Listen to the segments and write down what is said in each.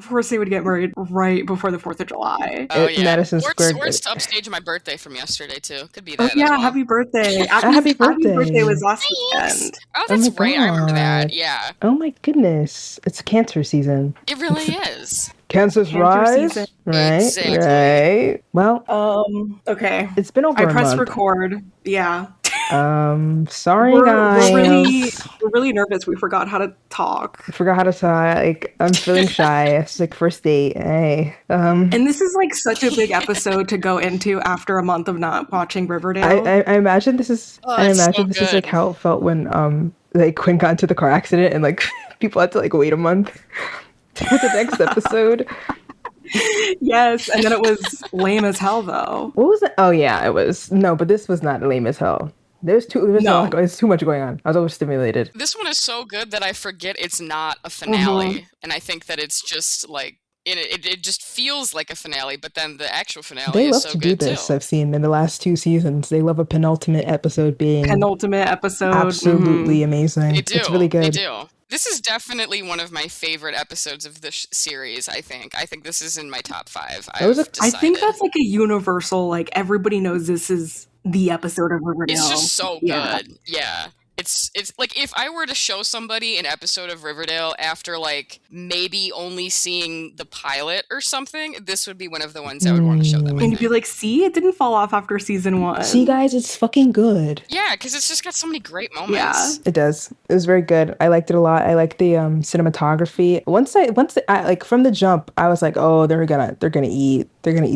course they would get married right before the 4th of July. Oh, yeah. Madison Square. Or it's to upstage my birthday from yesterday, too. Could be Oh, that as yeah, well. happy birthday. Happy birthday. Happy birthday was last Thanks. weekend. Oh, that's Oh my right. I remember that. God. Yeah. Oh my goodness. It's cancer season. It really is. Cancer's Cancer rise. season. Right. Exactly. Right. Well, Okay. it's been over I a pressed month. record. Yeah. Sorry guys. We're really nervous. We forgot how to talk. I forgot how to talk. Like, I'm feeling shy. It's like first date. Hey. And this is like such a big episode to go into after a month of not watching Riverdale. I imagine this is. Oh, I it's imagine so this is like good. how it felt when like Quinn got into the car accident and like people had to like wait a month for the next episode. Yes, and then it was lame as hell though. What was it? Oh yeah, it was. No, but this was not lame as hell. There's too much going on. I was overstimulated. This one is so good that I forget it's not a finale. And I think that it's just like, it just feels like a finale, but then the actual finale They is love so to do good this. too. I've seen in the last 2 seasons. They love a penultimate episode being Penultimate episode. absolutely amazing. They do. It's really good. They do. This is definitely one of my favorite episodes of this series, I think. I think this is in my top 5. That was I've I think decided. that's like a universal, like everybody knows this is the episode of Riverdale. It's just so Yeah. good. Yeah. It's like if I were to show somebody an episode of Riverdale after like maybe only seeing the pilot or something, this would be one of the ones I would want to show them. I And you'd be think. like, see, it didn't fall off after season 1. See, guys, it's fucking good. Yeah, because it's just got so many great moments. Yeah. It does. It was very good. I liked it a lot. I liked the cinematography. Once I like from the jump, I was like, oh, they're gonna eat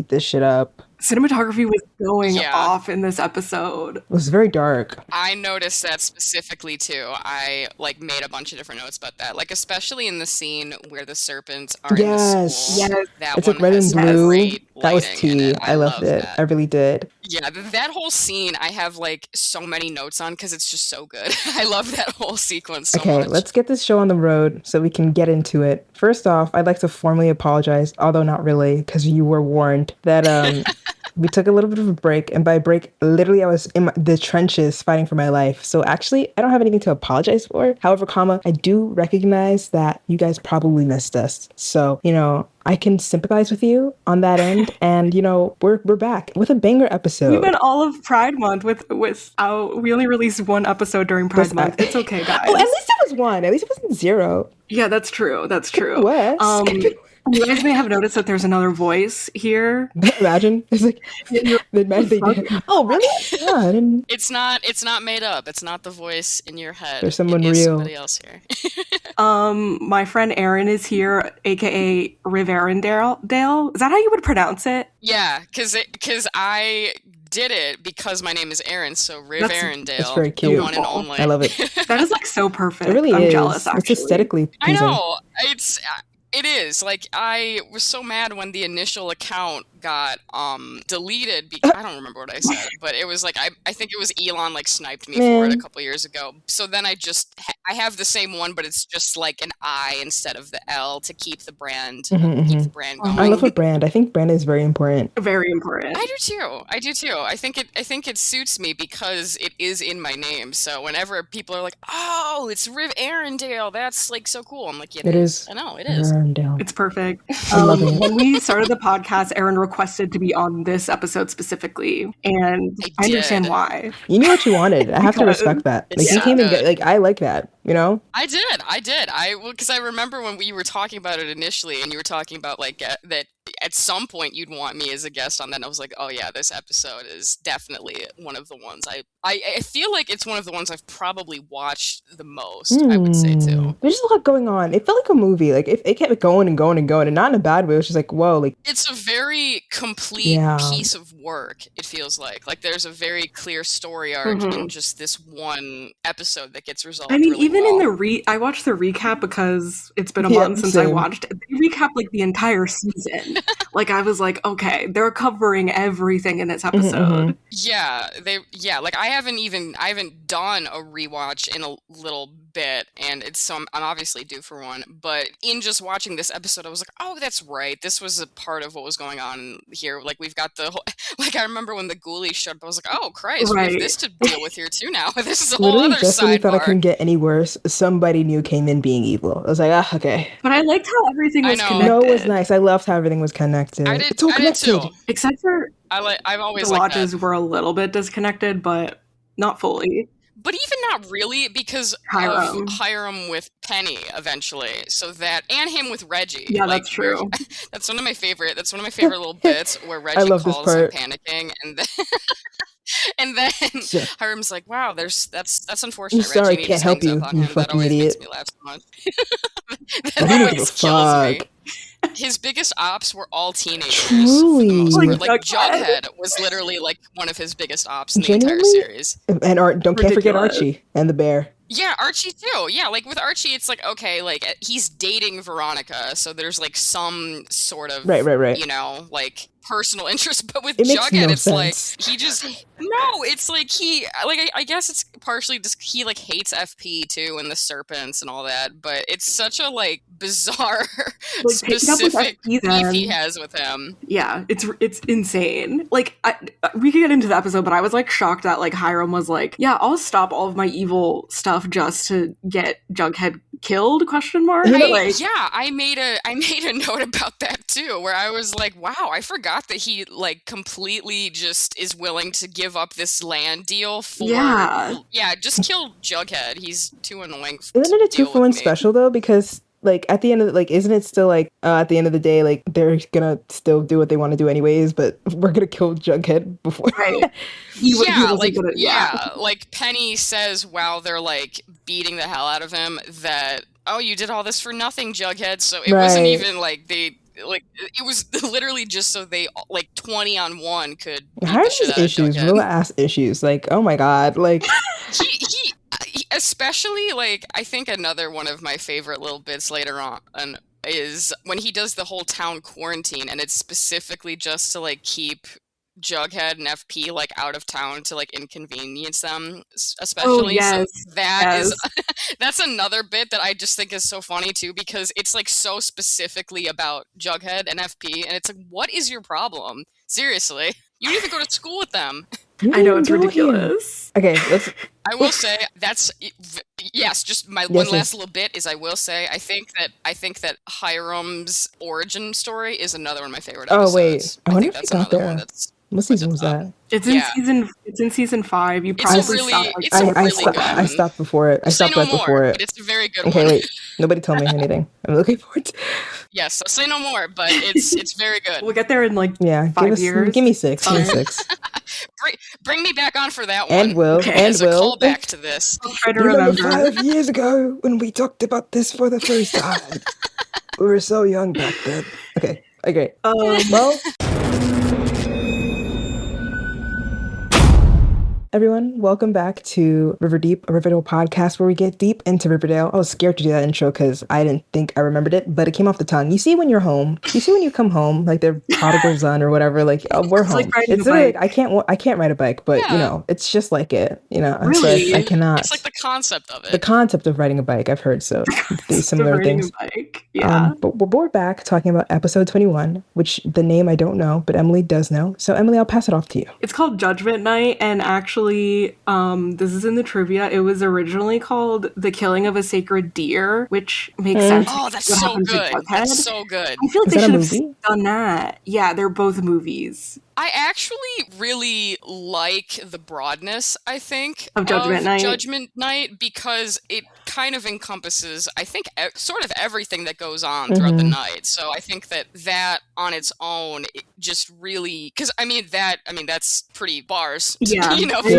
this shit up. Cinematography was going Yeah. off in this episode. It was very dark. I noticed that specifically too. I like made a bunch of different notes about that. Like especially in the scene where the serpents are in the Yes. school. Yes. That It's one like red has and blue. great That was lighting in tea. it. I loved it. that. I really did. Yeah, that whole scene I have like so many notes on because it's just so good. I love that whole sequence so Okay, much. let's get this show on the road so we can get into it. First off, I'd like to formally apologize, although not really, because you were warned that we took a little bit of a break. And by break, literally I was in the trenches fighting for my life. So actually, I don't have anything to apologize for. However, I do recognize that you guys probably missed us. So, I can sympathize with you on that end. And, we're back with a banger episode. We went all of Pride Month without. We only released 1 episode during Pride Month. It's okay, guys. Oh, at least it was 1. At least it wasn't 0. Yeah, that's true. That's true. Wes. You guys may have noticed that there's another voice here. Imagine. It's like, they did. Oh, really? Yeah, I didn't. It's not made up. It's not the voice in your head. There's someone It is real. somebody else here. My friend Erin is here, aka Riverdale. Is that how you would pronounce it? Yeah, because I did it because my name is Aaron, so Riv Arendale. That's very cute. The one and only. I love it. That is like so perfect. It really I'm is. jealous, actually. It's aesthetically I pleasing. know. It is. Like, I was so mad when the initial account got deleted because I don't remember what I said, but it was like I think it was Elon like sniped me for it a couple years ago. So then I have the same one, but it's just like an I instead of the L to keep the brand keep the brand going. I love a brand. I think brand is very important. Very important. I do too. I think it suits me because it is in my name. So whenever people are like, "Oh, it's Riv Arendale," that's like so cool. I'm like, yeah, It is. I know it is. Arendelle. It's perfect. I love it. When we started the podcast, Erin requested to be on this episode specifically, and I understand did. why. You knew what you wanted. I have to Because respect that. Like it's you so came and good. get I like that. I did. Because I remember when we were talking about it initially, and you were talking about like that at some point you'd want me as a guest on that. And I was like, oh yeah, this episode is definitely one of the ones I feel like it's one of the ones I've probably watched the most. I would say too. There's just a lot going on. It felt like a movie. Like if it kept going and going and going, and not in a bad way. It was just like, whoa, like It's a very complete piece of work. It feels like there's a very clear story arc in just this one episode that gets resolved. I mean, really even well. in the I watched the recap because it's been a month since I same. watched it. They recap like the entire season. Like I was like, okay, they're covering everything in this episode. Yeah, like I haven't done a rewatch in a little bit, and I'm obviously due for one, but in just watching this episode, I was like, oh, that's right. This was a part of what was going on here. Like, we've got the whole, like, I remember when the ghoulies showed up, I was like, oh, Christ, we have this to deal with here too now. This is a whole Literally, other just when you thought it sidebar. couldn't get any worse, somebody new came in being evil. I was like, okay. But I liked how everything was I know. connected. No, it was nice. I loved how everything was connected. It's all connected. I did too. Except for I've always the liked lodges that. were a little bit disconnected, but not fully. But even not really, because Hiram. of Hiram with Penny eventually. So that, and him with Reggie. Yeah, like, that's true. That's one of my favorite little bits where Reggie I love this calls him part. panicking, and then and then Sure. Hiram's like, "Wow, that's unfortunate." I'm sorry, Reggie, and he can't just help hangs you, up on you hgive fucking always idiot. makes me laugh so much. I That don't give a always kills me. fuck. His biggest ops were all teenagers Truly. for the most part. Like Jughead. Jughead was literally like one of his biggest ops in the entire Genuinely? series. And can't forget Ridiculous. Archie and the bear. Yeah, Archie too. Yeah, like with Archie, it's like, okay, like he's dating Veronica, so there's like some sort of Right. you know, like personal interest. But with It makes Jughead, no it's sense. like he just no. It's like I guess it's partially just he like hates FP too and the serpents and all that. But it's such a like bizarre Like, picking up with specific FP beef then. he has with him. Yeah, it's insane. Like, we could get into the episode, but I was like shocked that like Hiram was like, yeah, I'll stop all of my evil stuff just to get Jughead killed? Question mark. I made a note about that too, where I was like, wow, I forgot that he like completely just is willing to give up this land deal for just kill Jughead. He's too annoying. Isn't it a 2-for-1 special though? Because like at the end of isn't it still like at the end of the day, like they're gonna still do what they want to do anyways, but we're gonna kill Jughead before. Right. Like Penny says while they're like beating the hell out of him that, oh, you did all this for nothing, Jughead. So it wasn't even like it was literally just so they like 20 on 1 could beat the shit out of Jughead. Real ass issues. Like, oh my god, like he especially like I think another one of my favorite little bits later on is when he does the whole town quarantine, and it's specifically just to like keep Jughead and FP like out of town to like inconvenience them, especially. So that's another bit that I just think is so funny too, because it's like so specifically about Jughead and FP, and it's like, what is your problem? Seriously, you don't even go to school with them. I know, it's ridiculous. Okay, I will say that's yes. Just my one last little bit is I will say I think that Hiram's origin story is another one of my favorite episodes. Oh wait, I wonder if that's he got another there. one that's what season was that? It's in season 5. You probably I stopped before it. I stopped right before it. But it's a very good one. Okay, wait. Nobody told me anything. I'm looking forward to. Yes, so say no more. But it's very good. We'll get there in like 5 years. Give me 6. Give me 6. Bring me back on for that one. And will. Okay, and as will. a callback to this. I'll try to remember. 5 years ago when we talked about this for the first time. We were so young back then. Okay. Well. Everyone, welcome back to River Deep, a Riverdale podcast where we get deep into Riverdale. I was scared to do that intro because I didn't think I remembered it, but it came off the tongue. You see when you're home, when you come home, like the prodigal son or whatever, like, oh, we're home. Like it's like, I can't ride a bike, but you know, it's just like it, you know. Really? So I cannot. It's like the concept of it. The concept of riding a bike, I've heard so similar things. Yeah. But we're back talking about episode 21, which the name I don't know, but Emily does know. So Emily, I'll pass it off to you. It's called Judgment Night, and actually, this is in the trivia. It was originally called The Killing of a Sacred Deer, which makes sense. Oh, that's so good. That's so good. I feel like they should have done that. Yeah, they're both movies. I actually really like the broadness, I think, of Judgment Night, because it kind of encompasses, I think, sort of everything that goes on throughout the night. So I think that on its own, it just really, because that's pretty bars, yeah, you know, for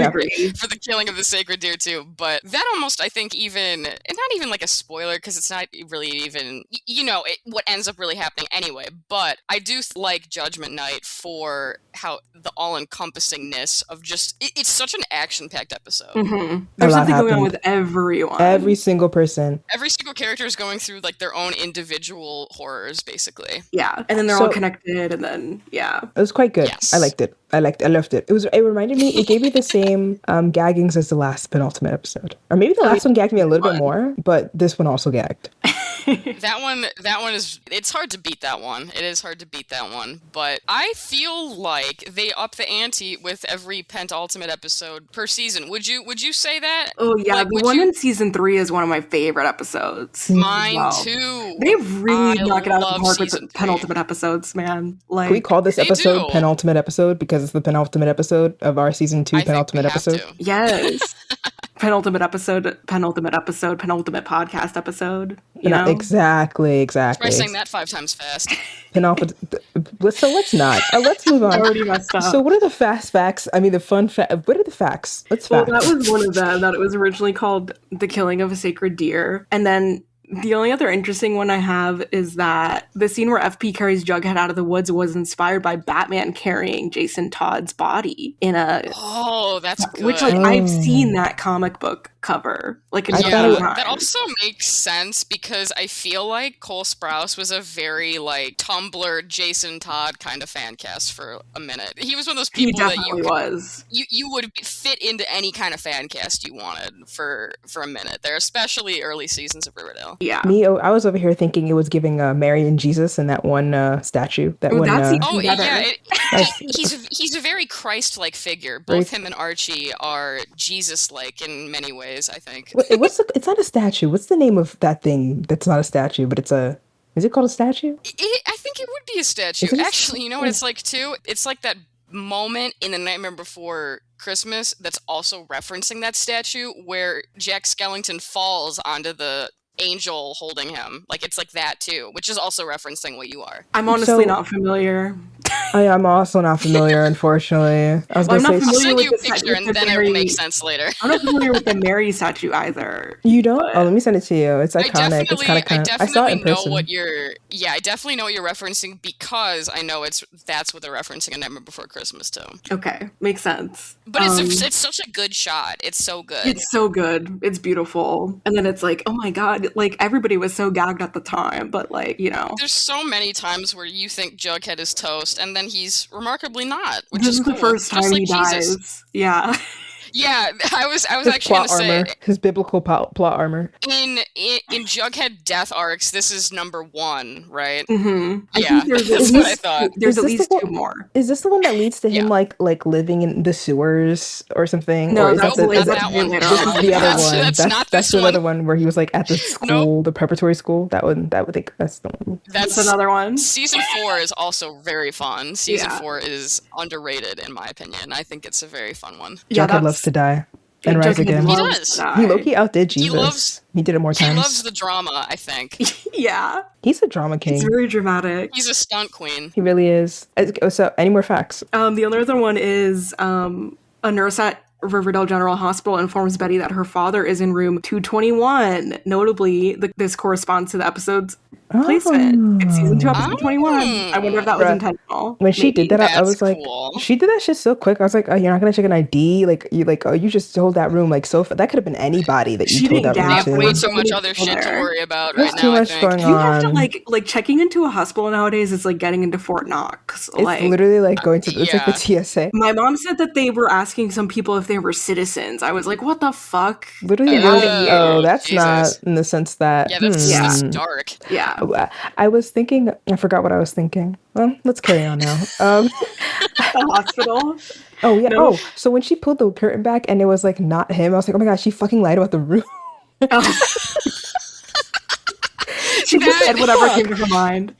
the killing of the sacred deer too. But that almost, I think, even, and not even like a spoiler, because it's not really even, you know, what ends up really happening anyway. But I do like Judgment Night for how the all-encompassingness of just it's such an action-packed episode. Mm-hmm. There's something going on with everyone. Every single person. Every single character is going through like their own individual horrors, basically. Yeah, and then they're all connected, and then it was quite good. Yes. I liked it. I loved it. It reminded me. It gave me the same gaggings as the last penultimate episode, or maybe the last one gagged me a little bit more, but this one also gagged. That one is, it's hard to beat that one. It is hard to beat that one, but I feel like they up the ante with every penultimate episode per season. Would you say that? Oh yeah, like, the one in season 3 is one of my favorite episodes. Mine too. They really knock it out of the park with the penultimate episodes, man. Like, can we call this episode penultimate episode because it's the penultimate episode of our season 2 penultimate episode? Yes. penultimate episode, penultimate podcast episode. Exactly. Try saying that 5 times fast. Penultimate. So let's not. Let's move on. Already messed up. So what are the fast facts? I mean, the fun fact. What are the facts? Let's fact. Well, that was one of them. That it was originally called "The Killing of a Sacred Deer," and then the only other interesting one I have is that the scene where FP carries Jughead out of the woods was inspired by Batman carrying Jason Todd's body in a... Oh, that's good. Which, like, I've seen that comic book cover. Like, that also makes sense because I feel like Cole Sprouse was a very, like, Tumblr Jason Todd kind of fan cast for a minute. He was one of those people that you would fit into any kind of fan cast you wanted for a minute there, especially early seasons of Riverdale. Yeah. I was over here thinking it was giving Mary and Jesus and that one statue. He's a very Christ-like figure. Both him and Archie are Jesus-like in many ways, I think. It's not a statue. What's the name of that thing that's not a statue, but it's a... Is it called a statue? I think it would be a statue. Actually, you know what it's like, too? It's like that moment in The Nightmare Before Christmas that's also referencing that statue where Jack Skellington falls onto the angel holding him. Like, it's like that, too, which is also referencing what you are. I'm honestly not familiar. I'm also not familiar, unfortunately. I was going to say... I'll send you a picture and then it will make sense later. I'm not familiar with the Mary statue either. You don't? Oh, let me send it to you. It's iconic. It's kind of... I saw it in person. I definitely know what you're referencing because I know that's what they're referencing in Nightmare Before Christmas, too. Okay, makes sense. But it's such a good shot. It's so good. It's so good. It's beautiful. And then it's like, oh my god, like, everybody was so gagged at the time, but, like, you know. There's so many times where you think Jughead is toast, and then he's remarkably not, which is cool. The first time he dies. Yeah. Yeah, I was actually going to say his biblical plot armor. In Jughead death arcs, this is number 1, right? Mm-hmm. Yeah, that's what I thought. There's at least 2 more. Is this the one that leads to him like living in the sewers or something? No, or that's that one. This is the other one. That's the other one where he was like at the school, the preparatory school. That would think that's the one. That's another one. Season 4 is also very fun. Season 4 is underrated in my opinion. I think it's a very fun one. Jughead loves to die and rise again. He does. He low-key outdid Jesus. He did it more times. He loves the drama, I think. Yeah. He's a drama king. He's very dramatic. He's a stunt queen. He really is. So, any more facts? The other one is a nurse at Riverdale General Hospital informs Betty that her father is in room 221. Notably, this corresponds to the episode's placement. It's season 2, episode 21. I wonder if that was intentional. When she did that, I was cool. Like, she did that shit so quick. I was like, oh, you're not gonna check an ID? You just told that room like so. That could have been anybody that you told that room to. They have way too much other shit to worry about right now. Too much going on. You have to like checking into a hospital nowadays is like getting into Fort Knox. It's literally like going to it's like the TSA. My mom said that they were asking some people if they were citizens. I was like, what the fuck? Literally, that's Jesus. Not in the sense that. Yeah, that's dark. Yeah. I was thinking, I forgot what I was thinking. Well, let's carry on now. The hospital? Oh, yeah. No. Oh, so when she pulled the curtain back and it was like not him, I was like, oh my god, she fucking lied about the room. She just said whatever came to her mind.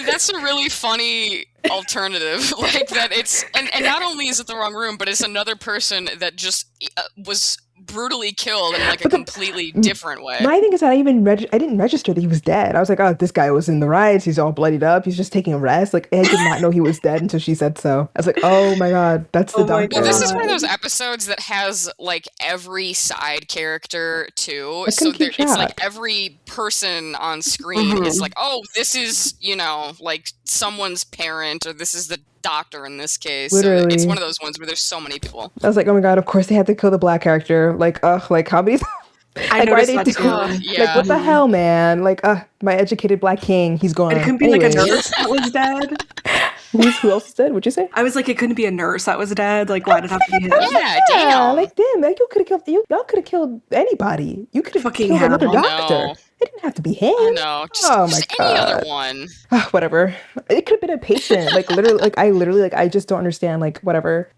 That's a really funny alternative. Like that it's, and not only is it the wrong room, but it's another person that just was brutally killed in like a completely different way. My thing is that I didn't register that he was dead. I was like, oh, this guy was in the riots. He's all bloodied up. He's just taking a rest. Like, I did not know he was dead until she said so. I was like, oh my god, that's the doctor. Well, this is one of those episodes that has like every side character too. So it's like every person on screen is like, oh, this is, like someone's parent, or this is the doctor in this case. Literally. So it's one of those ones where there's so many people. I was like, oh my god, of course they had to kill the black character. Like, like how many? I noticed why that they too. Yeah. Like, what the hell, man? Like, my educated black king, he's gone. It couldn't be like a nurse that was dead. Who else is dead? What'd you say? I was like, it couldn't be a nurse that was dead. Like, why did it have to be him? Yeah, damn. Like, damn, like, you could have killed. Y'all could have killed anybody. You could have Fucking killed another Hannibal. doctor. No. It didn't have to be him. No, just, Oh just my any God. other one. Whatever. It could have been a patient. Like, literally, I just don't understand. Like, whatever.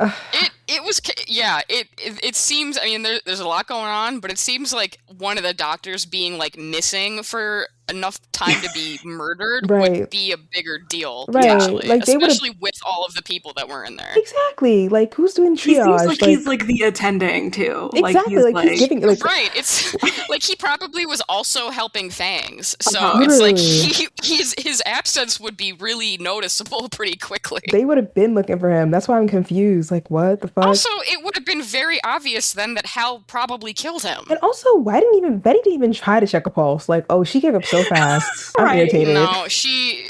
It was, yeah, it seems, I mean, there's a lot going on, but it seems like one of the doctors being, like, missing for enough time to be murdered would be a bigger deal, potentially. Like, especially with all of the people that were in there. Exactly. Like, who's doing triage? He seems like he's, like, the attending, too. Exactly. Like he's giving, like... Right. It's, like, he probably was also helping Fangs. So Literally. it's like, his absence would be really noticeable pretty quickly. They would have been looking for him. That's why I'm confused. Like, what the fuck? Also, it would have been very obvious then that Hal probably killed him. And also, Betty didn't even try to check a pulse. Like, oh, she gave up so fast. I'm irritated. No, she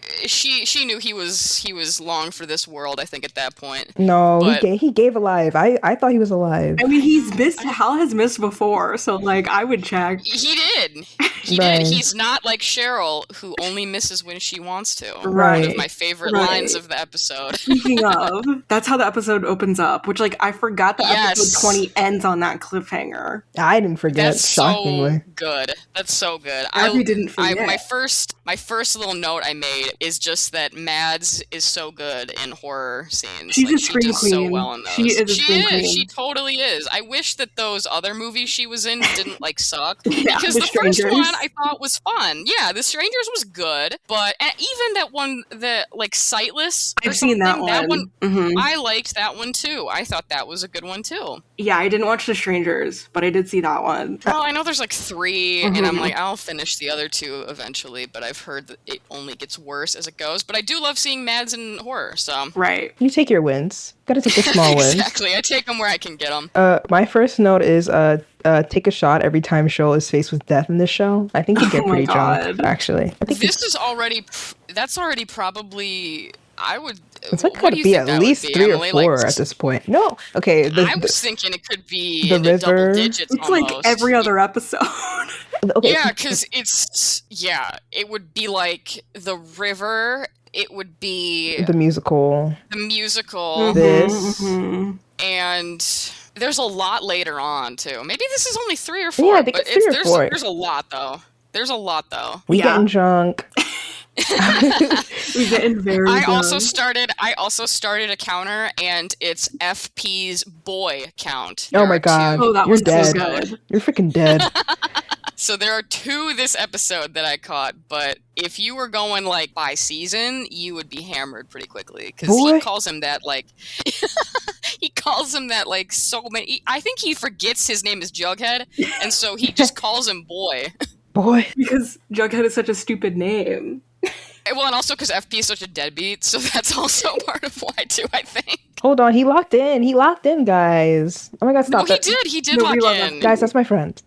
knew he was long for this world, I think, at that point. No, but he gave alive. I thought he was alive. I mean, he's missed. Hal has missed before, so like I would check. He did. He did. He's not like Cheryl, who only misses when she wants to. Right. One of my favorite lines of the episode. Speaking of, that's how the episode opens up. Which, like, I forgot that episode 20 ends on that cliffhanger. I didn't forget. That's shockingly. so good. That's so good. I didn't forget. My first little note I made is just that Mads is so good in horror scenes. She's like, a scream she does queen. so well in those. She is a scream queen. She totally is. I wish that those other movies she was in didn't like suck. Yeah, because The the Strangers. first one I thought was fun. Yeah, The Strangers was good, but even that one, the like Sightless. I've seen that one. That one, Mm-hmm. I liked that one too. I thought that was a good one too. Yeah, I didn't watch The Strangers, but I did see that one. Well, I know there's like 3, and I'm like, I'll finish the other 2 eventually, but I've heard that it only gets worse as it goes. But I do love seeing Mads in horror, so. Right. You take your wins. Gotta take the small wins. Exactly, I take them where I can get them. My first note is take a shot every time Cheryl is faced with death in this show. I think you get pretty drunk, actually. This is already, that's already probably, I would. It's like gotta be at least 3 or 4 at this point. No, okay. I was thinking it could be the in the double river. digits. It's almost. like every other episode. Okay. Yeah, because it would be like the river. It would be the musical. This. Mm-hmm. And there's a lot later on too. Maybe this is only 3 or 4. Yeah, I think it's 3 or 4. There's a lot though. We getting drunk. We getting very I drunk. also started a counter, and it's FP's boy count. Oh my god. Oh, that You're was dead. so good. You're freaking dead. So there are 2 this episode that I caught, but if you were going like by season, you would be hammered pretty quickly because he calls him that like he calls him that like so many. I think he forgets his name is Jughead, and so he just calls him boy. Boy, because Jughead is such a stupid name. Well, and also because FP is such a deadbeat, so that's also part of why too. I think. Hold on, he locked in, guys. Oh my god, stop! No, he did lock in. Guys, that's my friend.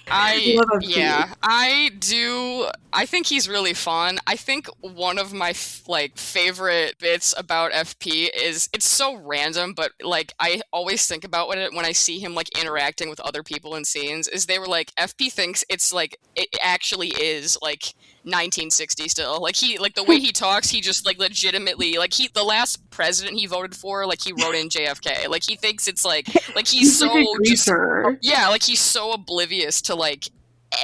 I do. I think he's really fun. I think one of my favorite bits about FP is it's so random, but like I always think about it when I see him like interacting with other people in scenes. Is they were like FP thinks it's like it actually is like 1960 still. Like the way he talks, he just like legitimately like the last president he voted for, like he wrote in JFK. Like he thinks it's like he's so like a greaser. like he's so oblivious to like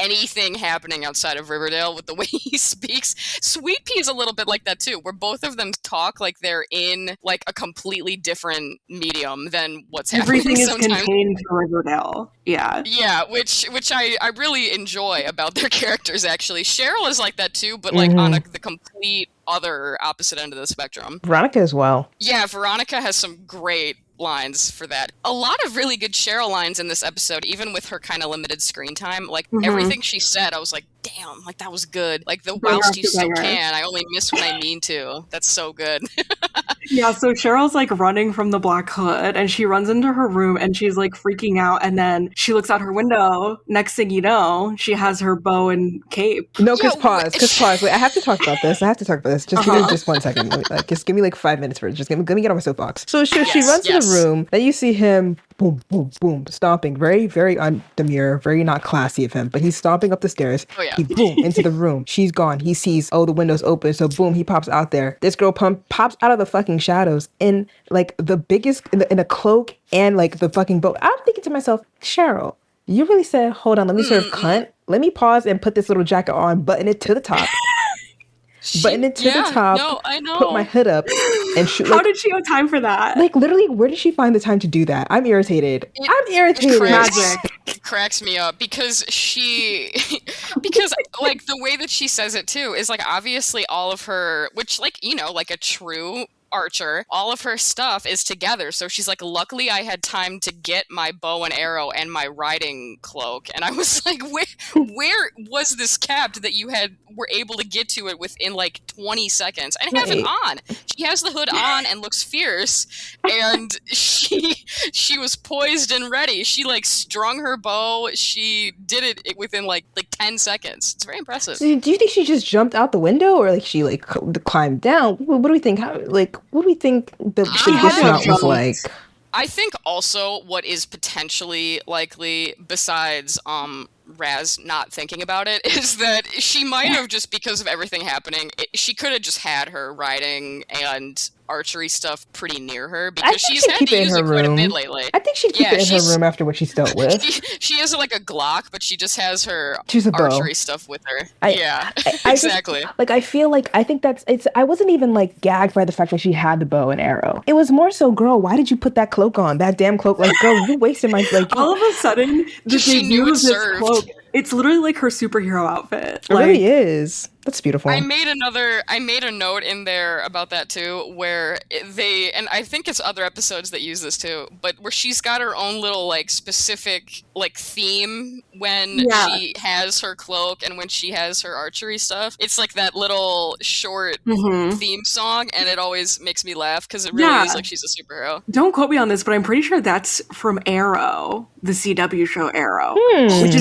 anything happening outside of Riverdale with the way he speaks. Sweet Pea is a little bit like that too, where both of them talk like they're in like a completely different medium than what's Everything happening is sometimes. contained to Riverdale. Yeah. Yeah, which I really enjoy about their characters actually. Cheryl is like that too, but like on the complete other opposite end of the spectrum. Veronica as well. Yeah, Veronica has some great lines for that. A lot of really good Cheryl lines in this episode, even with her kind of limited screen time. Like everything she said, I was like, damn, like that was good. Like the whilst you still can, I only miss when I mean to. That's so good. Yeah, so Cheryl's like running from the Black Hood and she runs into her room and she's like freaking out. And then she looks out her window. Next thing you know, she has her bow and cape. No, because pause. Wait, I have to talk about this. Just give me just 1 second. Like, just give me like 5 minutes for it. Just let me get on my soapbox. So she runs to the room. Then you see him, boom, boom, boom, stomping. Very, very undemure, very not classy of him. But he's stomping up the stairs. Oh, yeah. He boom into the room. She's gone. He sees, oh, the window's open. So boom, he pops out there. This girl pops out of the fucking shadows in like the biggest, in a cloak and like the fucking boat. I'm thinking to myself, Cheryl, you really said, hold on, let me serve cunt. Let me pause and put this little jacket on, button it to the top. The top. No, I know. Put my hood up and shoot. How did she have time for that? Like, literally, where did she find the time to do that? I'm irritated. Magic. It cracks me up because like the way that she says it too is like obviously all of her, which like, you know, like a true archer, all of her stuff is together. So she's like, luckily I had time to get my bow and arrow and my riding cloak. And I was like, where was this kept that you were able to get to it within like 20 seconds and have it on? She has the hood on and looks fierce, and she was poised and ready. She like strung her bow. She did it within like 10 seconds. It's very impressive. So do you think she just jumped out the window, or like she like climbed down? What do we think? What do we think the dismount was like? I think also what is potentially likely, besides Raz not thinking about it, is that she might have, just because of everything happening, she could have just had her riding and archery stuff pretty near her, because she's had to use it quite a bit lately. I think she'd keep it in her room after what she's dealt with. She has like a Glock, but she just has her archery stuff with her. I Exactly. I feel like, I think I wasn't even like gagged by the fact that she had the bow and arrow. It was more so, girl, why did you put that cloak on? That damn cloak, like, girl, you wasted my like. All of a sudden, she knew it served. Cloak. It's literally like her superhero outfit. It really is. That's beautiful. I made a note in there about that too, where and I think it's other episodes that use this too, but where she's got her own little like specific like theme when she has her cloak and when she has her archery stuff. It's like that little short theme song, and it always makes me laugh because it really is like she's a superhero. Don't quote me on this, but I'm pretty sure that's from Arrow, the CW show Arrow. Which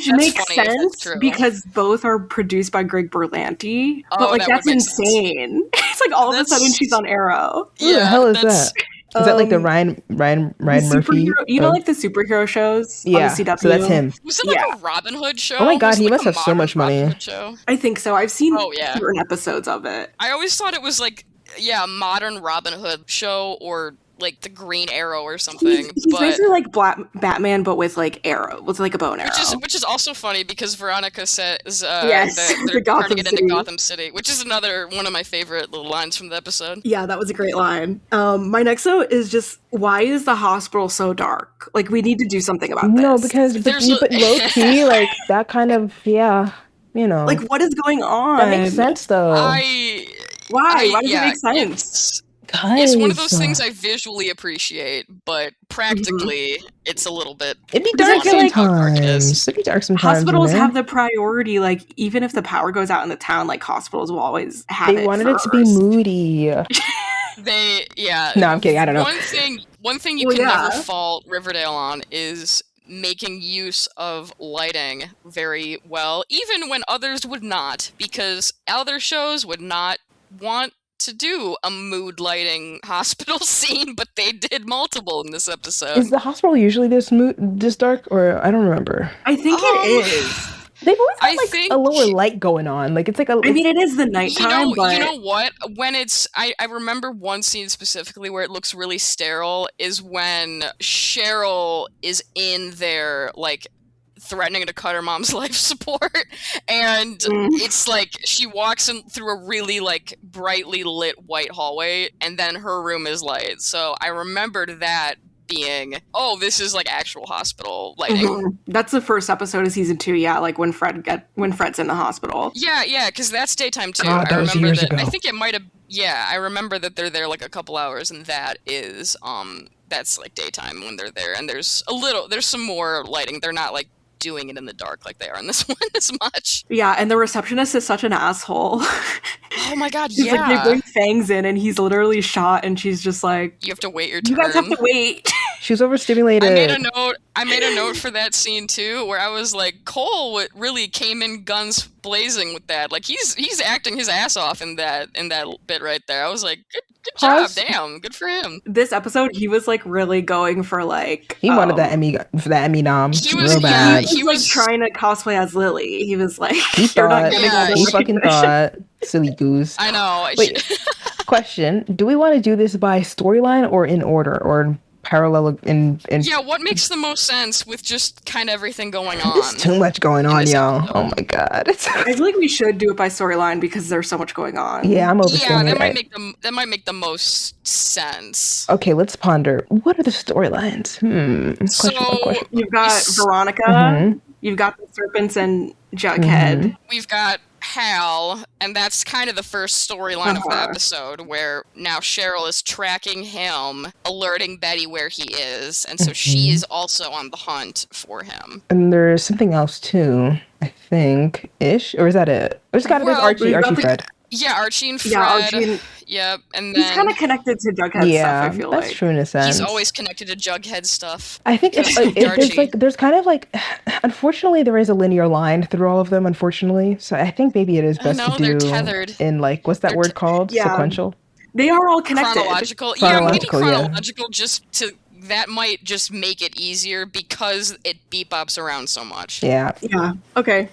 makes funny sense because both are produced by Greg Berlanti. But like that's insane. It's like all of a sudden she's on Arrow. Who the hell is that? Is that like the Ryan Murphy? You know, like the superhero shows on the CW? So that's him. Was it like a Robin Hood show? Oh my god, he must have so much money. I think so. I've seen certain episodes of it. I always thought it was like, a modern Robin Hood show, or like the Green Arrow or something. He's basically like Batman, but with like arrow, with like a bow and arrow. Which is also funny because Veronica says they're turning it into Gotham City, which is another one of my favorite little lines from the episode. Yeah, that was a great line. My next note is just, why is the hospital so dark? Like, we need to do something about this. No, because but low key, like that kind of you know. Like, what is going on? That makes sense though. Why? Why does it make sense? It's one of those things I visually appreciate, but practically it's a little bit. It'd be dark sometimes. It'd be dark sometimes. Hospitals have the priority. Like, even if the power goes out in the town, like hospitals will always have it. They wanted it to be moody. No, I'm kidding. I don't know. One thing you can never fault Riverdale on is making use of lighting very well, even when others would not, because other shows would not want to do a mood lighting hospital scene, but they did multiple in this episode. Is the hospital usually this dark, or I don't remember? I think it is. They've always had a lower light going on. Like it's like I mean, it is the nighttime, but you know what? When it's I remember one scene specifically where it looks really sterile is when Cheryl is in there like threatening to cut her mom's life support, and it's like she walks in through a really like brightly lit white hallway, and then her room is light. So I remembered that being, this is like actual hospital lighting. That's the first episode of season 2. Yeah, like when Fred's in the hospital. Yeah, because that's daytime too. God, I remember that. I think it might have. Yeah, I remember that they're there like a couple hours, and that is that's like daytime when they're there. And there's some more lighting. They're not like doing it in the dark like they are in this one as much. Yeah, and the receptionist is such an asshole. Oh my god, She's like, they bring Fangs in and he's literally shot and she's just like, you have to wait your turn. You guys have to wait. She was overstimulated. I made a note for that scene too, where I was like, Cole really came in guns blazing with that. Like he's acting his ass off in that bit right there. I was like, good job, damn, good for him. This episode, he was like really going for like he wanted that Emmy nom. He was real bad. He was trying to cosplay as Lily. He was like, he fucking thought, silly goose. I know. Wait, question: do we want to do this by storyline or in order or parallel in yeah, what makes the most sense with just kind of everything going on? There's too much going on, y'all. Oh my god. I feel like we should do it by storyline because there's so much going on. Yeah, I'm overthinking that might make the most sense. Okay, let's ponder. What are the storylines? Question. You've got Veronica, you've got the Serpents and Jughead. We've got Hal, and that's kind of the first storyline of the episode, where now Cheryl is tracking him, alerting Betty where he is, and so she is also on the hunt for him. And there's something else too, I think, or is that it? We just got to Archie Fred. Yeah, Archie and Fred. Yeah, Archie yep, and then he's kind of connected to Jughead stuff, I feel like. That's true in a sense. He's always connected to Jughead stuff. I think there's kind of like, unfortunately, there is a linear line through all of them, unfortunately. So I think maybe it is best to do they're tethered. In like, what's that word called? Yeah. Sequential? They are all connected. Chronological. Yeah, maybe chronological just to... That might just make it easier because it bebops around so much. Yeah. Yeah. Okay.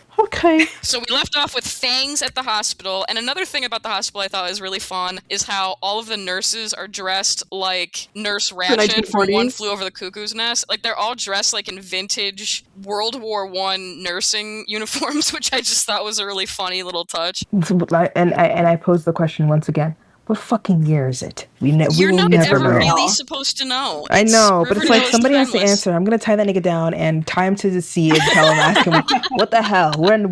So we left off with Fangs at the hospital, and another thing about the hospital I thought was really fun is how all of the nurses are dressed like Nurse Ratched from One Flew Over the Cuckoo's Nest. Like, they're all dressed like in vintage World War I nursing uniforms, which I just thought was a really funny little touch. And I pose the question once again. What fucking year is it? You're not never ever know. really supposed to know. I know, but it's like somebody has to answer. I'm gonna tie that nigga down and tie him to the sea and ask him, what the hell? When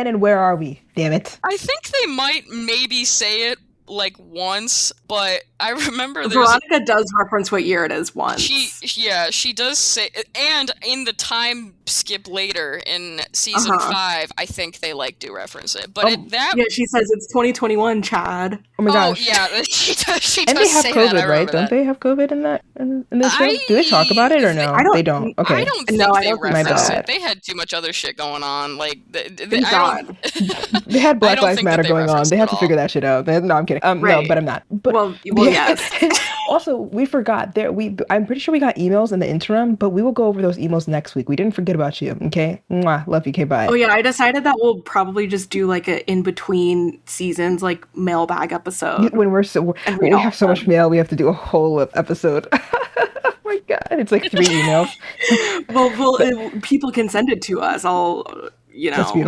and where are we? Damn it. I think they might maybe say it like once, but I remember Veronica does reference what year it is once. She does say, and in the time skip later in season 5, I think they do reference it. But she says it's 2021, Chad. Oh my gosh. Yeah, she does. And they have say COVID, that, right? Don't they have COVID in that in this show? Do they talk about it or no? They don't. Okay. I don't think they reference it. They had too much other shit going on. Thank God. They had Black Lives Matter going on. They have to figure that shit out. No, I'm kidding. Right. No, but I'm not. But, well, yes. Also, we forgot I'm pretty sure we got emails in the interim, but we will go over those emails next week. We didn't forget about you. Okay. Mwah. Love you. Okay. Bye. Oh yeah, I decided that we'll probably just do like a in between seasons mailbag episode. When we have so much mail, we have to do a whole episode. Oh my god, it's like 3 emails. well, people can send it to us. I'll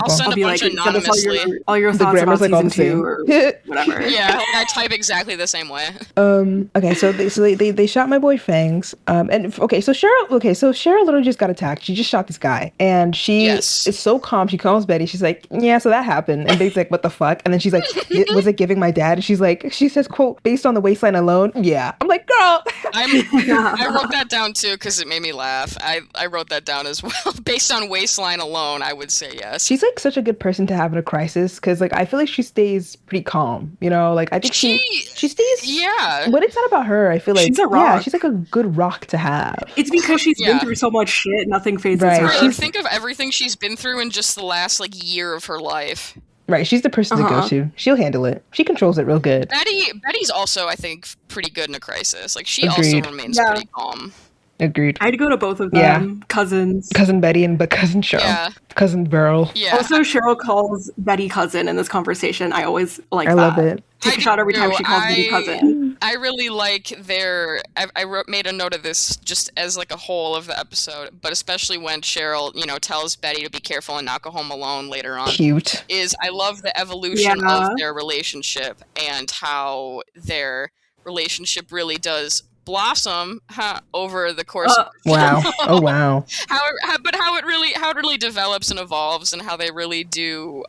send a bunch anonymously. All your thoughts about season 2 or whatever. Yeah, I type exactly the same way. Okay, so they shot my boy Fangs. So Cheryl literally just got attacked. She just shot this guy, and she is so calm. She calls Betty. She's like, "Yeah, so that happened." And Betty's like, "What the fuck?" And then she's like, "Was it giving my dad?" And she says, "Quote, based on the waistline alone, yeah." I'm like, "Girl." I wrote that down too because it made me laugh. I wrote that down as well. Based on waistline alone, I would say yes. She's like such a good person to have in a crisis because I feel like she stays pretty calm, I think she stays, but it's not about her. I feel like she's a rock. She's like a good rock to have. It's because she's been through so much shit, nothing phases her. Think of everything she's been through in just the last year of her life. Right, she's the person to go to. She'll handle it. She controls it real good. Betty's also, I think, pretty good in a crisis. She also remains pretty calm. Agreed. I had to go to both of them. Cousins. Cousin Betty and cousin Cheryl. Yeah. Cousin Beryl. Yeah. Also, Cheryl calls Betty cousin in this conversation. I always like that. I love it. Take a shot every time she calls Betty cousin. I really like made a note of this just as a whole of the episode, but especially when Cheryl, tells Betty to be careful and not go home alone later on. Cute. I love the evolution of their relationship and how their relationship really does blossom over the course of wow. Oh wow. how it really develops and evolves and how they really do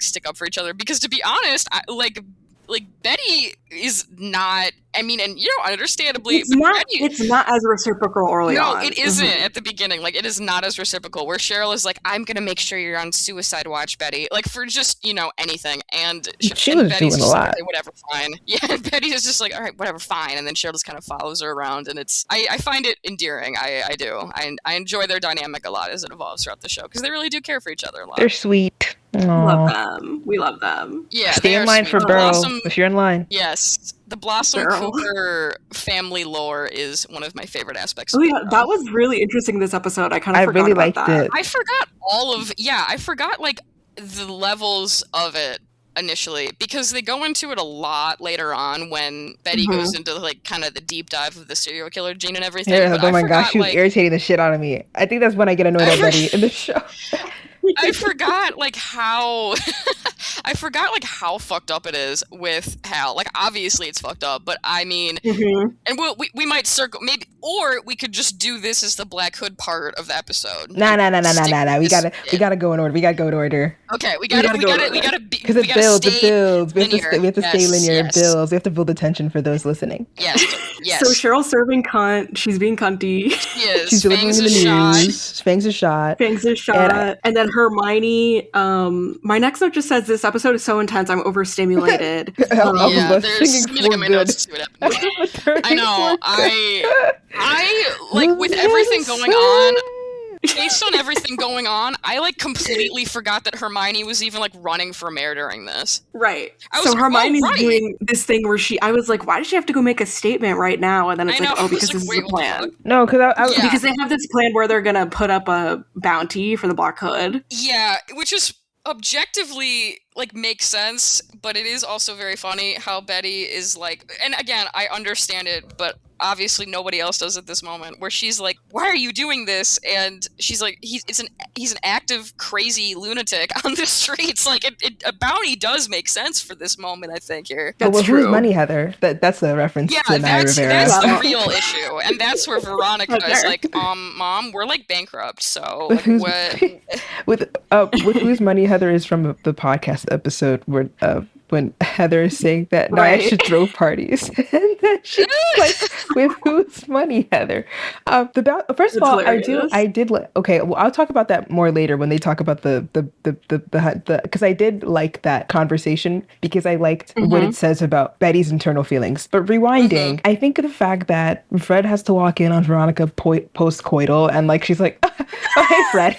stick up for each other, because to be honest, like Betty is not. I mean, and understandably, it's not. Betty, It's not as reciprocal early on. No, it isn't at the beginning. Like, it is not as reciprocal. Where Cheryl is like, "I'm gonna make sure you're on suicide watch, Betty." Like, for just anything. And she and was Betty's doing a just lot. like, whatever, fine. Yeah, and Betty is just like, all right, whatever, fine. And then Cheryl just kind of follows her around, and I find it endearing. I do. I enjoy their dynamic a lot as it evolves throughout the show because they really do care for each other a lot. They're sweet. We love them. We love them. Yeah, stay in line for Burrow if you're in line. Yes, the Blossom Cooper family lore is one of my favorite aspects. Oh yeah, that was really interesting this episode. I kind of forgot really about liked that. it. I forgot like the levels of it initially because they go into it a lot later on when Betty goes into like kind of the deep dive of the serial killer gene and everything. Yeah, oh my gosh, she was irritating the shit out of me. I think that's when I get annoyed at Betty in the show. I forgot like how how fucked up it is with Hal. Like, obviously it's fucked up, but I mean, and we might circle maybe, or we could just do this as the Black Hood part of the episode. Nah. We gotta go in order. We gotta go in order. Okay, we gotta because it builds. We have to stay linear. It builds. We have to build attention for those listening. Yes. So Cheryl's serving cunt. She's being cunty. Yes. She's delivering the news. Fangs is shot. And then Hermione. My next note just says this episode is so intense. I'm overstimulated. There's my notes to it. I know. I like with everything going on. Based on everything going on, I like completely forgot that Hermione was even like running for mayor during this. Right. So Hermione's doing this thing where I was like, why does she have to go make a statement right now? And then it's because this is the plan. No, because they have this plan where they're gonna put up a bounty for the Black Hood. Yeah, which is objectively like makes sense, but it is also very funny how Betty is like, and again, I understand it, but obviously nobody else does at this moment, where she's like, why are you doing this? And she's like, he's an active crazy lunatic on the streets. Like a bounty does make sense for this moment, I think here. That's true. Who's Money Heather? That's a reference to Naya Rivera. That's the real issue, and that's where Veronica is like, Mom, we're like bankrupt, so like, what? with Who's Money Heather is from the podcast episode where when Heather is saying that Naya should throw parties, and then she's like, "With whose money, Heather?" First of all, hilarious. I did like. Okay, well, I'll talk about that more later when they talk about the because I did like that conversation because I liked what it says about Betty's internal feelings. But rewinding, I think the fact that Fred has to walk in on Veronica post-coital and like she's like, "Oh, hey, Fred,"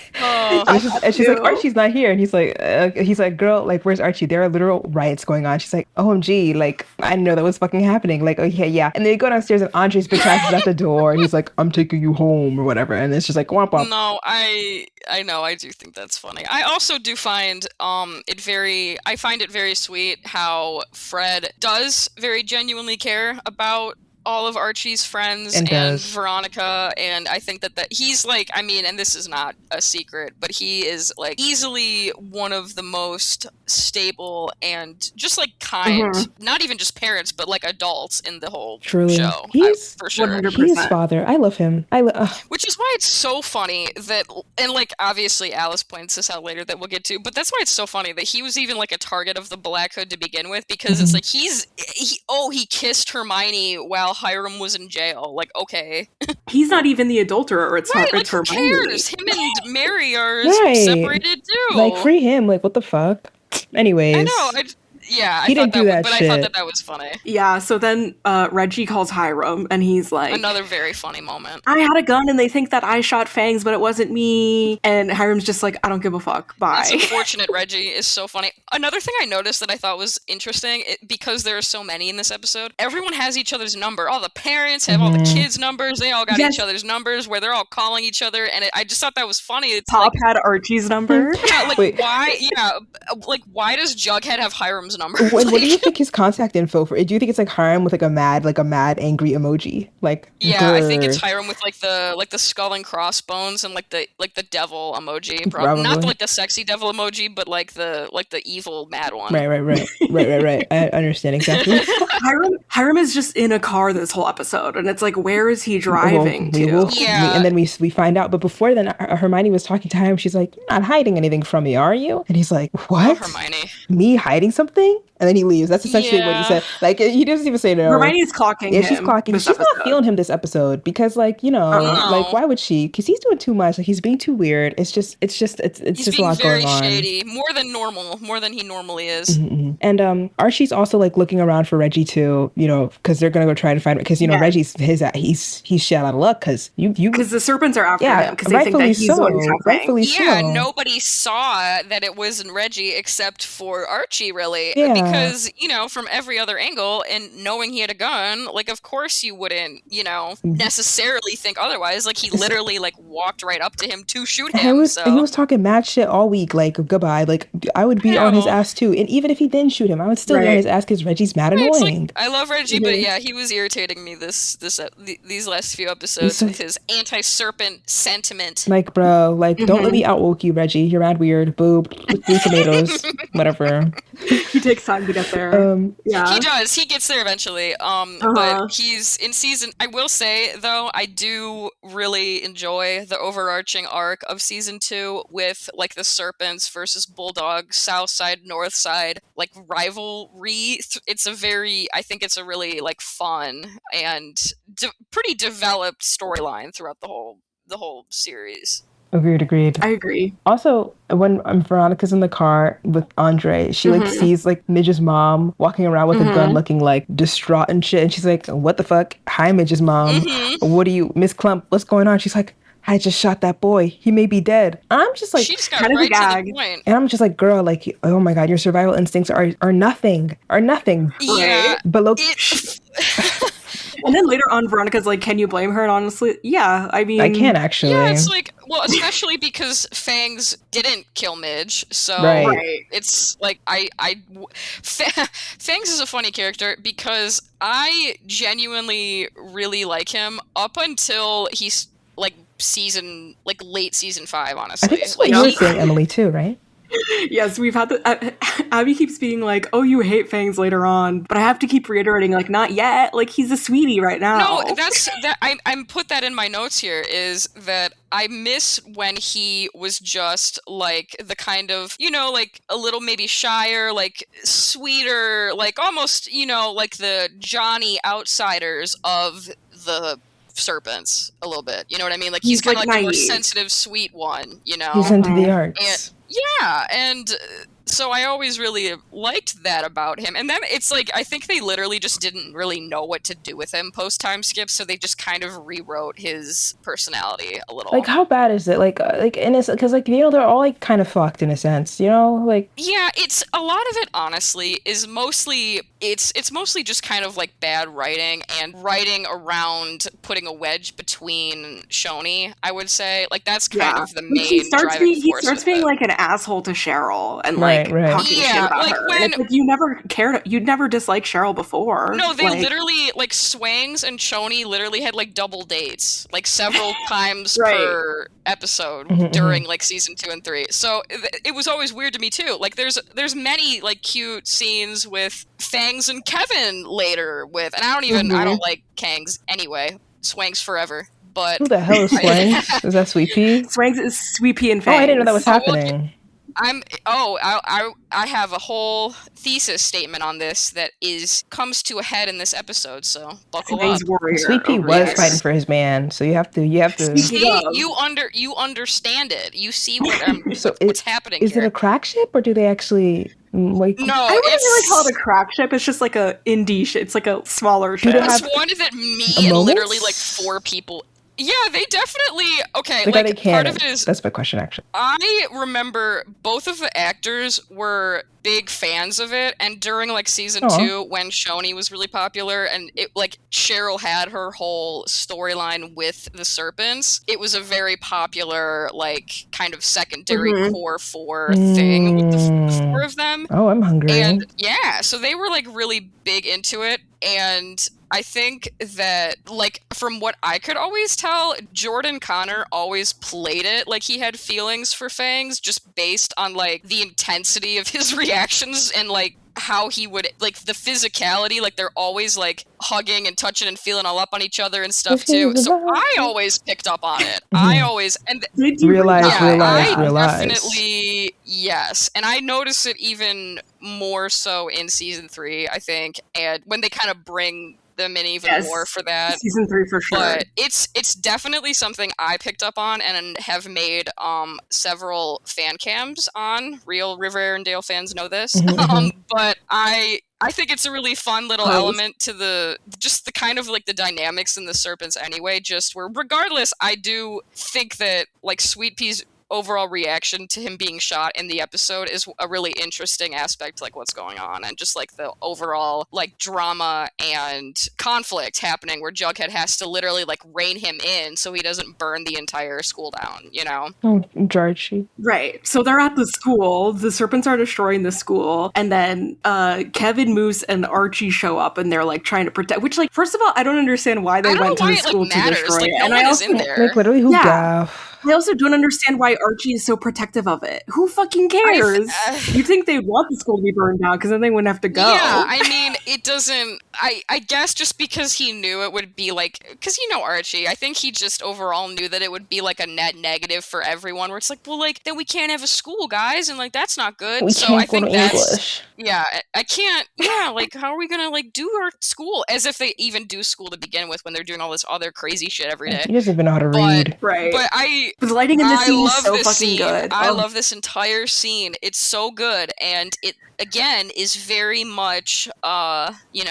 and she's like, "Archie's not here," and he's like, "Girl, like, where's Archie? There are literal riots going on." She's like, OMG, like, I didn't know that was fucking happening. Like, okay, yeah. And then they go downstairs and Andre's bitch ass is at the door and he's like, I'm taking you home or whatever. And it's just like, womp womp. No, I know, I do think that's funny. I also do find I find it very sweet how Fred does very genuinely care about all of Archie's friends and Veronica, and I think that he's like, I mean, and this is not a secret, but he is like easily one of the most stable and just like kind, not even just parents, but like adults in the whole show. He's for sure 100%. He's father. I love him. Which is why it's so funny that, and like obviously Alice points this out later that we'll get to, but that's why it's so funny that he was even like a target of the Black Hood to begin with, because it's like he kissed Hermione while Hiram was in jail. Like, okay. He's not even the adulterer. It's right, it's like, who cares? Him and Mary are separated too. Like, free him. Like, what the fuck? Anyways. I know. He didn't do that but shit. I thought that was funny. Yeah, so then Reggie calls Hiram, and he's like... Another very funny moment. I had a gun, and they think that I shot Fangs, but it wasn't me. And Hiram's just like, I don't give a fuck. Bye. It's unfortunate. Reggie is so funny. Another thing I noticed that I thought was interesting, because there are so many in this episode, everyone has each other's number. All the parents have all the kids' numbers. They all got each other's numbers, where they're all calling each other, and I just thought that was funny. It's Pop had Archie's number. Yeah, like, why? Yeah, like, why does Jughead have Hiram's number? What do you think his contact info for? Do you think it's like Hiram with like a mad angry emoji? Like, yeah, I think it's Hiram with like the skull and crossbones and like the devil emoji. Probably. Not like the sexy devil emoji, but like the evil mad one. Right. I understand exactly. Hiram is just in a car this whole episode, and it's like, where is he driving to? And then we find out. But before then, Hermione was talking to Hiram. She's like, "You're not hiding anything from me, are you?" And he's like, "What? Oh, Hermione. Me hiding something?" And then he leaves. That's essentially what he said. Like, he doesn't even say no. Hermione's clocking him. She's clocking. She's not feeling him this episode because, like, you know, like, why would she? Because he's doing too much. Like, he's being too weird. It's just a lot going on. He's being very shady, more than normal, more than he normally is. Mm-hmm. And Archie's also like looking around for Reggie too, you know, because they're gonna go try to find him. Because you know Reggie's he's shit out of luck because because the serpents are after him because they think that he's rightfully so. Yeah, nobody saw that it wasn't Reggie except for Archie, really. Yeah. Because, you know, from every other angle and knowing he had a gun, like, of course you wouldn't, you know, necessarily think otherwise. Like, he literally, like, walked right up to him to shoot him. And he was talking mad shit all week, like, goodbye. Like, I would be on his ass too. And even if he didn't shoot him, I would still be on his ass because Reggie's mad annoying. Like, I love Reggie, but yeah, he was irritating me these last few episodes with his anti-serpent sentiment. Like, bro, like, don't let me outwoke you, Reggie. You're mad weird. Boob. 3 tomatoes. Whatever. He takes time to get there. Yeah. He does. He gets there eventually. But he's in season... I will say, though, I do really enjoy the overarching arc of season 2 with, like, the Serpents versus Bulldogs, Southside, Northside, like, rivalry. I think it's a really, like, fun and pretty developed storyline throughout the whole series. Agreed. I agree. Also, when Veronica's in the car with Andre, she like sees like Midge's mom walking around with a gun looking like distraught and shit. And she's like, what the fuck? Hi, Midge's mom. What are you, Miss Clump? What's going on? She's like, I just shot that boy. He may be dead. I'm just like, she just got right to the point. And I'm just like, girl, like, oh my God, your survival instincts are nothing. Yeah. But look. And then later on, Veronica's like, can you blame her? And honestly, yeah, I mean... I can actually. Yeah, it's like, well, especially because Fangs didn't kill Midge, so it's like, Fangs is a funny character because I genuinely really like him up until he's, like, late season 5, honestly. I think that's what you were saying, Emily, too, right? Yes, we've had Abby keeps being like, oh, you hate Fangs later on, but I have to keep reiterating, like, not yet. Like, he's a sweetie right now. No, I'm put that in my notes here, is that I miss when he was just, like, the kind of, you know, like, a little maybe shyer, like, sweeter, like, almost, you know, like the Johnny outsiders of the Serpents a little bit. You know what I mean? Like, he's kind of like the more sensitive, sweet one, you know? He's into the arts. And so I always really liked that about him. And then it's like, I think they literally just didn't really know what to do with him post-time skip, so they just kind of rewrote his personality a little. Like, how bad is it? Because, like, you know, they're all, like, kind of fucked in a sense, you know? Like... Yeah, it's... A lot of it, honestly, is mostly... It's mostly just kind of, like, bad writing and writing around putting a wedge between Shoni, I would say. Like, that's kind of the main driving force. He starts being, like, an asshole to Cheryl and, like, talking shit about her. And it's like, you'd never disliked Cheryl before. No, they literally, like, Swangs and Shoni literally had, like, double dates, like, several times per episode during, like, season 2 and 3. So it was always weird to me, too. Like, there's many, like, cute scenes with Fangs and Kevin later with, and I don't like Kangs anyway. Swangs forever. But who the hell is Swangs? Is that Sweet Pea? Swangs is Sweet Pea and Fangs. Oh, I didn't know that was happening. I have a whole thesis statement on this that comes to a head in this episode, so buckle up. Sweet Pea was fighting for his man, so you have to see, you understand it. You see what's happening. Is it a crack ship, or do they actually like? No, I wouldn't really call it a crack ship. It's just like a indie ship. It's like a smaller ship. It's one that me and literally like 4 people. Yeah, they definitely... Okay, like part of it is... That's my question, actually. I remember both of the actors were big fans of it, and during, like, season 2, when Shoni was really popular, and it, like, Cheryl had her whole storyline with the Serpents, it was a very popular, like, kind of secondary core 4 thing with the 4 of them. Oh, I'm hungry. And, yeah, so they were, like, really big into it, and... I think that, like, from what I could always tell, Jordan Connor always played it like he had feelings for Fangs, just based on, like, the intensity of his reactions and, like, how he would, like, the physicality, like, they're always, like, hugging and touching and feeling all up on each other and stuff, too. So I always picked up on it. I always... And realize. definitely... Yes, and I notice it even more so in season 3, I think, and when they kind of bring them in even more for that. Season 3 for sure. But it's definitely something I picked up on and have made several fan cams on. Real Riverdale fans know this. But I think it's a really fun little element to the kind of like the dynamics in the Serpents anyway, just where regardless, I do think that like Sweet Pea's overall reaction to him being shot in the episode is a really interesting aspect, like what's going on and just like the overall like drama and conflict happening where Jughead has to literally like rein him in so he doesn't burn the entire school down, you know? Oh, Georgie. Right. So they're at the school, the Serpents are destroying the school, and then Kevin, Moose, and Archie show up and they're like trying to protect, which like, first of all, I don't understand why they went to the school to destroy it. And I also, in there. Like literally who gaff? I also don't understand why Archie is so protective of it. Who fucking cares? You'd think they'd want the school to be burned down because then they wouldn't have to go. Yeah, I mean, it doesn't... I guess just because he knew it would be like... Because you know Archie, I think he just overall knew that it would be like a net negative for everyone, where it's like, well, like, then we can't have a school, guys, and like, that's not good. We so can't I think go to that's... English. Yeah, I can't... Yeah, like, how are we gonna, like, do our school? As if they even do school to begin with when they're doing all this other crazy shit every day. He doesn't even know how to read. Right. But the lighting in this scene is so fucking good. I love this entire scene. It's so good, and it again is very much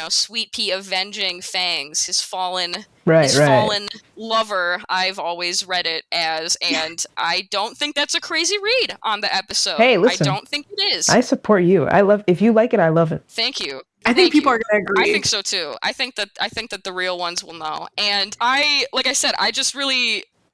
Sweet Pea avenging Fangs, his fallen fallen lover. I've always read it as, and I don't think that's a crazy read on the episode. Hey, listen, I don't think it is. I support you. If you like it, I love it. Thank you. I think people are gonna agree. I think so too. I think that the real ones will know. And like I said,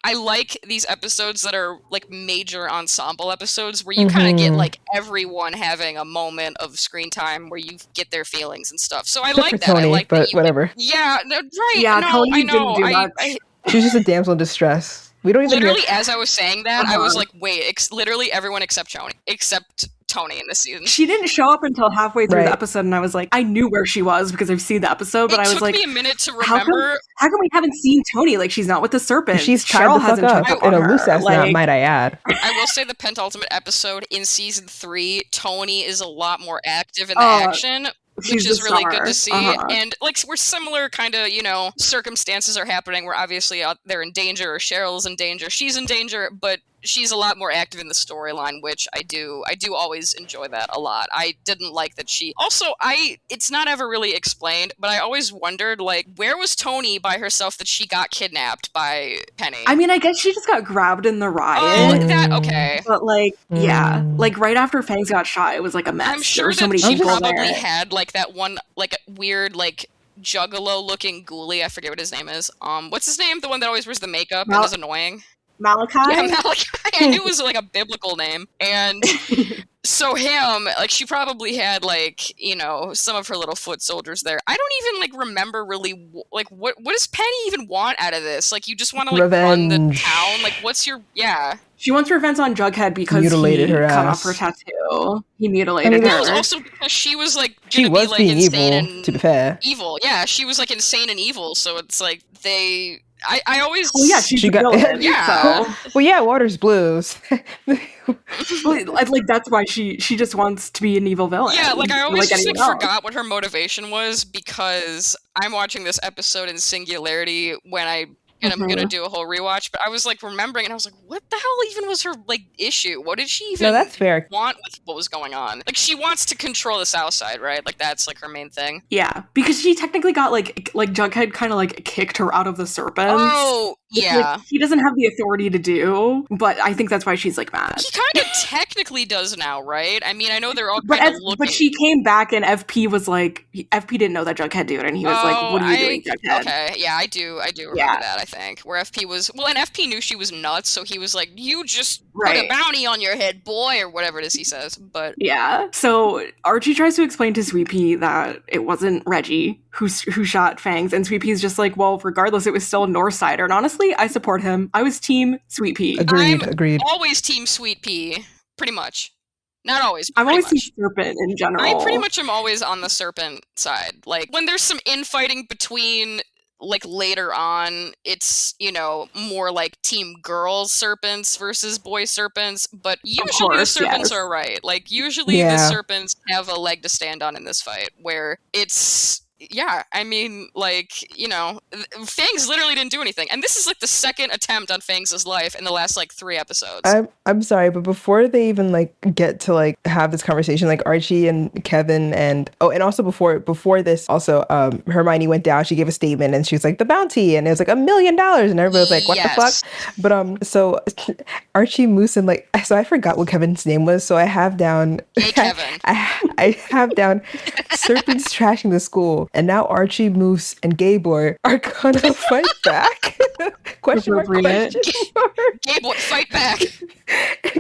I like these episodes that are like major ensemble episodes where you kind of get like everyone having a moment of screen time where you get their feelings and stuff. So I Except like for that. Tony, I like but that whatever. Yeah, right. Yeah, no, Tony I know. didn't do much. She's just a damsel in distress. We don't even literally, as I was saying that, I was Uh-huh. like, wait, literally everyone except Tony in this season. She didn't show up until halfway through the episode, and I was like, I knew where she was because I've seen the episode, but I was like, it took me a minute to remember. How come we haven't seen Tony? Like, she's not with the Serpent. She's Cheryl tied the fuck up in a loose ass knot, might I add. I will say the penultimate episode in season 3, Tony is a lot more active in the action. Which is really good to see. And like we're similar kind of, circumstances are happening where obviously they're in danger, or Cheryl's in danger, she's in danger, but she's a lot more active in the storyline, which I do always enjoy that a lot. I didn't like that she also it's not ever really explained, but I always wondered like where was Tony by herself that she got kidnapped by Penny? I mean, I guess she just got grabbed in the riot. Oh, that okay. But like, yeah, like right after Fangs got shot, it was like a mess. I'm sure so many she people probably there. had like that one like weird like juggalo looking ghoulie. I forget what his name is. What's his name? The one that always wears the makeup and is annoying. Malachi? Yeah, Malachi. I knew it was like a biblical name. And so him, like she probably had like, some of her little foot soldiers there. I don't even like remember really like what does Penny even want out of this? Like you just want to like run the town? Like what's your She wants revenge on Jughead because mutilated he her cut ass. off her tattoo. He mutilated her. That was also because she was like she was be, like, being insane evil, and to be fair. Evil, yeah. She was like insane and evil, so it's like I always... Well, yeah, she got... Villain, yeah. So. Well, yeah, water's blues. Like, that's why she just wants to be an evil villain. Yeah, like, I always just, like, forgot what her motivation was, because I'm watching this episode in Singularity when I'm gonna do a whole rewatch, but I was, like, remembering, and I was like, what the hell even was her, like, issue? What did she even that's fair. want with what was going on? Like, she wants to control the Southside, right? Like, that's, like, her main thing. Yeah, because she technically got, like Jughead kind of, like, kicked her out of the Serpents. Oh, yeah. Like, he doesn't have the authority to do, but I think that's why she's, like, mad. He kind of technically does now, right? I mean, I know they're all kind of looking... But she came back, and FP was like... FP didn't know that Jughead did it, and he was like, what are you doing, Jughead? Okay, yeah, I do remember that, I think. Where FP was... Well, and FP knew she was nuts, so he was like, you just put a bounty on your head, boy, or whatever it is he says, but... Yeah. So Archie tries to explain to Sweet Pea that it wasn't Reggie who shot Fangs, and Sweet Pea's just like, well, regardless, it was still a Northsider, and honestly, I support him. I was team Sweet Pea. Agreed. Always team Sweet Pea, pretty much. Not always, but I'm always much. team Serpent in general. I pretty much am always on the Serpent side. Like, when there's some infighting between... like later on, it's, you know, more like team girls serpents versus boy serpents, but usually the serpents are right. Like, usually the serpents have a leg to stand on in this fight, where it's, yeah, I mean, like, you know, Fangs literally didn't do anything. And this is like the second attempt on Fangs' life in the last like 3 episodes. I'm sorry, but before they even like get to like have this conversation, like Archie and Kevin and also before this, also Hermione went down, she gave a statement and she was like, the bounty, and it was like $1 million, and everybody was like, what the fuck? But so Archie, Moose, and like, so I forgot what Kevin's name was, so I have down Kevin. I have down serpents trashing the school, and now Archie, Moose, and Gabor are gonna fight back. Question mark. Gabor, fight back.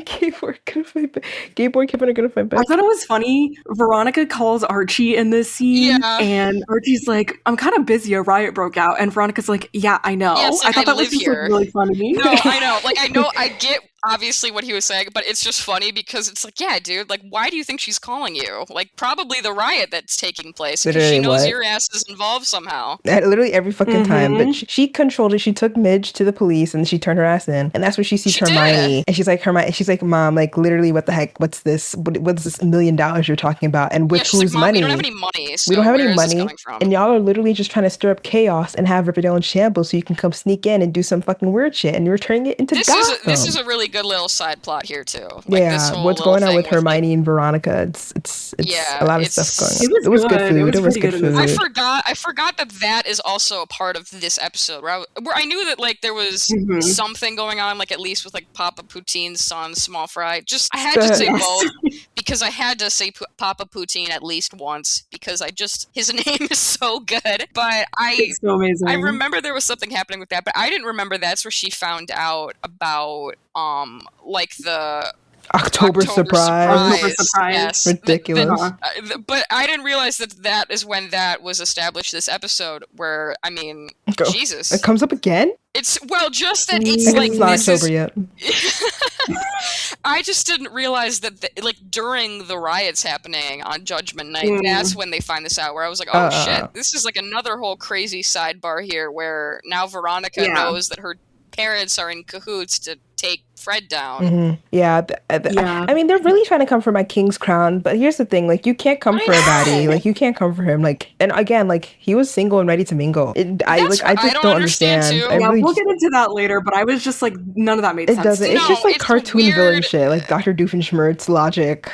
Gabor gonna fight back. Gabor and Kevin are gonna fight back. I thought it was funny. Veronica calls Archie in this scene, and Archie's like, "I'm kind of busy. A riot broke out," and Veronica's like, "Yeah, I know." Yes, I thought that was just like, really funny. No, I know. Like, I get obviously what he was saying, but it's just funny because it's like, yeah, dude, like, why do you think she's calling you? Like, probably the riot that's taking place, because she knows your ass is involved somehow. Literally every fucking time. But she controlled it. She took Midge to the police and she turned her ass in, and that's where she sees Hermione, and she's like, Mom, like, literally, what the heck? What's this? What's this $1 million you're talking about? And with whose money? We don't have any money. So we don't have any where money, is this coming from? And y'all are literally just trying to stir up chaos and have Riverdale in shambles so you can come sneak in and do some fucking weird shit, and you're turning it into Gotham. This is a really good little side plot here too. Like, what's going on with Hermione and Veronica? It's a lot of stuff going on. It was good food. It was good food. I forgot that is also a part of this episode where I knew that like there was something going on, like at least with like Papa Poutine's son, Small Fry. Just I had to say both because I had to say Papa Poutine at least once because his name is so good. But it's so amazing. I remember there was something happening with that, but I didn't remember that's where she found out about like the October surprise. Yes. Ridiculous. But I didn't realize that is when that was established this episode, where, I mean, Jesus. It comes up again? It's, well, just that it's like, it's not October yet. I just didn't realize that, like, during the riots happening on Judgment Night, that's when they find this out, where I was like, oh, shit, this is like another whole crazy sidebar here, where now Veronica knows that her parents are in cahoots to take Fred down. I mean, they're really trying to come for my king's crown, but here's the thing, like, you can't come for a baddie, like, you can't come for him, like, and again, like, he was single and ready to mingle. I just don't understand. We'll get into that later, but I was just like, none of that made sense. It doesn't. It's just like cartoon villain shit, like Dr. Doofenshmirtz logic.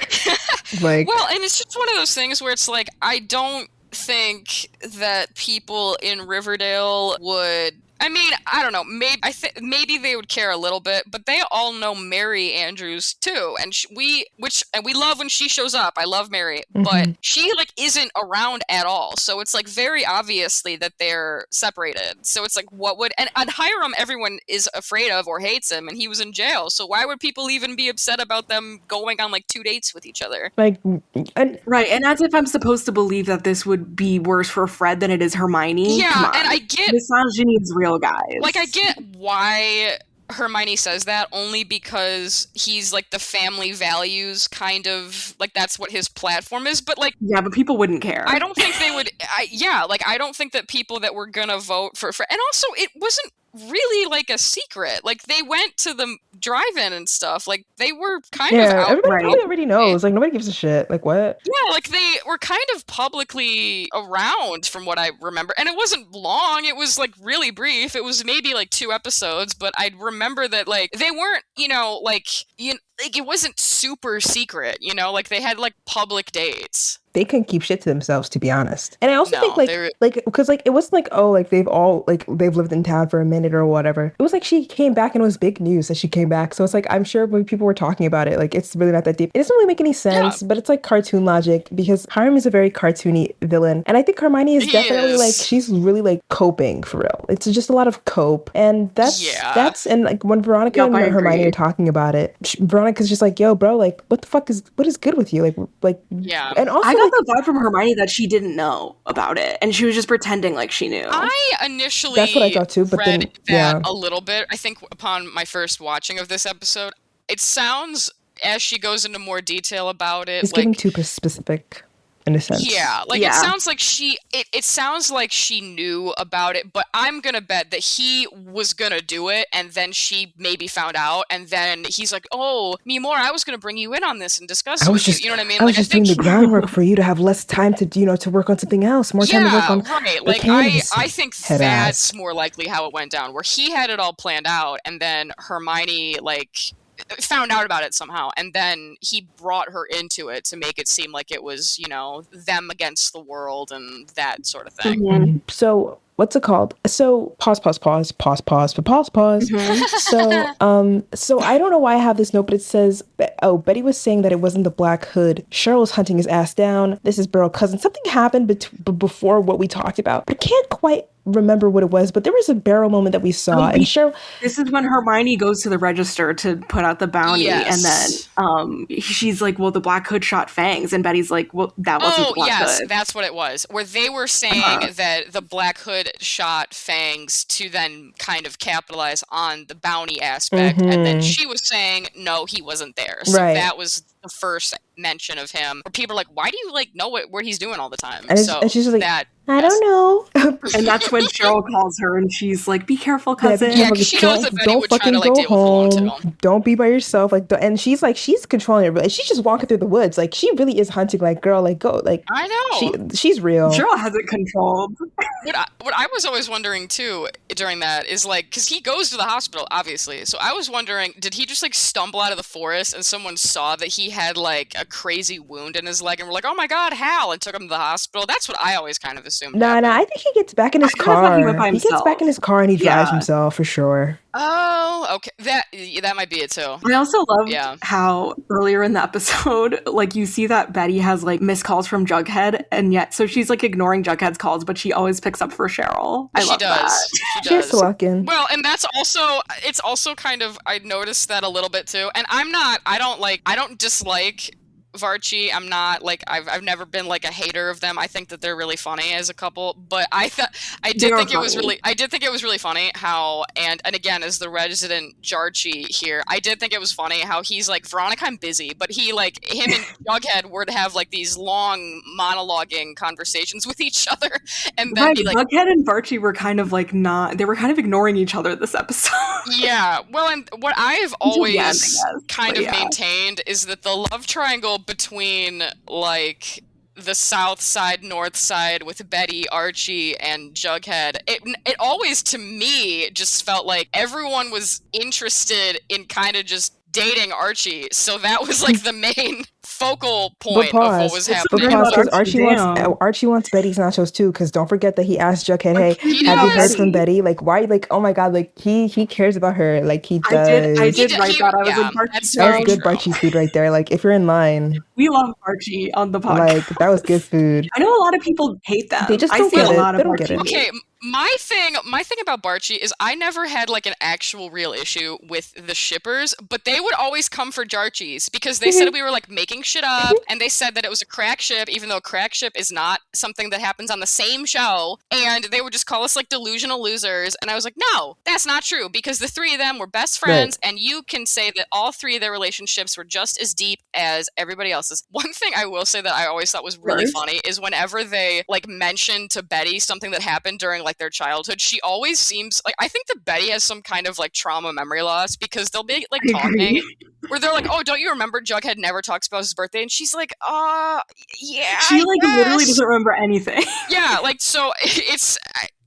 Like, well, and it's just one of those things where it's like, I don't think that people in Riverdale would, I mean, I don't know. Maybe they would care a little bit, but they all know Mary Andrews too, and we love when she shows up. I love Mary, but she like isn't around at all. So it's like very obviously that they're separated. So it's like, and Hiram, everyone is afraid of or hates him, and he was in jail. So why would people even be upset about them going on like 2 dates with each other? Right, and as if I'm supposed to believe that this would be worse for Fred than it is Hermione. Yeah, and I get misogyny is real, guys. Like, I get why Hermione says that, only because he's like the family values kind of, like, that's what his platform is, but like, yeah, but people wouldn't care. I don't think they would. I don't think that people that were gonna vote for, and also it wasn't really like a secret. Like, they went to the drive-in and stuff. Like, they were kind of out. Everybody already knows. Like, nobody gives a shit. Like, what? Yeah, like, they were kind of publicly around from what I remember. And it wasn't long. It was, like, really brief. It was maybe, like, 2 episodes. But I remember that, like, they weren't, it wasn't super secret, Like, they had, like, public dates. They couldn't keep shit to themselves, to be honest. And I also think because like it wasn't like, oh, like they've lived in town for a minute or whatever. It was like she came back and it was big news that she came back. So it's like, I'm sure when people were talking about it, like, it's really not that deep. It doesn't really make any sense, but it's like cartoon logic, because Hiram is a very cartoony villain. And I think Hermione is definitely like, she's really like coping for real. It's just a lot of cope. And that's and like when Veronica and Hermione are talking about it, Veronica's just like, yo, bro, like, what is good with you? Like, yeah. And also, I got the vibe from Hermione that she didn't know about it, and she was just pretending like she knew. I initially that's what I thought too, but read that a little bit. I think upon my first watching of this episode, it sounds, as she goes into more detail about it, it's like, getting too specific. in a sense. Yeah, like it sounds like it sounds like she knew about it, but I'm gonna bet that he was gonna do it, and then she maybe found out, and then he's like, "Oh, Mimor, I was gonna bring you in on this and discuss it with you." You know what I mean? I was just doing the groundwork for you to have less time to to work on something else, more time to work on right. the Like candidacy. I think that's more likely how it went down, where he had it all planned out, and then Hermione like found out about it somehow, and then he brought her into it to make it seem like it was, them against the world and that sort of thing. Mm-hmm. So what's it called? So pause. Mm-hmm. So I don't know why I have this note, but it says, Betty was saying that it wasn't the Black Hood. Cheryl was hunting his ass down. This is Beryl cousin. Something happened before what we talked about. I can't quite remember what it was, but there was a Beryl moment that we saw, and Cheryl. This is when Hermione goes to the register to put out the bounty, and then she's like, "Well, the Black Hood shot Fangs," and Betty's like, "Well, that wasn't the Black Hood." That's what it was. Where they were saying that the Black Hood shot Fangs to then kind of capitalize on the bounty aspect, and then she was saying, "No, he wasn't there." So that was the first mention of him. Where people are like, "Why do you know what he's doing all the time?" And she's like, I don't know. And that's when Cheryl calls her, and she's like, "Be careful, cousin." Yeah, because she knows that Betty would try to like deal with him too. Don't be by yourself. And she's like, she's controlling her. She's just walking through the woods. Like, she really is hunting. Like, girl, like, go. Like, I know. She's real. Cheryl has it controlled. What I was always wondering too during that is like, because he goes to the hospital, obviously. So I was wondering, did he just like stumble out of the forest and someone saw that he had like a crazy wound in his leg and were like, "Oh my God, Hal," and took him to the hospital? That's what I always kind of assumed. No, I think he gets back in his car. He gets back in his car and he drives himself for sure. Oh, okay. That might be it too. I also love how earlier in the episode, like you see that Betty has like missed calls from Jughead, and yet so she's like ignoring Jughead's calls, but she always picks up for Cheryl. I love that. She does. Well, and it's also kind of, I noticed that a little bit too. And I don't dislike Varchi. I'm not like, I've never been like a hater of them. I think that they're really funny as a couple, but I did think it was really funny how, and again, as the resident Jarchi here, I did think it was funny how he's like, "Veronica, I'm busy," but he like, him and Jughead were to have like these long monologuing conversations with each other, and then be like, Jughead and Varchi were kind of like they were kind of ignoring each other this episode. Yeah, well, and what I've always kind of maintained is that the love triangle between like the South Side, North Side with Betty, Archie, and Jughead, it always to me just felt like everyone was interested in kind of just dating Archie, so that was like the main focal point of what was happening. Because Archie wants Betty's nachos too. Because don't forget that he asked Jughead, "Hey, have you heard from Betty? Like, why? Like, oh my God, like he cares about her. Like he does." I did write that. I was like, that was good Archie food right there. Like, if you're in line, we love Archie on the podcast. Like, that was good food. I know a lot of people hate them. They just don't get it. They don't get it. Okay. My thing about Barchi is I never had like an actual real issue with the shippers, but they would always come for Jarchies because they said we were like making shit up, and they said that it was a crack ship, even though a crack ship is not something that happens on the same show, and they would just call us like delusional losers, and I was like, no, that's not true, because the three of them were best friends, and you can say that all three of their relationships were just as deep as everybody else's. One thing I will say that I always thought was really funny is whenever they like mention to Betty something that happened during like their childhood, she always seems like, I think that Betty has some kind of like trauma memory loss, because they'll be like talking where they're like, "Oh, don't you remember Jughead never talks about his birthday?" And she's like, yeah, she like literally doesn't remember anything. Yeah, like, so it's,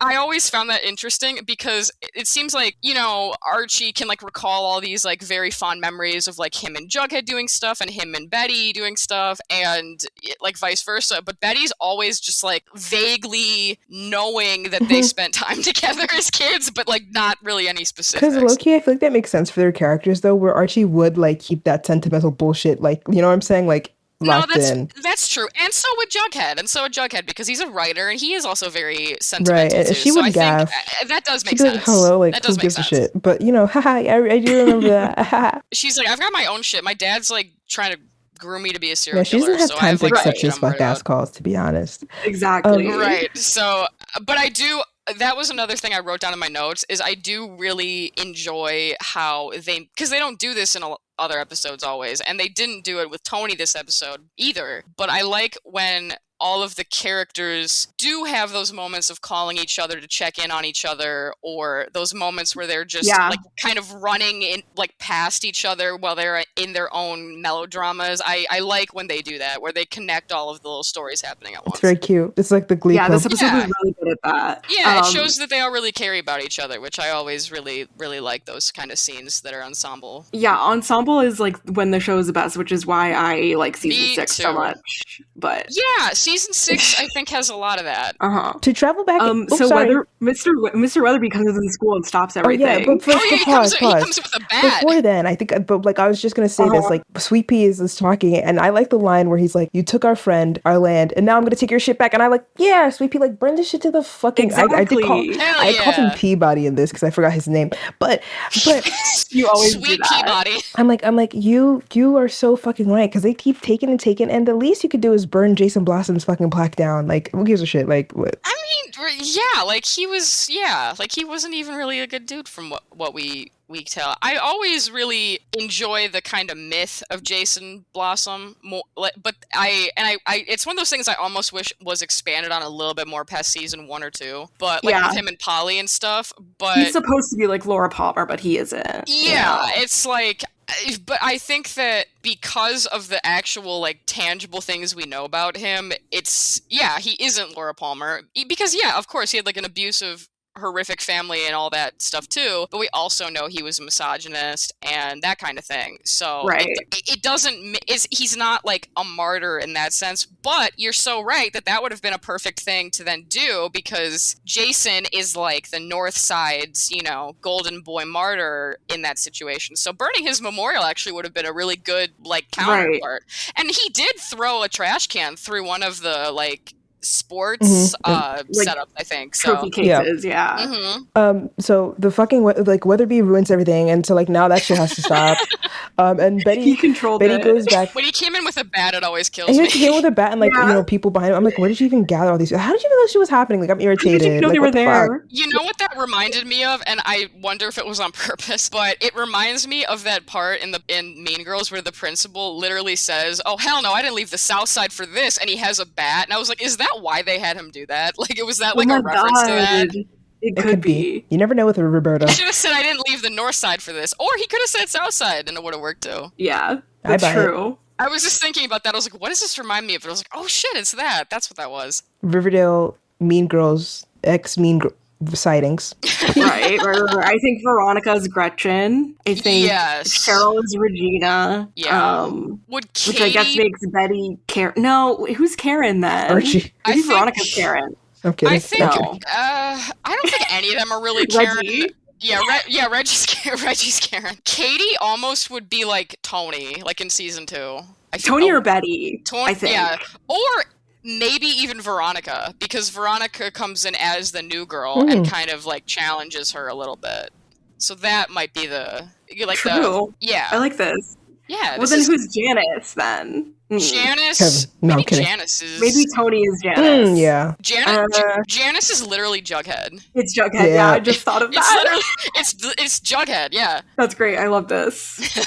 I always found that interesting because it seems like, you know, Archie can like recall all these like very fond memories of like him and Jughead doing stuff and him and Betty doing stuff, and like vice versa, but Betty's always just like vaguely knowing that they spent time together as kids, but like not really any specifics. Because low-key, I feel like that makes sense for their characters though, where Archie would like keep that sentimental bullshit, like, you know what I'm saying, like locked in. That's true, and so would Jughead, because he's a writer and he is also very sentimental right. too. She would so gaff. That does make sense. Like, hello, like, that does who make gives sense. a shit? But you know, haha, I do remember that. She's like, I've got my own shit. My dad's like trying to groom me to be a serial she killer. doesn't have time to accept his fuck ass calls, to be honest. Exactly. Right. So, but I do. That was another thing I wrote down in my notes, is I do really enjoy how because they don't do this in other episodes always, and they didn't do it with Tony this episode either, but I like when all of the characters do have those moments of calling each other to check in on each other, or those moments where they're just like kind of running in like past each other while they're in their own melodramas. I like when they do that, where they connect all of the little stories happening at once. It's very cute. It's like the Glee Club. This episode was really good at that. Yeah, it shows that they all really care about each other, which I always really, really like those kind of scenes that are ensemble. Yeah, ensemble is like when the show is the best, which is why I like season 6 so much. But yeah, season 6 I think has a lot of that. To travel back. Mr. Weatherby comes into the school and stops everything. Oh yeah, but first, he comes with a bat. Before then, I think, but like I was just gonna say this, like Sweet Pea is talking, and I like the line where he's like, "You took our friend, our land, and now I'm gonna take your shit back." And I like, yeah, Sweet Pea, like burn this shit to the fucking. Exactly. I called him Peabody in this because I forgot his name, but you always Sweet do that. Peabody. I'm like you are so fucking right, because they keep taking, and the least you could do is burn Jason Blossom's fucking plaque down. Like, who gives a shit? Like, what? I mean, yeah, like he wasn't even really a good dude from what we tell. I always really enjoy the kind of myth of Jason Blossom more, but I it's one of those things I almost wish was expanded on a little bit more past season 1 or 2. But like with him and Polly and stuff. But he's supposed to be like Laura Palmer, but he isn't. Yeah, it's like. But I think that because of the actual, like, tangible things we know about him, he isn't Laura Palmer. Because, of course, he had, like, an abusive, horrific family and all that stuff, too. But we also know he was a misogynist and that kind of thing. So it doesn't... he's not, like, a martyr in that sense. But you're so right that would have been a perfect thing to then do, because Jason is, like, the North Side's, golden boy martyr in that situation. So burning his memorial actually would have been a really good, like, counterpart. And he did throw a trash can through one of the, like... sports setup, I think. So. Trophy cases, So the fucking Weatherby ruins everything, and so like now that shit has to stop. And Betty goes back. When he came in with a bat, it always kills me. He came with a bat and people behind him. I'm like, where did you even gather all these? How did you know this shit was happening? Like, I'm irritated. How did you know they were there? You know what that reminded me of, and I wonder if it was on purpose, but it reminds me of that part in Mean Girls where the principal literally says, "Oh hell no, I didn't leave the Southside for this," and he has a bat, and I was like, is that why they had him do that? Like, was that like a reference to that? It could be. You never know with Roberta. He should have said, "I didn't leave the North Side for this," or he could have said Southside, and it would have worked too. Yeah, that's true. I was just thinking about that. I was like, what does this remind me of? And I was like, oh shit, it's that. That's what that was. Riverdale Mean Girls sightings. Right. I think Veronica's Gretchen. I think Cheryl is Regina. Yeah. Which I guess makes Betty Karen. No, who's Karen then? Archie. I think Veronica's Karen. I'm kidding. I think I don't think any of them are really Karen. Reggie. Reggie's Karen. Katie almost would be like Tony, like in season 2. Tony or Betty, I think. Yeah. Or maybe even Veronica, because Veronica comes in as the new girl and kind of like challenges her a little bit. So that might be True. I like this. Yeah. Well, then who's Janice then? Janice. Maybe Janice is. Maybe Tony is Janice. Yeah. Janice is literally Jughead. It's Jughead. Yeah, I just thought of that. It's Jughead. Yeah. That's great. I love this.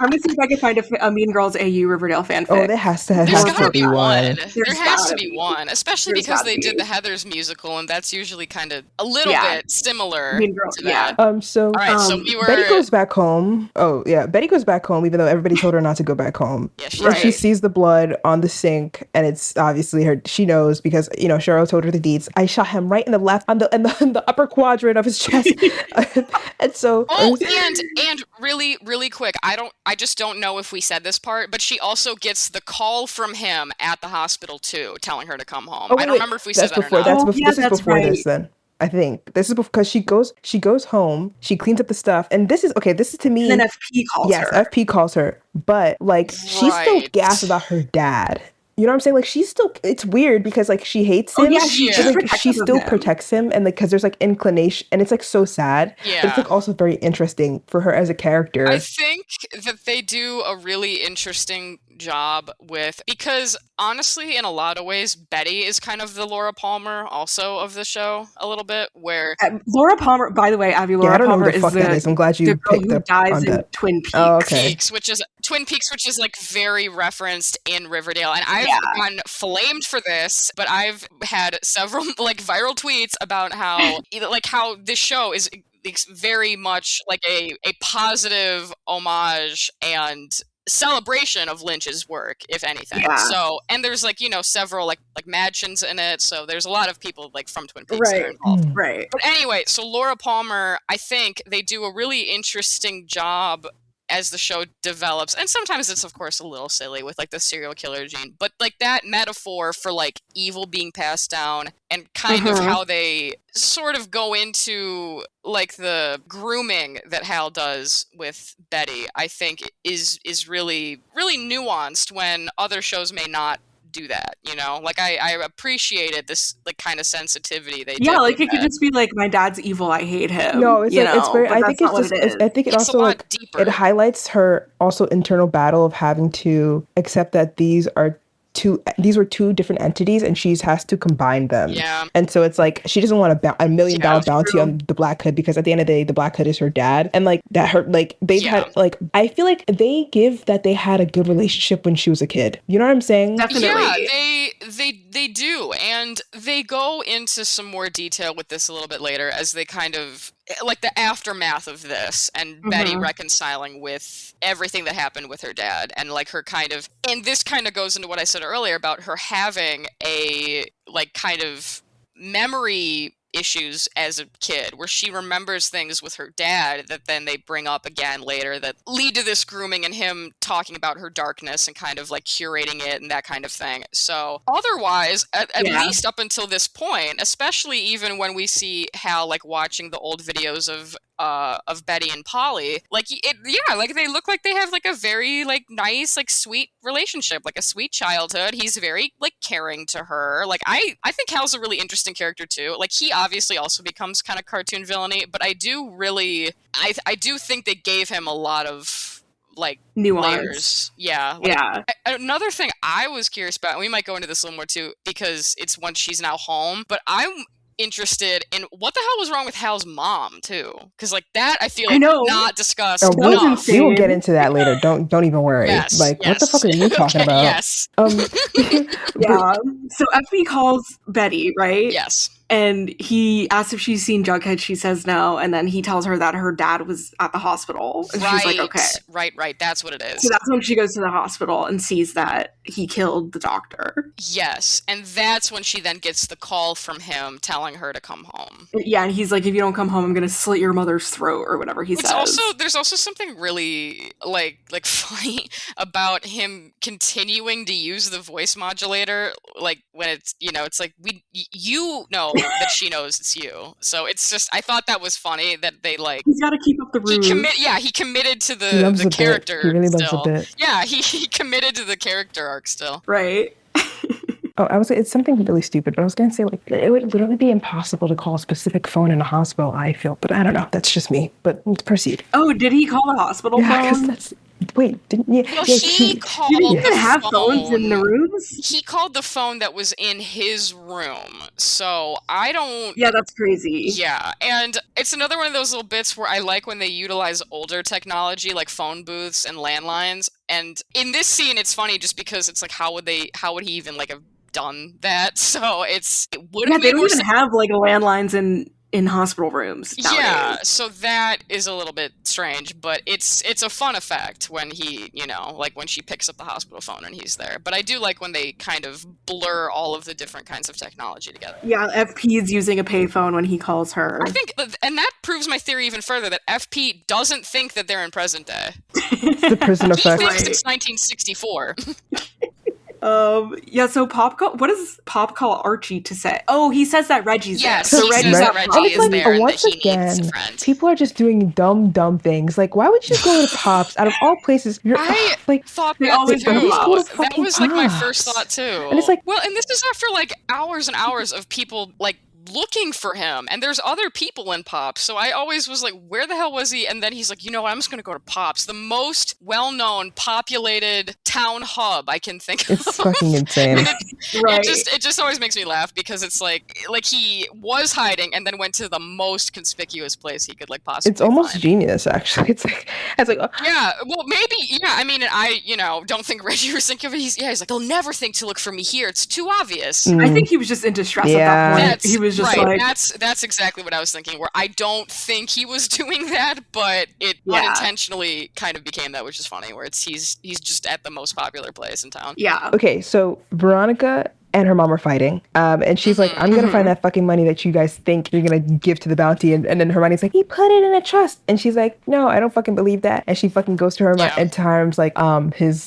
I'm gonna see if I can find a Mean Girls AU Riverdale fanfic. Oh, there has to be one. There has to be one, especially because they did the Heathers musical, and that's usually kind of a little bit similar Mean Girls, to that. So, all right, so we were. Betty goes back home. Oh yeah, Betty goes back home, even though everybody told her not to go back home. Yeah, she sees the blood on the sink, and it's obviously her. She knows because Cheryl told her the deeds. I shot him right in the left, in the upper quadrant of his chest, and so. Oh, and really quick, I just don't know if we said this part, but she also gets the call from him at the hospital too, telling her to come home. I don't remember if we said that or not. This is before this then. I think this is because she goes home, she cleans up the stuff, and this is to me. And then FP calls her. Yes, FP calls her, but like she's still gassed about her dad. You know what I'm saying? Like it's weird because like she hates him. Yeah, she still protects him, and like because there's like inclination, and it's like so sad. Yeah, but it's like also very interesting for her as a character. I think that they do a really interesting job because honestly, in a lot of ways, Betty is kind of the Laura Palmer also of the show a little bit. Where Laura Palmer, by the way, Abby, Laura Palmer is I'm glad you picked up dies on in that. Twin Peaks. Oh, okay. Which is Twin Peaks, which is like very referenced in Riverdale, and I've gotten flamed for this, but I've had several like viral tweets about how this show is very much like a positive homage and celebration of Lynch's work, if anything. So, and there's like, you know, several like Madchens in it, so there's a lot of people like from Twin Peaks that are involved. But anyway, so Laura Palmer, I think they do a really interesting job as the show develops, and sometimes it's of course a little silly with like the serial killer gene, but like that metaphor for like evil being passed down and kind of how they sort of go into like the grooming that Hal does with Betty, I think is really nuanced when other shows may not do that, you know? Like I appreciated this like kind of sensitivity they did. Like it could just be like, my dad's evil, I hate him. No, it's like, it's very, I think it's just, I think it also like, deeper. It highlights her also internal battle of having to accept that these were two different entities and she has to combine them. And so it's like she doesn't want a $1 million bounty on the Black Hood, because at the end of the day the Black Hood is her dad, and like that her like they've had like, I feel like they had a good relationship when she was a kid, you know what I'm saying? Definitely. They do, and they go into some more detail with this a little bit later as they kind of like the aftermath of this and Betty reconciling with everything that happened with her dad, and like her kind of, and this kind of goes into what I said earlier about her having a like kind of memory issues as a kid where she remembers things with her dad that then they bring up again later that lead to this grooming and him talking about her darkness and kind of like curating it and that kind of thing. So otherwise, at least up until this point, especially even when we see Hal like watching the old videos of Betty and Polly, like like they look like they have like a very like nice like sweet relationship, like a sweet childhood. He's very like caring to her. Like I think Hal's a really interesting character too. Like he obviously also becomes kind of cartoon villainy, but I do think they gave him a lot of like nuance. Layers. Another thing I was curious about, and we might go into this a little more too because it's once she's now home, but I'm interested in what the hell was wrong with Hal's mom too, because like that I feel like not discussed enough. We will get into that later. Don't even worry. What the fuck are you talking about? So FB calls Betty, right? And he asks if she's seen Jughead. She says no. And then he tells her that her dad was at the hospital. And she's like, okay. Right. That's what it is. So that's when she goes to the hospital and sees that he killed the doctor. Yes. And that's when she then gets the call from him telling her to come home. Yeah. And he's like, if you don't come home, I'm going to slit your mother's throat or whatever he says. There's also something really like funny about him continuing to use the voice modulator. Like when it's, you know, it's like, you know that she knows it's you. So it's just, I thought that was funny that they like, he's got to keep up the ruse. He committed to the character. He really loves a bit. Yeah, he committed to the character arc still. Right. It's something really stupid, but I was going to say, like, it would literally be impossible to call a specific phone in a hospital, I feel, but I don't know. That's just me, but proceed. Oh, did he call the hospital phone? Didn't you? Well, he called you didn't have phones in the rooms? He called the phone that was in his room, so I don't... Yeah, that's crazy. Yeah, and it's another one of those little bits where I like when they utilize older technology, like phone booths and landlines, and in this scene, it's funny just because it's like, how would he even, like, have done that? So they don't even have, like, landlines in hospital rooms nowadays. Yeah, so that is a little bit strange, but it's a fun effect when he, you know, like when she picks up the hospital phone and he's there. But I do like when they kind of blur all of the different kinds of technology together. Yeah, FP is using a payphone when he calls her. I think, and that proves my theory even further, that FP doesn't think that they're in present day. It's the prison effect. He thinks it's 1964. So what does Pop call Archie to say? Oh, he says that Reggie's there. So Reggie is there and once that he again, needs a friend. People are just doing dumb things. Like, why would you go to Pops? Out of all places, I thought they that always too. go to Pops. That was like my first thought too. And it's like, well, and this is after like hours and hours of people like looking for him, and there's other people in Pops, so I always was like, where the hell was he? And then he's like, you know what, I'm just gonna go to Pops, the most well-known populated town hub I can think of. It's fucking insane. It just always makes me laugh, because it's like he was hiding and then went to the most conspicuous place he could like possibly It's almost find. genius, actually. It's like yeah, well, maybe, yeah, I mean, I, don't think Reggie was thinking of it. He's like, they'll never think to look for me here, it's too obvious. I think he was just in distress at that point. He was just right. That's exactly what I was thinking, where I don't think he was doing that, but it unintentionally kind of became that, which is funny, where he's just at the most popular place in town. Yeah. Okay, so Veronica and her mom are fighting. And she's like, I'm gonna find that fucking money that you guys think you're gonna give to the bounty. And then Hermione's like, he put it in a trust. And she's like, no, I don't fucking believe that. And she fucking goes to Hermione and to Hiram's like his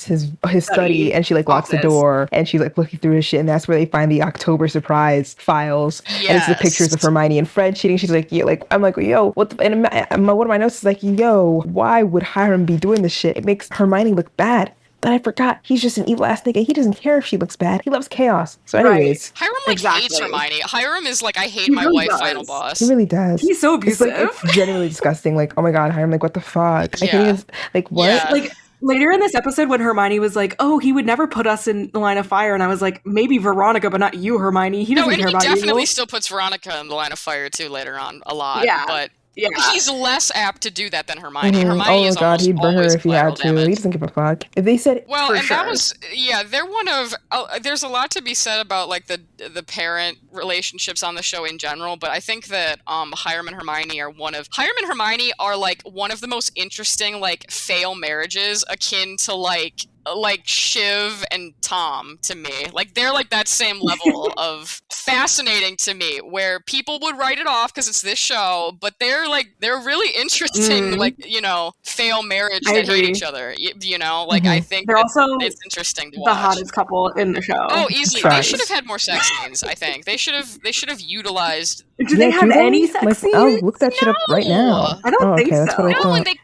study, and she like locks the door, and she's like looking through his shit, and that's where they find the October surprise files. Yes. And it's the pictures of Hermione and Fred cheating. She's like, yeah, like I'm like, yo, what the, and one of my notes is like, yo, why would Hiram be doing this shit? It makes Hermione look bad. But I forgot, he's just an evil ass nigga. He doesn't care if she looks bad. He loves chaos. So anyways. Hiram hates Hermione. Hiram is like, I hate my wife final boss. He really does. He's so abusive. It's genuinely disgusting. Like, oh my god, Hiram, like what the fuck? I can't even, like what? Yeah. Like later in this episode when Hermione was like, oh, he would never put us in the line of fire, and I was like, maybe Veronica, but not you, Hermione. He doesn't care about you. He definitely still puts Veronica in the line of fire too later on a lot. Yeah. But yeah. He's less apt to do that than Hermione. Hermione is god, he'd burn her if he had to. Damage. He doesn't give a fuck. If they said that was they're one of there's a lot to be said about like the parent relationships on the show in general, but I think that Hiram and Hermione are like one of the most interesting like fail marriages, akin to like Shiv and Tom to me. Like they're like that same level of fascinating to me, where people would write it off because it's this show, but they're really interesting fail marriage that hate each other. I think they're also it's interesting to watch. The hottest couple in the show. Oh, easily. They should have had more sex scenes, I think. They should have utilized. Do they have any sex scenes? I'll look that shit up right now. I don't think so. That's what I thought. No, and they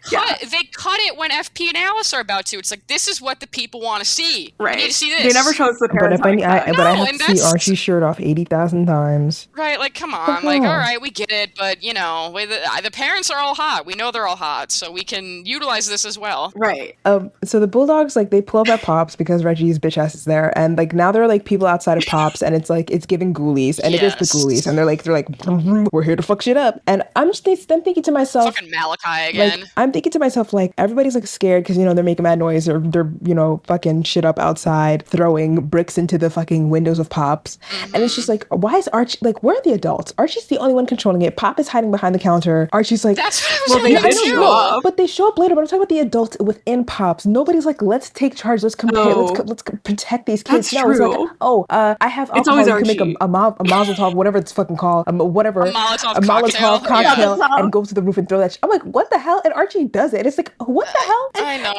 cut it when FP and Alice are about to. It's like, this is what the people want to see. Right. We need to see this. They never show us the parents. But I have to see Archie's shirt off 80,000 times. Right, like, come on. Like, all right, we get it, but, the parents are all hot. We know they're all hot, so we can utilize this as well. Right. So the Bulldogs, like, they pull up at Pops because Reggie's bitch ass is there, and, like, now there are, like, people outside of Pops, and it's, like, it's giving ghoulies, and it is the ghoulies, and they're like, we're here to fuck shit up. And I'm thinking to myself... Fucking Malachi again. Like, I'm thinking to myself, like, everybody's, like, scared because, they're making mad noise, or they're, fucking shit up outside, throwing bricks into the fucking windows of Pops. Mm-hmm. And it's just like, why is Archie, like, where are the adults? Archie's the only one controlling it. Pop is hiding behind the counter. Archie's like, that's what I was show up. But they show up later, but I'm talking about the adults within Pops. Nobody's like, let's take charge, let's compare, let's protect these kids. That's true. It's like, I have alcohol, you can make a Mazel Tov, whatever it's fucking called, a Molotov cocktail, and go to the roof and throw that shit. I'm like, what the hell? And Archie does it. It's like, what the hell? I know.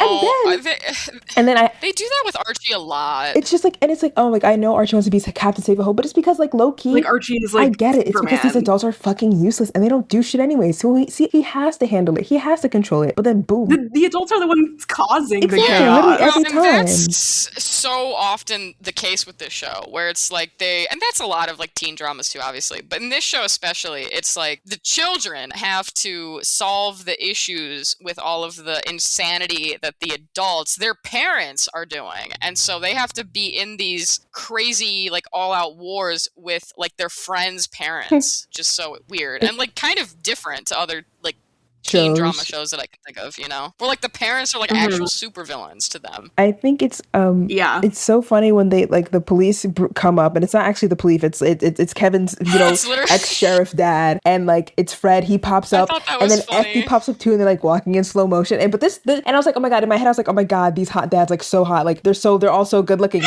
And then they do that with Archie a lot. It's just like, and it's like, oh, like, I know Archie wants to be Captain Save a Ho, but it's because, like, low key, like, Archie is like, I get it. It's because these adults are fucking useless and they don't do shit anyway. So he has to handle it. He has to control it. But then, boom, the adults are the ones causing the chaos. Literally every time. That's so often the case with this show, where it's like and that's a lot of like teen dramas too, obviously. But in this show especially, it's like the children have to solve the issues with all of the insanity that the adults, their parents, are doing, and so they have to be in these crazy like all-out wars with like their friends' parents. Just so weird and like kind of different to other like teen drama shows that I can think of, where like the parents are like actual supervillains to them. I think it's it's so funny when they like the police come up, and it's not actually the police, it's Kevin's ex-sheriff dad, and like it's Fred, he pops up, and then FD pops up too, and they're like walking in slow motion, and I was like, oh my god, in my head I was like, oh my god, these hot dads, like, so hot, like they're all so good looking.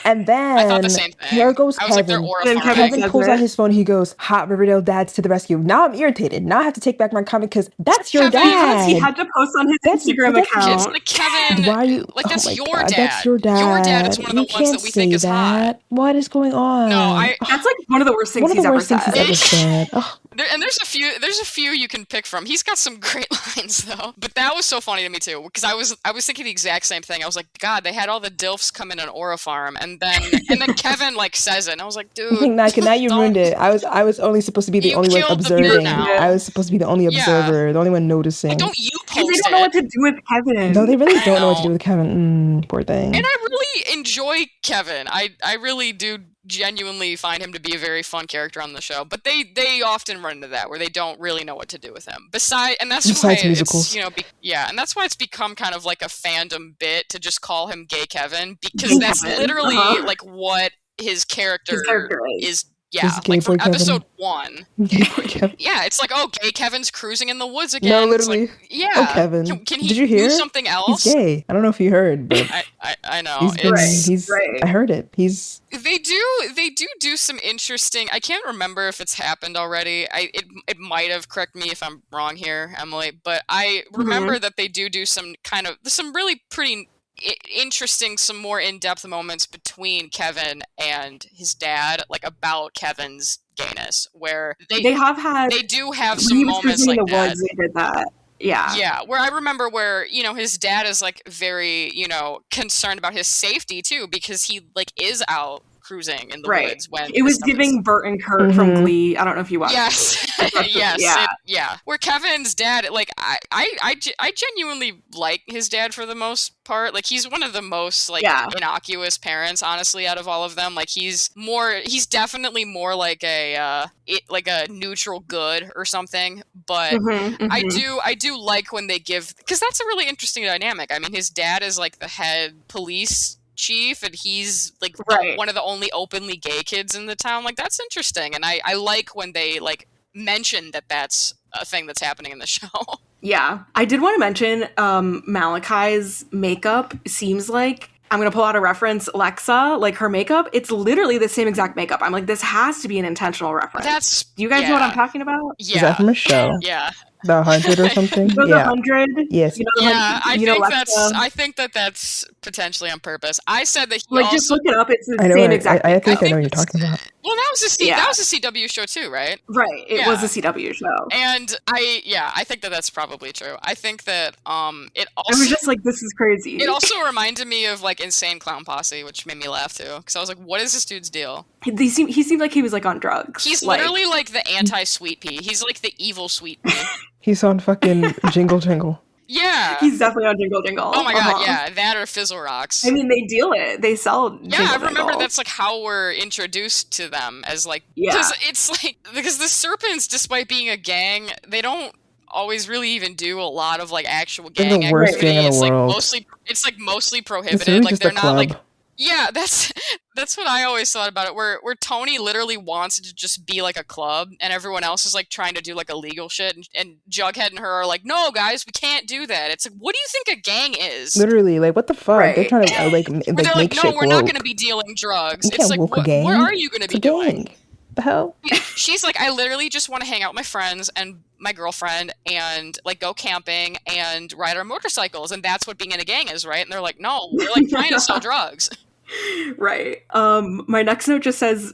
And then I thought the same thing. Here goes Kevin. Like, Kevin pulls out his phone. He goes, "Hot Riverdale dads to the rescue." Now I'm irritated. Now I have to take back my comment because that's your dad. He had to post on his Instagram account. It's like, Kevin, why are you? That's your God, dad. That's your dad. Your dad is one of the ones that we think is hot. What is going on? No, that's like one of the worst things he's ever said. Oh, There's a few you can pick from. He's got some great lines though. But that was so funny to me too, because I was thinking the exact same thing. I was like, God, they had all the DILFs come in an Aura farm, and then Kevin like says it, and I was like, dude, now you ruined it. I was only supposed to be the only one observing. I was supposed to be the only observer, the only one noticing. Like, don't you post they don't know what to do with Kevin. No, they really don't know what to do with Kevin. Poor thing. And I really enjoy Kevin. I really do genuinely find him to be a very fun character on the show, but they often run into that where they don't really know what to do with him. Besides why musicals. it's and that's why it's become kind of like a fandom bit to just call him Gay Kevin, because that's literally like what his character is. Yeah, like from episode 1. Yeah, it's like, oh, Gay Kevin's cruising in the woods again. No, literally. Like, yeah. Oh, Kevin. Can he Did you hear? do something else? He's gay. I don't know if you heard, but I know. I heard it. They do some interesting. I can't remember if it's happened already. It might have. Correct me if I'm wrong here, Emily. But I remember that they do some really pretty interesting, some more in-depth moments between Kevin and his dad, like about Kevin's gayness, where they do have some moments like that. Woods, they did that. Yeah, where I remember where, his dad is like very, concerned about his safety too, because he like is out cruising in the woods when it was giving Bert and Kurt from Glee. I don't know if you watched. Yes, where Kevin's dad, like I genuinely like his dad for the most part. Like he's one of the most like innocuous parents, honestly, out of all of them. Like he's definitely more like a neutral good or something. But I do like when they give, because that's a really interesting dynamic. I mean, his dad is like the head police chief, and he's like one of the only openly gay kids in the town. Like that's interesting, and I like when they like mention that that's a thing that's happening in the show. Yeah, I did want to mention Malachi's makeup seems like, I'm going to pull out a reference, Alexa, like her makeup, it's literally the same exact makeup. I'm like, this has to be an intentional reference. Do you guys know what I'm talking about? Yeah. Is that from a show? Yeah. The 100 or something? The 100? Yes. I think that's potentially on purpose. I said that he just look it up. It's the same exact. I think I know what you're talking about. Well, that was a CW show too, right? Right. It was a CW show. And I think that's probably true. I think that it also, I was just like, this is crazy. It also reminded me of like Insane Clown Posse, which made me laugh too, because I was like, what is this dude's deal? He seemed like he was like on drugs. He's literally like the anti-Sweet Pea. He's like the evil Sweet Pea. He's on fucking Jingle Jingle. Yeah. He's definitely on Jingle Jingle. Oh my god, yeah. That or Fizzle Rocks. I mean, they deal it. They sell Jingle I remember Jingle. that's like how we're introduced to them, as like, because it's like, because the Serpents, despite being a gang, they don't always really even do a lot of like actual gang activity. The worst gang in the world. It's mostly prohibited. It's really like just they're a not club. like, yeah, that's what I always thought about it, where Tony literally wants it to just be like a club, and everyone else is like trying to do like illegal shit, and Jughead and her are like, no guys, we can't do that. It's like, what do you think a gang is? Literally, like, what the fuck? Right. They're trying to make shit no, we're not woke. going to be dealing drugs. You it's like, what are you going to be doing? The hell? She's like, I literally just want to hang out with my friends and my girlfriend and like go camping and ride our motorcycles, and that's what being in a gang is, right? And they're like, no, we're like trying to sell drugs. Right. My next note just says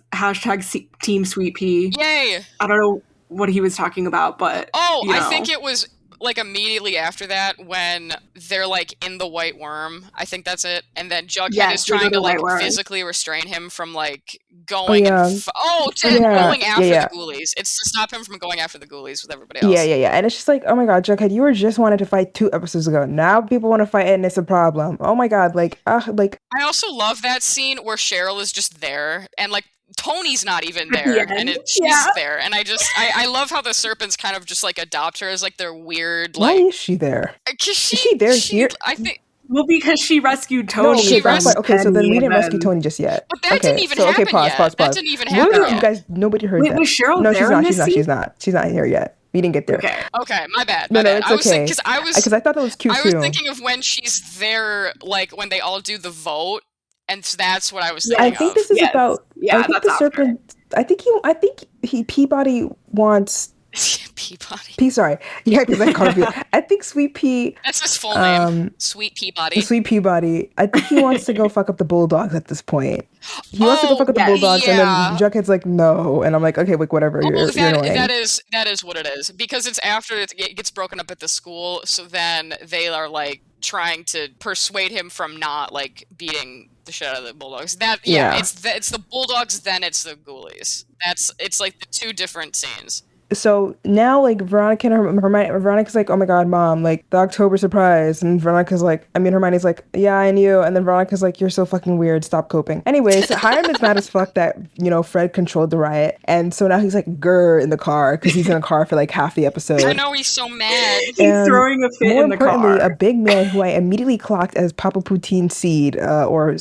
#Team Sweet Pea. Yay! I don't know what he was talking about, but I think it was like immediately after that when they're like in the white worm. I think that's it. And then Jughead is trying to like physically restrain him from like going going after the ghoulies. It's to stop him from going after the ghoulies with everybody else. Yeah. And it's just like, oh my god, Jughead, you were just wanted to fight 2 episodes ago. Now people want to fight and it's a problem. Oh my god, like. I also love that scene where Cheryl is just there and like Tony's not even there, and she's there, and I love how the Serpents kind of just like adopt her as like their weird. Like, why is she there? Is she there here? I think. Well, because she rescued Tony. No, okay, so then we didn't rescue Tony just yet. But that didn't even happen yet. Pause. That didn't even happen yet. You guys, nobody heard that. Was Cheryl there? No, she's not. She's not here yet. We didn't get there. Okay, my bad. No, it's okay. Because I thought that was cute too. I was thinking of when she's there, like when they all do the vote, and that's what I was thinking of. I think this is about. I think the Serpent. I think Peabody wants Peabody. Sorry. Yeah, because I called you. I think Sweet Pea. That's his full name. Sweet Peabody. Sweet Peabody. I think he wants to go fuck up the Bulldogs at this point. He wants to go fuck up the Bulldogs, and then Jughead's like, no. And I'm like, okay, like, whatever. You're annoying. That is what it is. Because it's after it gets broken up at the school, so then they are, like, trying to persuade him from not, like, beating the shit out of the Bulldogs. It's the Bulldogs, then it's the Ghoulies. It's like the two different scenes. So now, like, Veronica and Veronica's like, oh my god, Mom, like, the October surprise. And Hermione's like, yeah, I knew. And then Veronica's like, you're so fucking weird, stop coping. Anyways, Hiram is mad as fuck that, Fred controlled the riot. And so now he's like, grr, in the car, because he's in a car for like half the episode. I know, he's so mad. He's throwing a fit in the car. More importantly, a big man who I immediately clocked as Papa Poutine Seed, or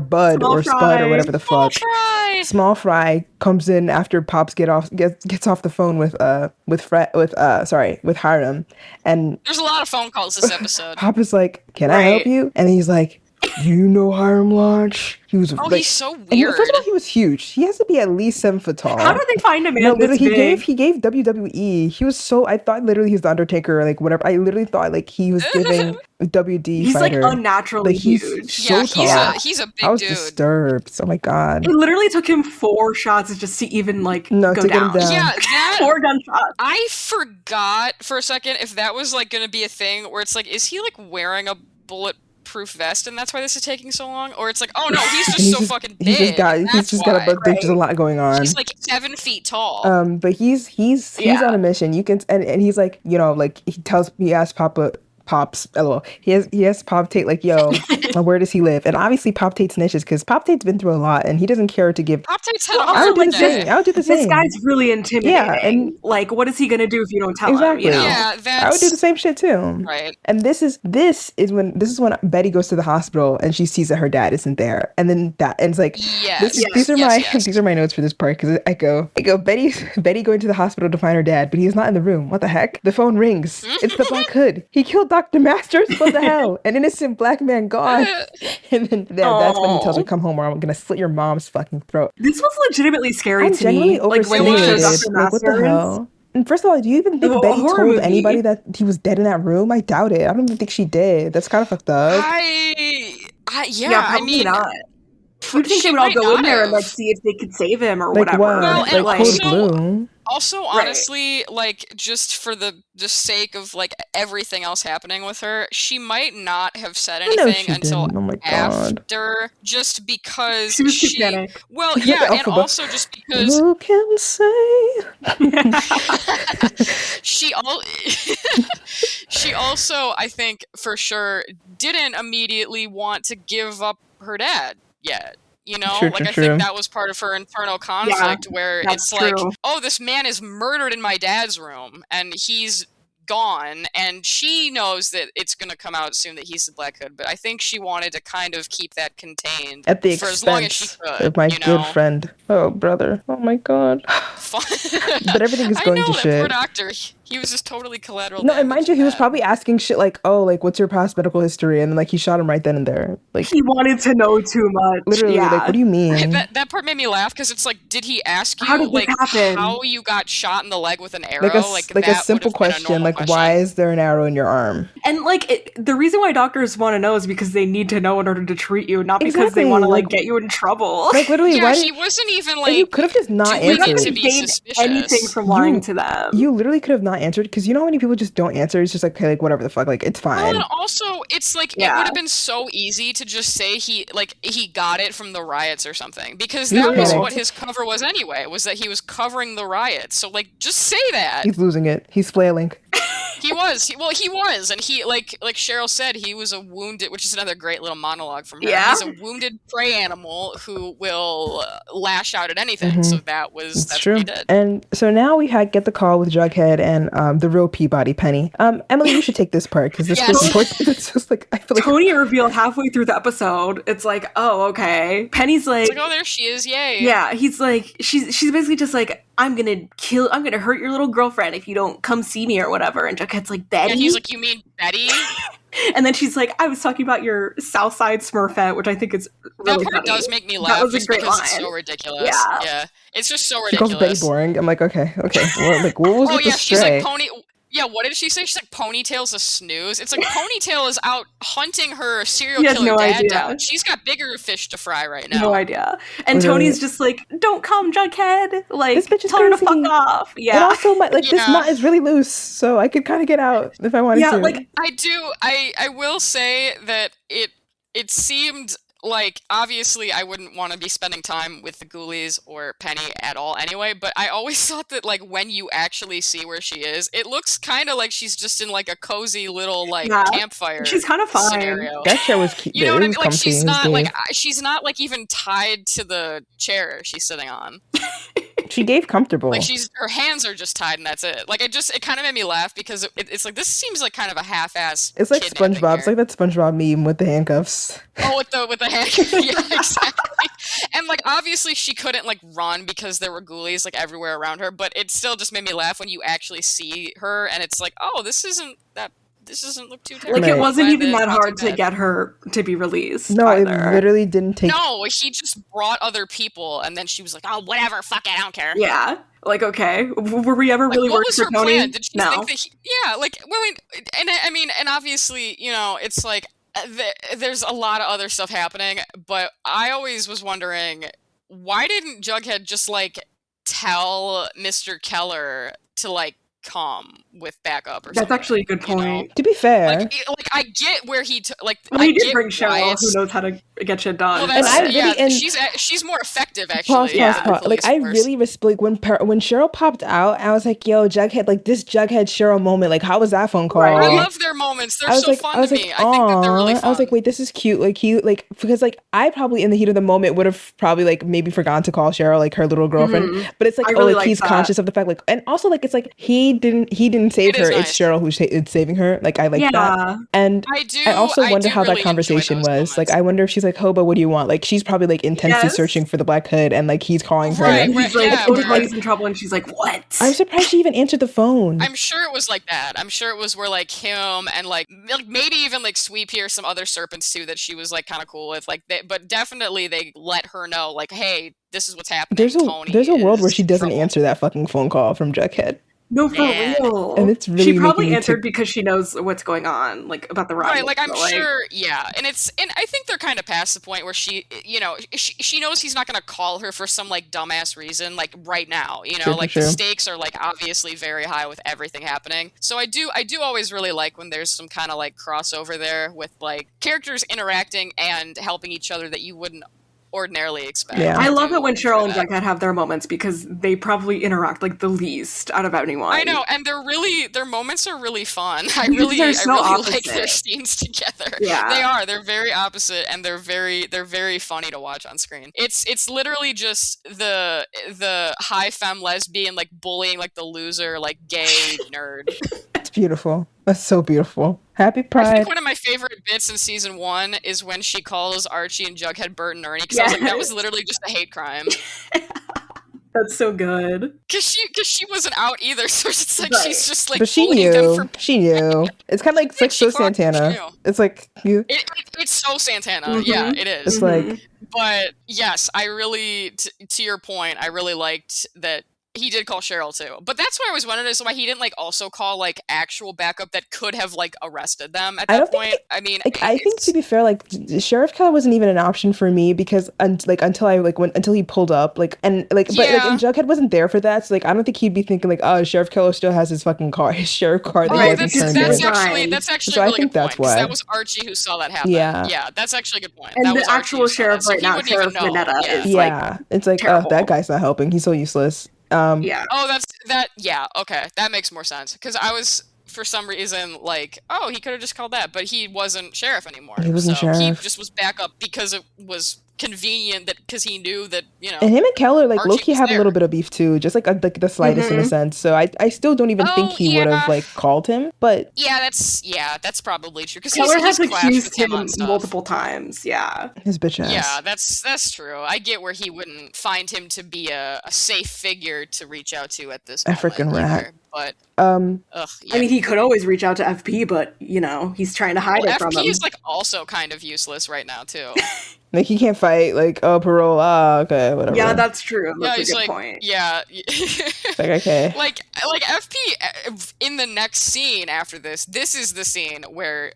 Bud, Small or Fry. Spud, or whatever the fuck. Small Fry comes in after Pops gets off the phone with Hiram, and there's a lot of phone calls this episode. Pop is like, can I help you? And he's like, do you know Hiram Lodge? He was he's so weird. First of all, he was huge. He has to be at least 7 foot tall. How did they find a man this big? He gave WWE. He was so, I thought literally he's the Undertaker, like whatever. I literally thought like he was giving a WD he's fighter. Like unnaturally huge. So tall. He's a big dude. I was disturbed. Oh my god. It literally took him 4 shots just to even go get him down. Yeah, 4 gunshots. I forgot for a second if that was like gonna be a thing where it's like, is he like wearing a bulletproof vest and that's why this is taking so long? Or it's like, oh no, he's just fucking big. He's just got there's just a lot going on. He's like 7 feet tall. But he's on a mission. You can and he's like, like he asks Pops, LOL. He has Pop Tate like, yo, where does he live? And obviously Pop Tate snitches because Pop Tate's been through a lot and he doesn't care to give. Pop Tate's had a hard I would do the same. This guy's really intimidating. Yeah, and like, what is he gonna do if you don't tell him? Yeah, I would do the same shit too. Right. And this is when Betty goes to the hospital and she sees that her dad isn't there, and then it's like, these are my notes for this part because I go Betty going to the hospital to find her dad, but he's not in the room. What the heck? The phone rings. It's the Black Hood. He killed Dr. Masters. What the hell? An innocent black man gone. And then that's when he tells her, come home or I'm gonna slit your mom's fucking throat. This was legitimately scary to me. Like when they showed Dr. Masters. What the hell? And first of all, do you even think Betty told anybody that he was dead in that room? I doubt it. I don't even think she did. That's kind of fucked up. I mean, not. You'd think they would all go in there and see if they could save him or whatever. Well, like Code Blue. Also, honestly, just for the sake of everything else happening with her, she might not have said anything until after, just because she well, yeah, and also just because who can say she also, I think, for sure, didn't immediately want to give up her dad yet. I think that was part of her internal conflict where it's like, oh, this man is murdered in my dad's room and he's gone, and she knows that it's going to come out soon that he's the Black Hood, but I think she wanted to kind of keep that contained at the for expense as long as she could, of my good friend. Oh, brother. Oh my god. But everything is going to shit. Poor doctor. He was just totally collateral. No, and mind you, he was probably asking shit like, "Oh, what's your past medical history?" And then he shot him right then and there. Like he wanted to know too much. Literally, what do you mean? That part made me laugh because it's like, did he ask you how you got shot in the leg with an arrow? Like a simple question, why is there an arrow in your arm? And the reason why doctors want to know is because they need to know in order to treat you, not because they want to get you in trouble. Literally, why he wasn't even you could have just not answered. To be suspicious. Anything from lying to them. You literally could have not answered because you know how many people just don't answer. It's just like, okay, whatever the fuck, it's fine. Well, and also, it's it would have been so easy to just say he got it from the riots or something, because that was what his cover was anyway. Was that he was covering the riots? So just say that. He's losing it. He's flailing. He was, and he like Cheryl said, he was a wounded, which is another great little monologue from her. Yeah. He's a wounded prey animal who will lash out at anything. Mm-hmm. So that's true. What he did. And so now we get the call with Jughead and the real Peabody, Penny. Emily, you should take this part because this was important. It's just I feel like Tony revealed halfway through the episode. It's like, oh, okay. Penny's like, oh, there she is, yay. Yeah, he's like, she's basically just like, I'm gonna hurt your little girlfriend if you don't come see me or whatever. And Jughead's like, Betty? And he's like, you mean Betty? And then she's like, I was talking about your Southside Smurfette, which I think is really that part funny. does make me laugh. That was a just great because line. it's so ridiculous. Yeah. It's just so She calls ridiculous. Betty boring. I'm like, okay. Well, like, what was with the she's stray? like what did she say? She's like, Ponytail's a snooze. It's like Ponytail is out hunting her serial killer dad down. She's got bigger fish to fry right now. No idea. And Tony's just like, don't come, Jughead. Like, this bitch is tell her to crazy. fuck off. Yeah. And also, this knot is really loose, so I could kind of get out if I wanted to. Like, I will say that it seemed like, obviously I wouldn't want to be spending time with the Ghoulies or Penny at all anyway, but I always thought that, like, when you actually see where she is, it looks kind of like she's just in, like, a cozy little, like, campfire she's kind of fine. scenario. That chair was cute. You know what I mean? Like, she's not, like, even tied to the chair she's sitting on. She gave comfortable. Like, her hands are just tied and that's it. Like, it kind of made me laugh because it's like, this seems like kind of a half-ass It's like SpongeBob. It's like that SpongeBob meme with the handcuffs. Oh, with the handcuffs. Yeah, exactly. And, like, obviously she couldn't, like, run because there were Ghoulies, like, everywhere around her, but it still just made me laugh when you actually see her and it's like, oh, this doesn't look too terrible. Like, it wasn't even that hard to get her to be released. No, either. It literally didn't take. No, he just brought other people, and then she was like, "Oh, whatever, fuck it, I don't care." Yeah, like, okay, were we ever really working for Tony? Plan? Did she think that and obviously, you know, it's like there's a lot of other stuff happening, but I always was wondering, why didn't Jughead just, like, tell Mr. Keller to, like, come with backup or something? That's actually a good point. You know? To be fair, like I get where he he did bring Cheryl, who knows how to get shit done. Well, she's more effective actually. Pause. Like, I really respect when Cheryl popped out. I was like, "Yo, Jughead!" Like, this Jughead Cheryl moment. Like, how was that phone call? Right. I love their moments. They're so fun to me. I think that they're really fun. I was like, wait, this is cute. Like, because, like, I probably in the heat of the moment would have probably, like, maybe forgotten to call Cheryl, like, her little girlfriend. But it's like, he's conscious of the fact, like, and also, like, it's like he didn't save her. Nice. It's Cheryl who's saving her. Like, I like that. And I also wonder how that conversation was. Moments. Like, I wonder if she's like, Hobo, what do you want? Like, she's probably, like, intensely searching for the Black Hood, and, like, he's calling her. And he's like, he's in trouble, and she's like, what? I'm surprised she even answered the phone. I'm sure it was like that. I'm sure it was where, like, him and, like maybe even, like, Sweep here, some other serpents too that she was, like, kind of cool with. Like, but definitely they let her know, like, hey, this is what's happening. There's a world where she doesn't answer that fucking phone call from Jughead. No, for real. And it's really she probably answered because she knows what's going on, like, about the riot. Right, like, I'm sure, yeah. And I think they're kind of past the point where she, you know, she knows he's not going to call her for some, like, dumbass reason, like, right now, you know, the stakes are, like, obviously very high with everything happening. So I do always really like when there's some kind of, like, crossover there with, like, characters interacting and helping each other that you wouldn't ordinarily expect. Yeah. I love it when Cheryl and Jughead have their moments because they probably interact, like, the least out of anyone. I know, and their moments are really fun. I really like their scenes together. Yeah. They are. They're very opposite, and they're very funny to watch on screen. It's literally just the high femme lesbian, like, bullying, like, the loser, like, gay nerd. It's beautiful. That's so beautiful. Happy Pride. I think one of my favorite bits in season 1 is when she calls Archie and Jughead Bert and Ernie, because I was like, that was literally just a hate crime. That's so good. Because she wasn't out either, so it's like she's just, like, but she knew. She knew. It's kind of like so Santana. It's like you. It's so Santana. Yeah, it is. It's like. But yes, I really, to your point, I really liked that. He did call Cheryl too, but that's what I was wondering is why he didn't, like, also call, like, actual backup that could have, like, arrested them at that point. I mean, like, I think, to be fair, like, Sheriff Keller wasn't even an option for me because until he pulled up, like, and like, but like, and Jughead wasn't there for that, so, like, I don't think he'd be thinking, like, oh, Sheriff Keller still has his fucking car, his sheriff car that he hasn't turned in. That's actually so a really I think good that's point, why. That was Archie who saw that happen. Yeah, that's actually a good point. And that the was actual sheriff right now, Sheriff Minetta, is like, it's like, oh, that guy's not helping. He's so useless. Yeah. Oh, okay, that makes more sense, because I was, for some reason, like, oh, he could have just called that, but he wasn't sheriff anymore. He wasn't sheriff. He just was backup because it was convenient, that because he knew that, you know. And him and Keller, like, Archie low-key have there. a little bit of beef too, just like the slightest in a sense. So I still don't even think he would have, like, called him. But that's probably true, because Keller has he's accused him multiple times. Yeah, his bitch ass. Yeah, that's true. I get where he wouldn't find him to be a safe figure to reach out to at this moment. Freaking rat. but Yeah. I mean, he could always reach out to FP, but he's trying to hide it from him. FP is like also kind of useless right now too. Like he can't fight. Like parole. Okay, whatever. Yeah, that's true. That's he's a good like, point. yeah. Like okay. Like FP in the next scene after this is the scene where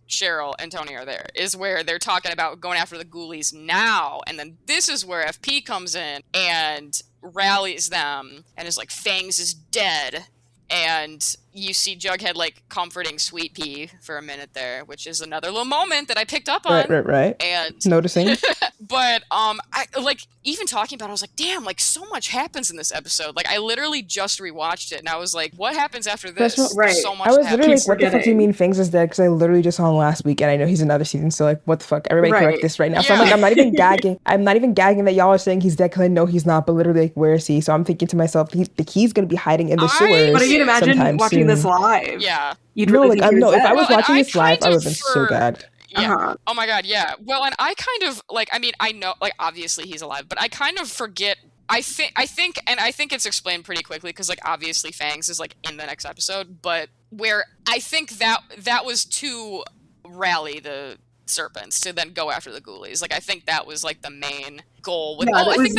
Cheryl and Tony are there, is where they're talking about going after the ghoulies now, and then this is where FP comes in and rallies them and is like, Fangs is dead. And you see Jughead like comforting Sweet Pea for a minute there, which is another little moment that I picked up on. Right. And noticing. But I like even talking about it, I was like, damn, like so much happens in this episode. Like I literally just rewatched it and I was like, what happens after this? Right. So much I was happens. literally like, what the fuck do you mean Fangs is dead? Because I literally just saw him last week and I know he's another season, so like what the fuck? Everybody correct this right now. So I'm like, I'm not even gagging. I'm not even gagging that y'all are saying he's dead because I know he's not, but literally like, where is he? So I'm thinking to myself, he's gonna be hiding in the sewers. But I can imagine watching this live. Yeah. You'd really think no, if I was Well, watching this live, I would have been so gagged. Yeah. Oh my god, yeah. Well, and I kind of like, I mean, I know like obviously he's alive, but I kind of forget. I think it's explained pretty quickly because like obviously Fangs is like in the next episode, but where I think that was to rally the serpents to then go after the ghoulies. Like I think that was like the main goal with I think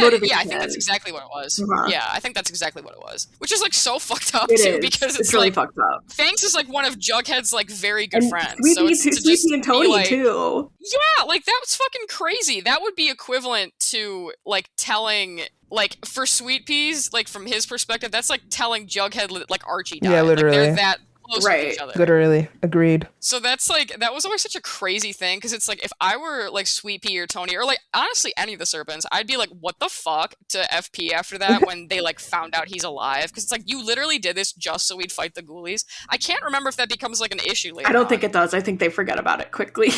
that's exactly what it was. Yeah, I think that's exactly what it was. Which is like so fucked up too, because it's really like fucked up. Fangs is like one of Jughead's like very good friends. Sweetie and Tony too. Yeah, like that was fucking crazy. That would be equivalent to like telling like for Sweet Peas, like from his perspective, that's like telling Jughead like Archie died. Yeah, literally. Like, they're that close with each other. Literally. Agreed. So that's like, that was always such a crazy thing, because it's like, if I were like Sweet Pea or Tony, or like honestly any of the serpents, I'd be like, what the fuck to FP after that when they like found out he's alive? Because it's like, you literally did this just so we'd fight the ghoulies. I can't remember if that becomes like an issue later. I don't think it does. I think they forget about it quickly.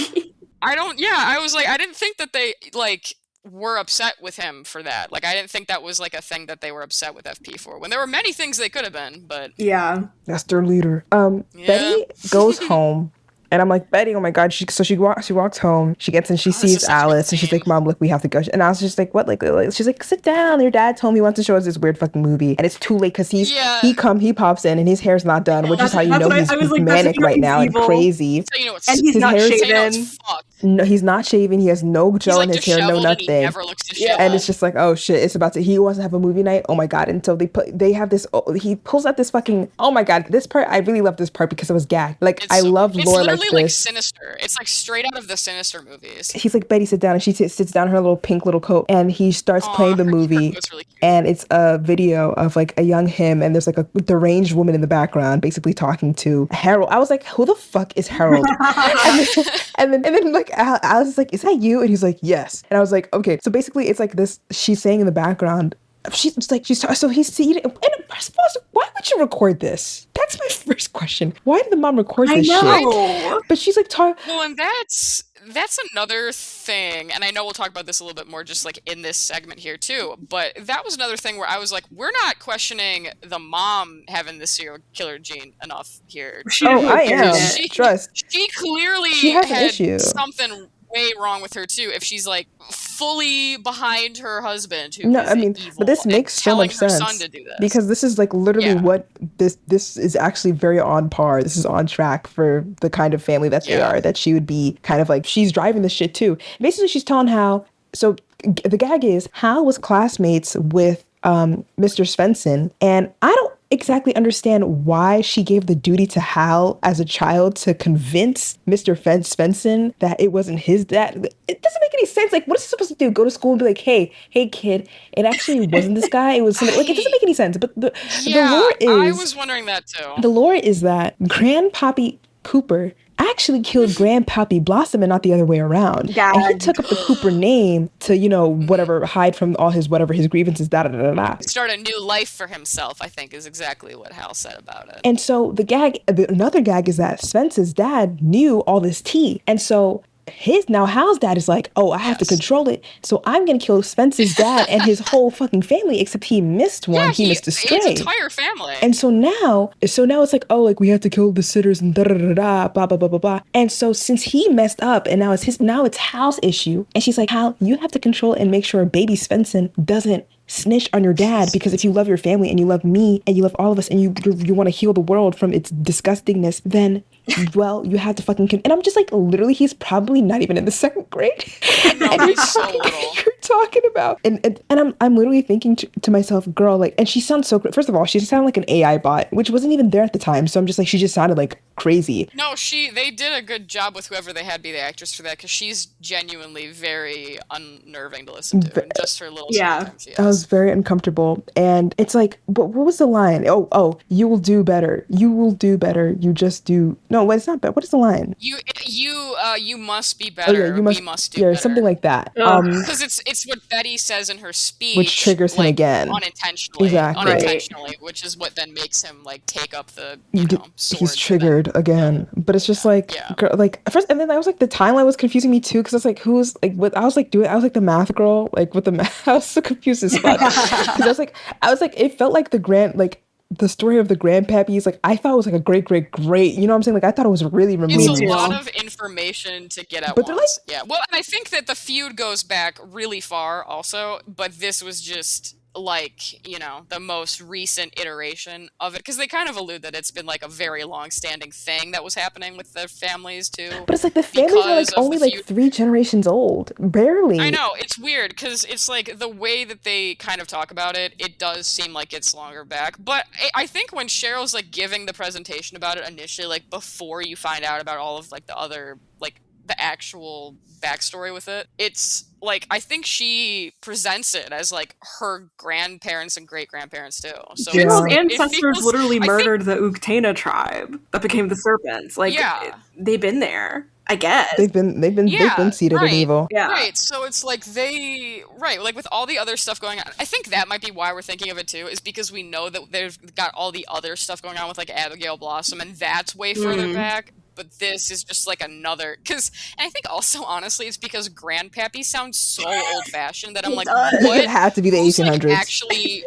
I was like, I didn't think that they like were upset with him for that. Like I didn't think that was like a thing that they were upset with FP for, when there were many things they could have been, but yeah, that's their leader. Betty goes home and I'm like, Betty, oh my god. She walks home, she gets in, she sees Alice and she's like, Mom, look, we have to go. And I was just like, what? Like she's like, sit down, your dad's home, he wants to show us this weird fucking movie, and it's too late because he pops in and his hair's not done, which is how you know he's like, manic right now and crazy. So, you know, and he's not shaven. No, he's not shaving. He has no gel in his hair, no nothing. And he never looks disheveled. And it's just like, oh shit, it's about to. He wants to have a movie night. Oh my god! And so they have this. He pulls out this fucking. Oh my god! This part, I really love this part because it was gagged. Like I love lore like this. It's literally like Sinister. It's like straight out of the Sinister movies. He's like, Betty, sit down, and she sits down in her little pink little coat, and he starts playing the movie. Really cute. And it's a video of like a young him, and there's like a deranged woman in the background, basically talking to Harold. I was like, who the fuck is Harold? and then like I was like, is that you? And he's like, yes. And I was like, okay. So basically it's like this, she's saying in the background, so he's seated. And first of all, why would you record this? That's my first question. Why did the mom record this shit? But she's like talking. Well, and that's another thing, and I know we'll talk about this a little bit more just like in this segment here too, but that was another thing where I was like, we're not questioning the mom having the serial killer gene enough here. I am. She clearly has had an issue. Something way wrong with her too, if she's like fully behind her husband who evil, but this makes so much sense son to do this. Because this is like literally what this is actually very on par. This is on track for the kind of family that they are, that she would be kind of like, she's driving this shit too. Basically she's telling Hal, so the gag is Hal was classmates with Mr. Svensson, and I don't exactly understand why she gave the duty to Hal as a child to convince Mr. Svensson that it wasn't his dad. It doesn't make any sense. Like, what is he supposed to do? Go to school and be like, hey kid, it actually wasn't this guy. It was somebody. Like, it doesn't make any sense. But the lore is, I was wondering that too. The lore is that Grandpappy Cooper actually killed Grandpappy Blossom and not the other way around. God. And he took up the Cooper name to, whatever, hide from all his grievances, Start a new life for himself, I think, is exactly what Hal said about it. And so another gag is that Spence's dad knew all this tea. And so Hal's dad is like, oh, I have to control it, so I'm gonna kill Spence's dad and his whole fucking family, except he missed one. Yeah, he missed a stray. His entire family. And so now it's like, oh, like we have to kill the sitters and blah blah blah blah blah. And so since he messed up and now it's Hal's issue, and she's like, Hal, you have to control and make sure baby Svensson doesn't snitch on your dad, because if you love your family and you love me and you love all of us and you want to heal the world from its disgustingness, then well, you have to fucking and I'm just like, literally, he's probably not even in the second grade. No, And he's so little. you're talking about, and I'm literally thinking to myself, girl, like, and she sounds so, first of all, she sounded like an AI bot, which wasn't even there at the time, so I'm just like, she just sounded like crazy. No, they did a good job with whoever they had be the actress for that, because she's genuinely very unnerving to listen to, and just her little sometimes, yes. I was very uncomfortable, and it's like, what was the line? Oh, you will do better. You will do better. You just do. No, it's not bad. What is the line? You must be better. We must do better. Something like that. Because it's what Betty says in her speech, which triggers him again unintentionally. Exactly. Unintentionally, which is what then makes him like take up the sword. He's triggered again, but it's just like, girl, like first, and then I was like, the timeline was confusing me too, because I was like, who's like what? I was like the math girl, like with the math. I was so confused as fuck, because I was like, it felt like the story of the grandpappies, like I thought it was like a great, you know what I'm saying? Like I thought it was really removed. It's a lot of information to get at once. Yeah. Well, and I think that the feud goes back really far also, but this was just like, you know, the most recent iteration of it, because they kind of allude that it's been like a very long-standing thing that was happening with their families too. But it's like the families are like only like 3 generations old, barely. I know, it's weird, because it's like the way that they kind of talk about it, it does seem like it's longer back. But I think when Cheryl's like giving the presentation about it initially, like before you find out about all of like the other like the actual backstory with it, it's like, I think she presents it as like her grandparents and great-grandparents too. So Cheryl's ancestors literally murdered the Uktana tribe that became the serpents. Like, they've been there, I guess. They've been seated in evil. Yeah. Right. So it's like like with all the other stuff going on. I think that might be why we're thinking of it too, is because we know that they've got all the other stuff going on with like Abigail Blossom, and that's way further back. But this is just like another, and I think also honestly it's because grandpappy sounds so old-fashioned that I'm like, what? It had to be the 1800s. Like, actually,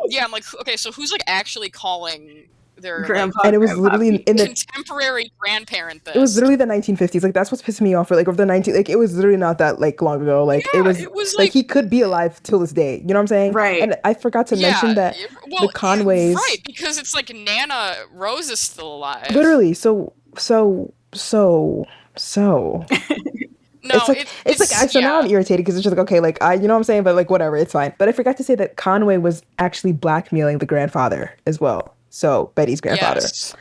yeah, I'm like, okay, so who's like actually calling their grandpa? And it was literally in the contemporary grandparent. It was literally the 1950s. Like that's what's pissing me off. For like over the 19, like it was literally not that like long ago. Like it was like he could be alive till this day. You know what I'm saying? Right. And I forgot to mention that the Conways. Right, because it's like Nana Rose is still alive. Literally. So. No, it's like so now I'm irritated, because it's just like, okay, like you know what I'm saying, but like whatever, it's fine. But I forgot to say that Conway was actually blackmailing the grandfather as well. So Betty's grandfather. Yes.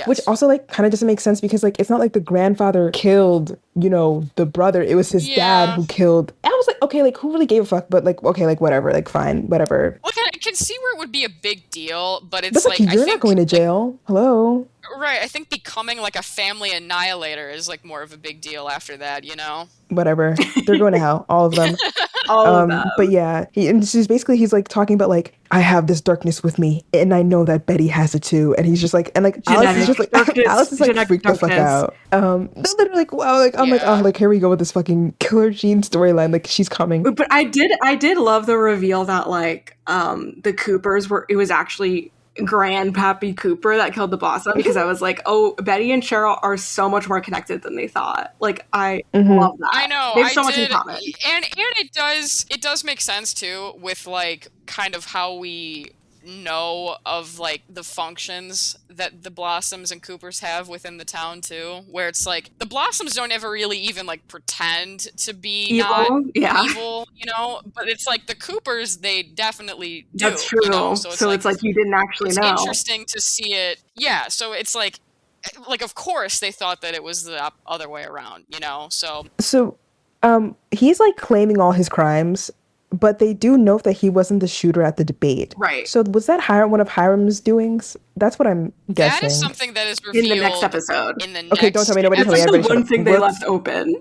Which also like kind of doesn't make sense, because like it's not like the grandfather killed, you know, the brother. It was his dad who killed. I was like, okay, like who really gave a fuck? But like, okay, like whatever, like fine, whatever. Look, I can see where it would be a big deal, but it's that's like you're not going to jail. Hello. Right, I think becoming like a family annihilator is like more of a big deal after that, you know? Whatever. They're going to hell, all of them. All of them. But yeah, he's like talking about like, I have this darkness with me, and I know that Betty has it too. And he's just like, and like Alice is just like, Alice is like freaked the fuck out. They're like, wow, like I'm like, oh, like here we go with this fucking Killer Jean storyline. Like she's coming. But I did love the reveal that like the Coopers it was actually Grandpappy Cooper that killed the Blossom, because I was like, oh, Betty and Cheryl are so much more connected than they thought. Like I love that. I know. They have so much in common. And it does make sense too, with like kind of how we know of like the functions that the Blossoms and Coopers have within the town too, where it's like the Blossoms don't ever really even like pretend to be evil, you know, but it's like the Coopers, they definitely do. That's true. You know? So it's like you didn't actually know. It's interesting to see it. Yeah, so it's like of course they thought that it was the other way around, you know. So he's like claiming all his crimes, but they do note that he wasn't the shooter at the debate. Right. So was that one of Hiram's doings? That's what I'm guessing. That is something that is revealed in the next episode. Okay, don't tell me. Nobody tell me. That's the one thing they left open.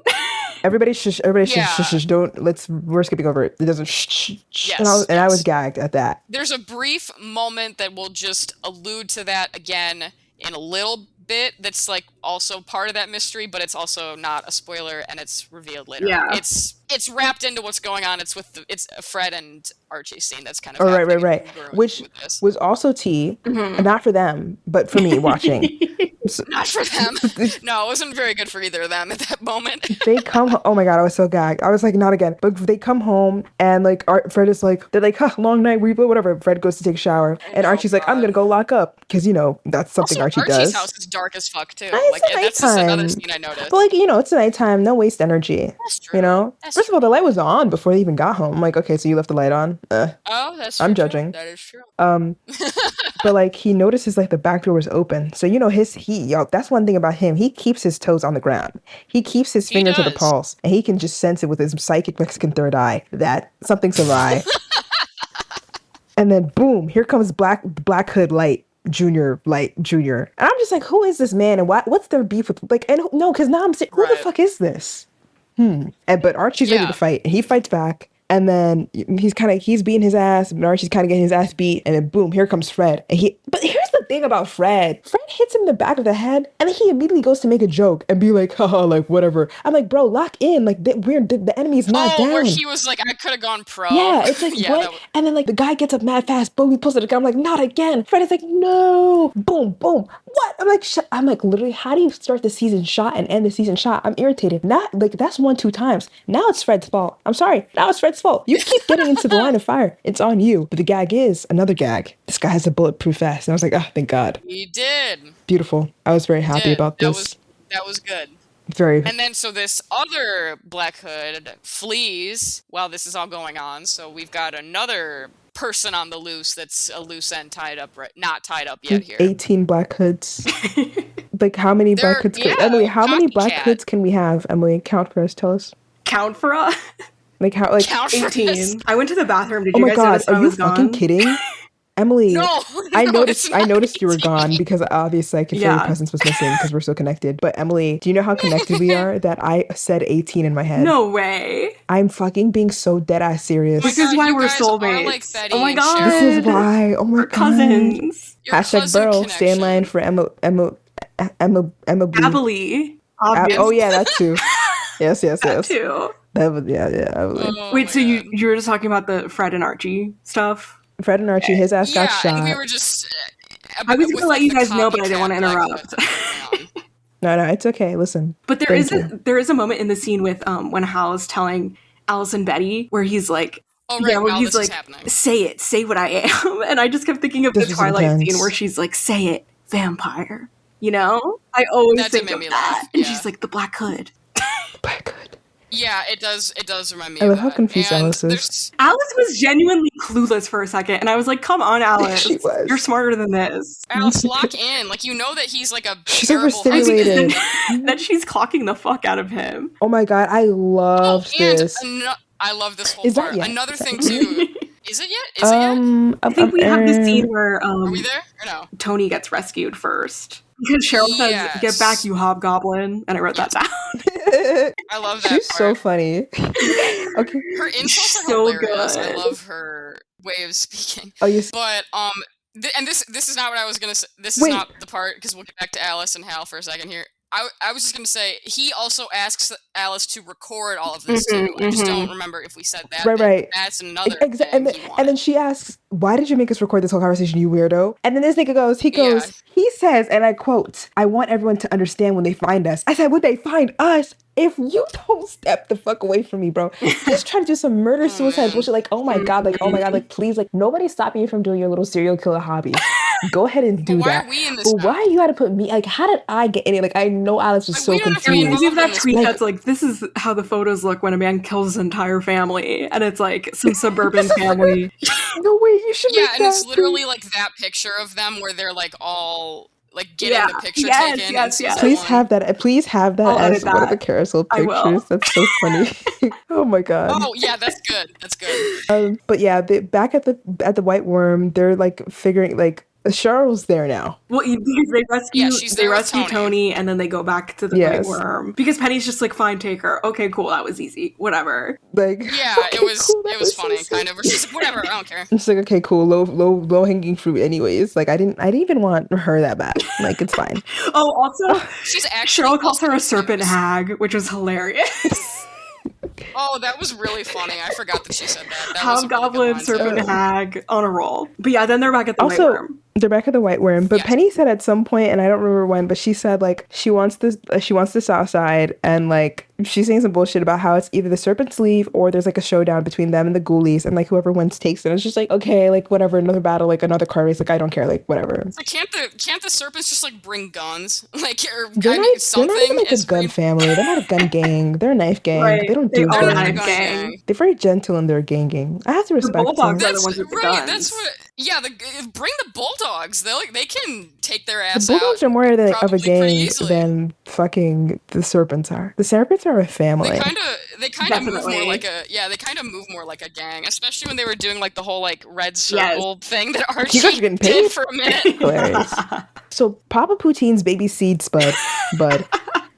Everybody shush. Don't. We're skipping over it. It doesn't shh. Yes, and I was gagged at that. There's a brief moment that will just allude to that again in a little bit, that's like also part of that mystery, but it's also not a spoiler, and it's revealed later. Yeah. It's wrapped into what's going on. It's it's a Fred and Archie scene that's kind of right. Which was also tea, not for them, but for me watching. Not for them. No, it wasn't very good for either of them at that moment. They come oh my god, I was so gagged. I was like, not again. But they come home and like Fred is like, they're like, huh, long night, replay, whatever. Fred goes to take a shower and Archie's like, I'm gonna go lock up because that's something Also, Archie's Archie's does. house is dark as fuck too. It's That's just another nighttime. scene I noticed. But like, it's nighttime, no waste energy. That's true. That's First of all, the light was on before they even got home. I'm like, okay, so you left the light on. Oh, that's true. I'm judging. That is true. But like he notices like the back door was open. So that's one thing about him. He keeps his toes on the ground. He keeps his finger to the pulse, and he can just sense it with his psychic Mexican third eye that something's awry. And then boom, here comes Black Hood Junior. And I'm just like, who is this man and what's their beef with because now I'm saying, who the fuck is this? But Archie's ready to fight, and he fights back. And then he's beating his ass, and Archie's kind of getting his ass beat, and then boom, here comes Fred. But here's the thing about Fred. Fred hits him in the back of the head, and then he immediately goes to make a joke and be like, haha, like whatever. I'm like, bro, lock in. Like the enemy's not down. Where he was like, I could have gone pro. Yeah, it's like, what? And then like the guy gets up mad fast, boom, he pulls out the gun. I'm like, not again. Fred is like, no, boom, boom. What? I'm like, literally, how do you start the season shot and end the season shot? I'm irritated. Not like that's 1-2 times. Now it's Fred's fault. I'm sorry. Now it's Fred's fault. You keep getting into the line of fire. It's on you. But the gag is another gag. This guy has a bulletproof vest. And I was like, thank God. He did. Beautiful. I was very happy about this. That was good. Very. And then so this other Black Hood flees while this is all going on. So we've got another person on the loose that's a loose end not tied up yet here. 18 Black Hoods. Like how many Black Hoods Emily, how many Black Hoods can we have? Emily, count for us, tell us. Count for us? Like how 18. I went to the bathroom. Did you guys God, notice are I you was fucking gone? kidding? Emily, no, I noticed you were gone because obviously I could feel your presence was missing because we're so connected. But Emily, do you know how connected we are that I said 18 in my head? No way. I'm fucking being so dead ass serious. This is why we're soulmates. Like oh my god. This is why. Oh my we're god. Cousins. Hashtag Burl, stay in line for Emma Abilene. Oh yeah, that too. Yes. That too. That was Wait, so you were just talking about the Fred and Archie stuff? Fred and Archie, his ass got shot. And we were just. I was gonna let you guys know, but I didn't want to interrupt. No, it's okay. Listen. But there is a moment in the scene with when Hal is telling Alice and Betty where he's like, where he's like, say what I am, and I just kept thinking of the Twilight scene where she's like, say it, vampire. I always think of that, and she's like, the Black Hood. Black Hood. Yeah, it does remind me I of love how confused Alice is. Alice was genuinely clueless for a second, and I was like, come on, Alice. She was. You're smarter than this. Alice, lock in. Like, that he's like a she's terrible overstimulated. That she's clocking the fuck out of him. Oh my god, I loved this. I love this whole part. Another thing, too. Is it yet? I think we have the scene where are we there or no? Tony gets rescued first. Because Cheryl says, get back, you hobgoblin. And I wrote that down. I love that She's part. so funny. Okay. Her insults are so hilarious. good. I love her way of speaking. Oh, yes. But, and this is not what I was going to say. This is not the part, because we'll get back to Alice and Hal for a second here. I was just going to say, he also asks Alice to record all of this, too. I just don't remember if we said that. Right. That's another thing and then she asks, why did you make us record this whole conversation, you weirdo? And then this nigga goes, he says, and I quote, I want everyone to understand when they find us. I said, would they find us? If you don't step the fuck away from me, bro. Just trying to do some murder-suicide bullshit. Like, oh my god, please, like, nobody's stopping you from doing your little serial killer hobby. Go ahead and do that. Why are we in this? But why you gotta put me? Like, how did I get in it? Like, I know Alice was so confused. We have that tweet that's like, this is how the photos look when a man kills his entire family, and it's like some suburban family. No way, you should. Yeah, and it's literally like that picture of them where they're like all like getting the picture taken. Yes. Please have that. Please have that as one of the carousel pictures. That's so funny. Oh my god. Oh yeah, that's good. That's good. But yeah, back at the White Worm, they're like figuring like. Cheryl's there now. Well, because they rescue Tony, and then they go back to the White Worm. Because Penny's just like, fine, take her. Okay, cool, that was easy. Whatever. Like, yeah, okay, it was cool, it was funny, kind of. She's like, whatever, I don't care. It's like, okay, cool, low hanging fruit. Anyways, like I didn't even want her that bad. Like, it's fine. Oh, also, she's actually Cheryl calls her a serpent hag, which was hilarious. Oh, that was really funny. I forgot that she said that. Hobgoblin, serpent hag, on a roll. But yeah, then they're back at the White Worm. They're back at the White Worm, but Yes. Penny said at some point, and I don't remember when, but she said like she wants this, she wants the Southside, and like she's saying some bullshit about how it's either the Serpents leave or there's like a showdown between them and the Ghoulies, and like whoever wins takes it. It's just like, okay, like whatever, another battle, like another car race, like I don't care, like whatever. Like, can't the Serpents just like bring guns, like, or They're something? not even like a gun family. They're not a gun gang. They're a knife gang. Right. They don't They do are a guns. knife gang. They're very gentle in their ganging. I have to respect Bulldogs them. are the ones with the right. guns. That's what. Yeah, bring the Bulldogs. They can take their ass The Bulldogs out. are more of a probably pretty gang easily. than fucking the Serpents are. The Serpents are a family. They kind of move Definitely. more like a They kind of move more like a gang, especially when they were doing like the whole like red circle thing that Archie You guys are getting paid? did for a minute. Hilarious. So Papa Poutine's baby seed Bud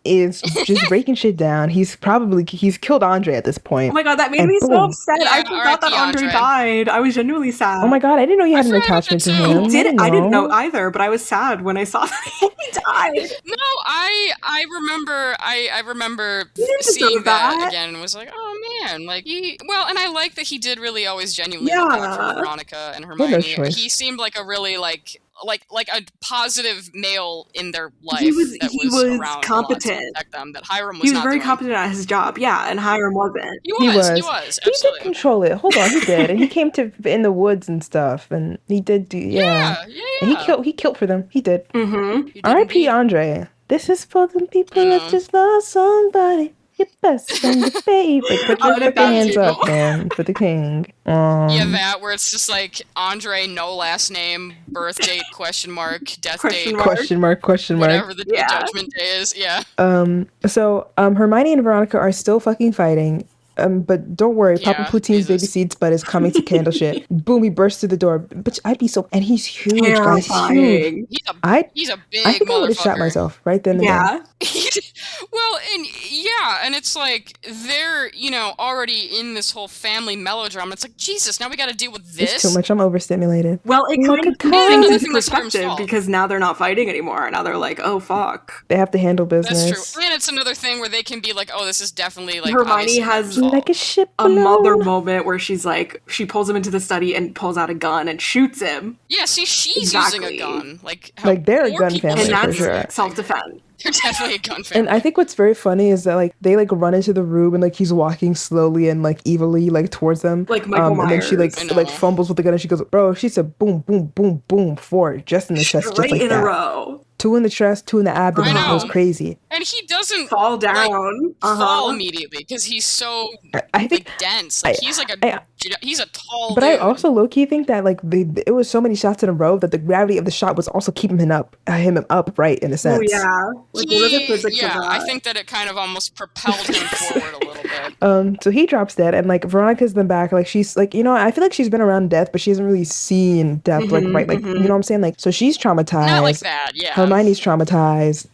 is just breaking shit down. He's killed Andre at this point. Oh my god, that made And me so boom. upset. Yeah, I forgot that R.I.P. Andre Andre. died. I was genuinely sad. Oh my god, I didn't know you had an forgot about attachment to that him. too. I didn't know either, but I was sad when I saw that he died. No, I remember He didn't seeing deserve that that. again and was like, oh man, like and I like that he did really always genuinely look out for Yeah. Veronica and no Hermione. choice. He seemed like a really like a positive male in their life. He was around a lot to competent. protect them. That Hiram was He was not very doing. competent at his job, yeah, and Hiram wasn't. He He was did absolutely. control it. Hold on, he did, and he came to in the woods and stuff, and he did do Yeah. And he killed for them. He did. Mm-hmm. He did R.I.P. indeed. Andre. This is for the people I that know. just lost somebody. Your best friend, your favorite. Put your Oh, that fucking hands too. up, man, for the king. Yeah, that where it's just like Andre, no last name, birth date, question mark, death Question date, mark. Question mark. whatever the Yeah. judgment day is. Yeah. So Hermione and Veronica are still fucking fighting. But don't worry, Papa Yeah, Poutine's baby Jesus. seed Spud is coming to candle shit. Boom, he bursts through the door. But I'd be so, and he's huge, guys, huge. Terrifying. He's a big I think I would have shot motherfucker. myself right then and there. Yeah. Well, and it's like they're already in this whole family melodrama. It's like, Jesus, now we got to deal with this. It's too much. I'm overstimulated. Well, it Look kind of at puts that. things Another into thing that's Hiram's perspective fault. because now they're not fighting anymore. Now they're like, oh fuck. They have to handle business. That's true. And it's another thing where they can be like, oh, this is definitely like Hermione obviously has Hiram's fault. Like a ship A balloon. mother moment where she's like, she pulls him into the study and pulls out a gun and shoots him. Yeah, see, she's Exactly. using a gun. Like, how Like, they're a more gun people family And should for that's be. sure. self-defense. They're definitely a gun family. And I think what's very funny is that like they like run into the room and like he's walking slowly and like evilly like towards them. Like Michael and then she Myers. I know. like fumbles with the gun and she goes, bro, she said boom, boom, boom, boom, 4 just in the chest, just Straight like in that. a row. 2 in the chest, 2 in the abdomen. I It was know. crazy. And he doesn't Fall down. like, Uh-huh. fall immediately because he's so I think, like dense. Like he's like he's a tall. but dude. I also low key think that like it was so many shots in a row that the gravity of the shot was also keeping him upright in a sense. Oh yeah. Like, what are the physics yeah, of that? I think that it kind of almost propelled him forward a little bit. So he drops dead, and like Veronica's in the back, like she's like, I feel like she's been around death, but she hasn't really seen death, like right, like you know what I'm saying, like so she's traumatized. Not like that, yeah. Hermione's traumatized.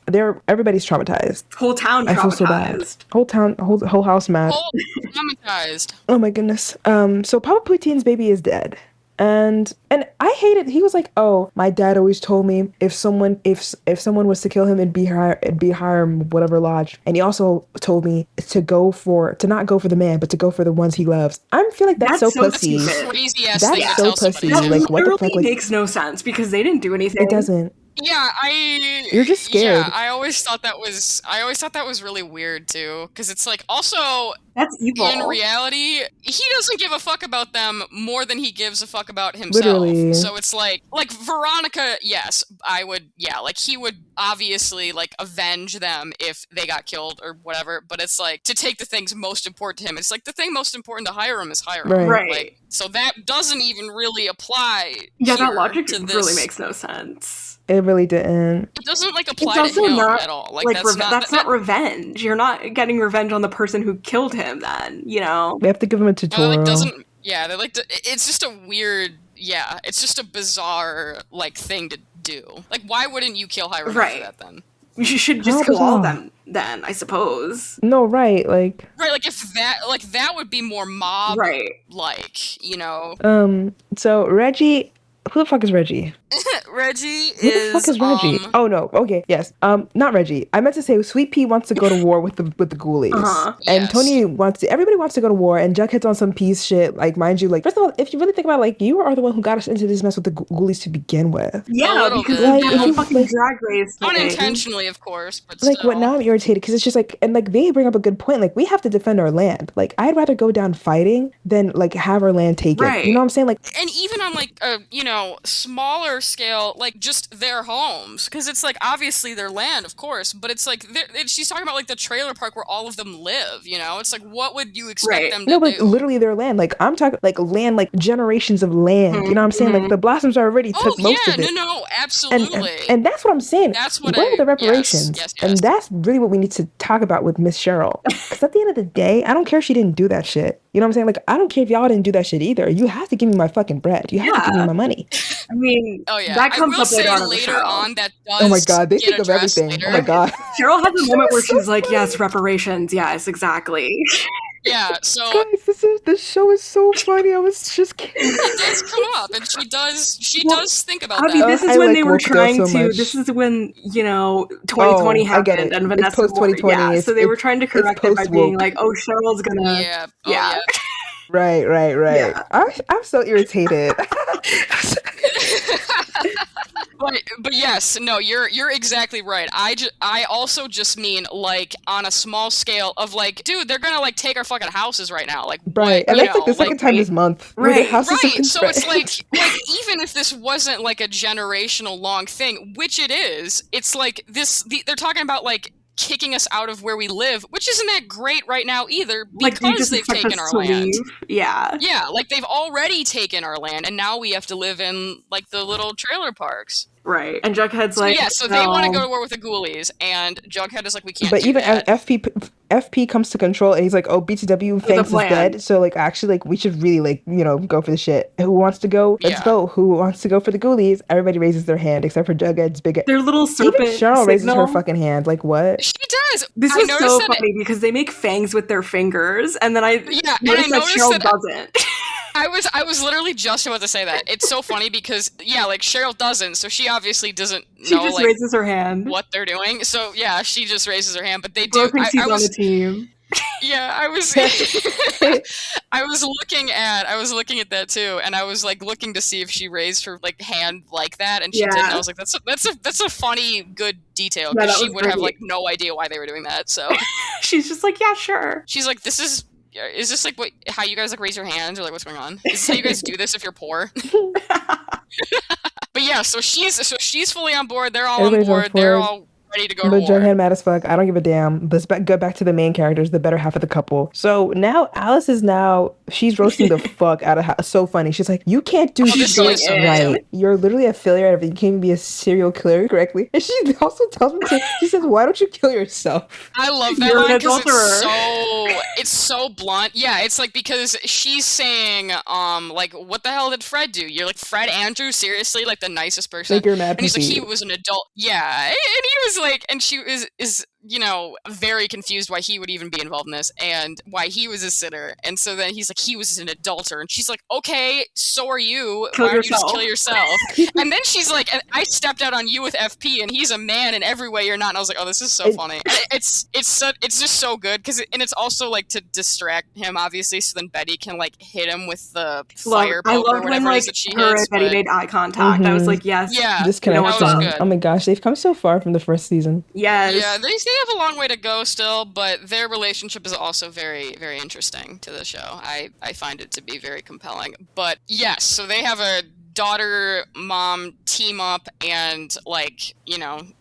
Everybody's traumatized. Whole town I feel so bad. traumatized. Whole town, whole house mad. Whole traumatized. Oh my goodness. So Papa Poutine's baby is dead. And I hate it. He was like, "Oh, my dad always told me if someone was to kill him, it'd be Hiram, whatever lodge." And he also told me to not go for the man, but to go for the ones he loves. I feel like that's so pussy. stupid. Crazy ass That's thing to so tell somebody. pussy. That to do. Like, what the literally fuck, like- makes no sense because they didn't do anything. It doesn't. Yeah, You're just scared. Yeah, I always thought that was really weird too, because it's like also That's evil. in reality, he doesn't give a fuck about them more than he gives a fuck about himself. Literally. So it's like Veronica, yes, I would, yeah, like he would obviously like avenge them if they got killed or whatever, but it's like to take the things most important to him. It's like the thing most important to Hiram is Hiram. Right. Like, so that doesn't even really apply. Yeah, that here logic to really this. makes no sense. It really didn't. It doesn't like It's apply to also him not at all. Like, like that's not revenge. You're not getting revenge on the person who killed him. Then We have to give him a tutorial. like doesn't. Yeah, they like to. It's just a weird. Yeah, it's just a bizarre like thing to do. Like, why wouldn't you kill Hiram Right. after that then? you should just How kill all of bizarre. them. Then I suppose. No, right, like. Right, like if that would be more mob Right. like, you know. So Reggie Who the fuck is Reggie? Reggie Who the fuck is Reggie? Oh no. Okay. Yes. Not Reggie. I meant to say Sweet Pea wants to go to war with the ghoulies, and Yes. Tony wants to. Everybody wants to go to war, and Jughead's on some peace shit. Like, mind you, like first of all, if you really think about it, like you are the one who got us into this mess with the ghoulies to begin with. Yeah, because like, of if the you, fucking like, drag race thing. Unintentionally, of course, but like still. what now I'm irritated because it's just like, and like they bring up a good point, like we have to defend our land. Like I'd rather go down fighting than like have our land taken. Right. You know what I'm saying? Like, and even on like a smaller scale, like just their homes, because it's like obviously their land, of course, but it's like she's talking about like the trailer park where all of them live. It's like, what would you expect them to no, but do? literally their land. Like I'm talking like land, like generations of land. You know what I'm saying? Like the Blossoms already took most of it. No, absolutely. And that's what I'm saying. That's what Where are the reparations? Yes. And that's really what we need to talk about with Miss Cheryl. Because at the end of the day, I don't care if she didn't do that shit. You know what I'm saying? Like, I don't care if y'all didn't do that shit either. You have to give me my fucking bread. You have to give me my money. I mean, oh yeah, that comes I will up say later on that does. Oh my god, they get think of everything. Later. Oh my god. Cheryl has a moment where she's like, "Yes, reparations. Yes, exactly." Yeah, so guys, this show is so funny. I was just kidding. It does come up, and she does think about that. I mean, this is when they were trying so to. much. This is when 2020 happened, and Vanessa. It's post 2020. Yeah, so they were trying to correct it by being like, "Oh, Cheryl's gonna." Yeah. Right. Yeah. I'm so irritated. But yes, no, you're exactly right. I also just mean like on a small scale of like, dude, they're gonna like take our fucking houses right now, like right. And that's like the second time this month, right? So it's like even if this wasn't like a generational long thing, which it is, it's like they're talking about like kicking us out of where we live, which isn't that great right now either, because they've taken our land. Yeah, like they've already taken our land, and now we have to live in like the little trailer parks. Right. And Jughead's like, so they want to go to war with the ghoulies, and Jughead is like, we can't. But do even that. FP comes to control, and he's like, oh, BTW Fangs is dead, so like actually like we should really like go for the shit. Who wants to go? Let's go. Who wants to go for the ghoulies? Everybody raises their hand except for Jughead's big. Their little serpent. Even Cheryl raises her fucking hand. Like what? She does. This is so funny because they make fangs with their fingers, and then I noticed that Cheryl doesn't. I was literally just about to say that. It's so funny because like Cheryl doesn't, so she obviously doesn't know. She just raises her hand. What they're doing. So yeah, she just raises her hand, but they do. I was on the team. Yeah, I was I was looking at that too, and I was like looking to see if she raised her like hand like that, and she didn't. I was like, that's a funny, good detail, because she would have like no idea why they were doing that. So she's just like, yeah, sure. She's like, is this like how you guys like raise your hands, or like what's going on? Is this how you guys do this if you're poor? But yeah, so she's fully on board. They're all on board. They're all ready to go to war. Jughead mad as fuck. I don't give a damn. Let's go back to the main characters, the better half of the couple. So now Alice she's roasting the fuck out of her. So funny. She's like, you can't do shit right. You're literally a failure at everything. You can't even be a serial killer correctly. And she also tells me, she says, why don't you kill yourself? I love that line because it's so blunt. Yeah, it's like, because she's saying, like, what the hell did Fred do? You're like, Fred Andrews? Seriously? Like, the nicest person? Like, you're mad. And he's like, he was an adult. Yeah, and he was like, and she is very confused why he would even be involved in this, and why he was a sitter. And so then he's like, he was an adulterer, and she's like, okay, so are you. Why don't you just kill yourself? And then she's like, I stepped out on you with FP, and he's a man in every way you're not. And I was like, oh, this is so funny. It's just so good, and it's also like to distract him, obviously, so then Betty can like hit him with the fire poke or whatever it is that she hits. Betty made eye contact. I was like, yes. Yeah. This connection. Oh my gosh, they've come so far from the first season. Yes. Yeah, they have a long way to go still, but their relationship is also very, very interesting to the show. I find it to be very compelling. But yes, so they have a daughter-mom team up and, like,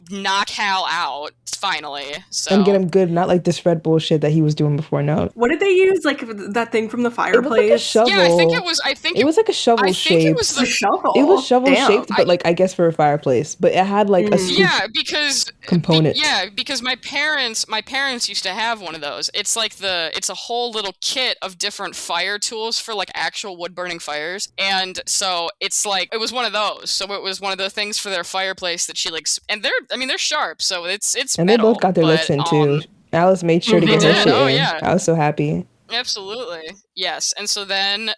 knock Hal out, finally. So. And get him good, not like this Red bullshit that he was doing before. No. What did they use? Like that thing from the fireplace? It was like a shovel. Yeah, I think it was like a shovel shape. It was a shovel. It was shovel shaped, but like I guess for a fireplace. But it had like a because component. Because my parents used to have one of those. It's like it's a whole little kit of different fire tools for like actual wood burning fires. And so it's like, it was one of those. So it was one of the things for their fireplace that she like, and they're sharp. So it's and metal, they both got their licks in too. Alice made sure to get her shit in. I was so happy. Absolutely. Yes, and so then,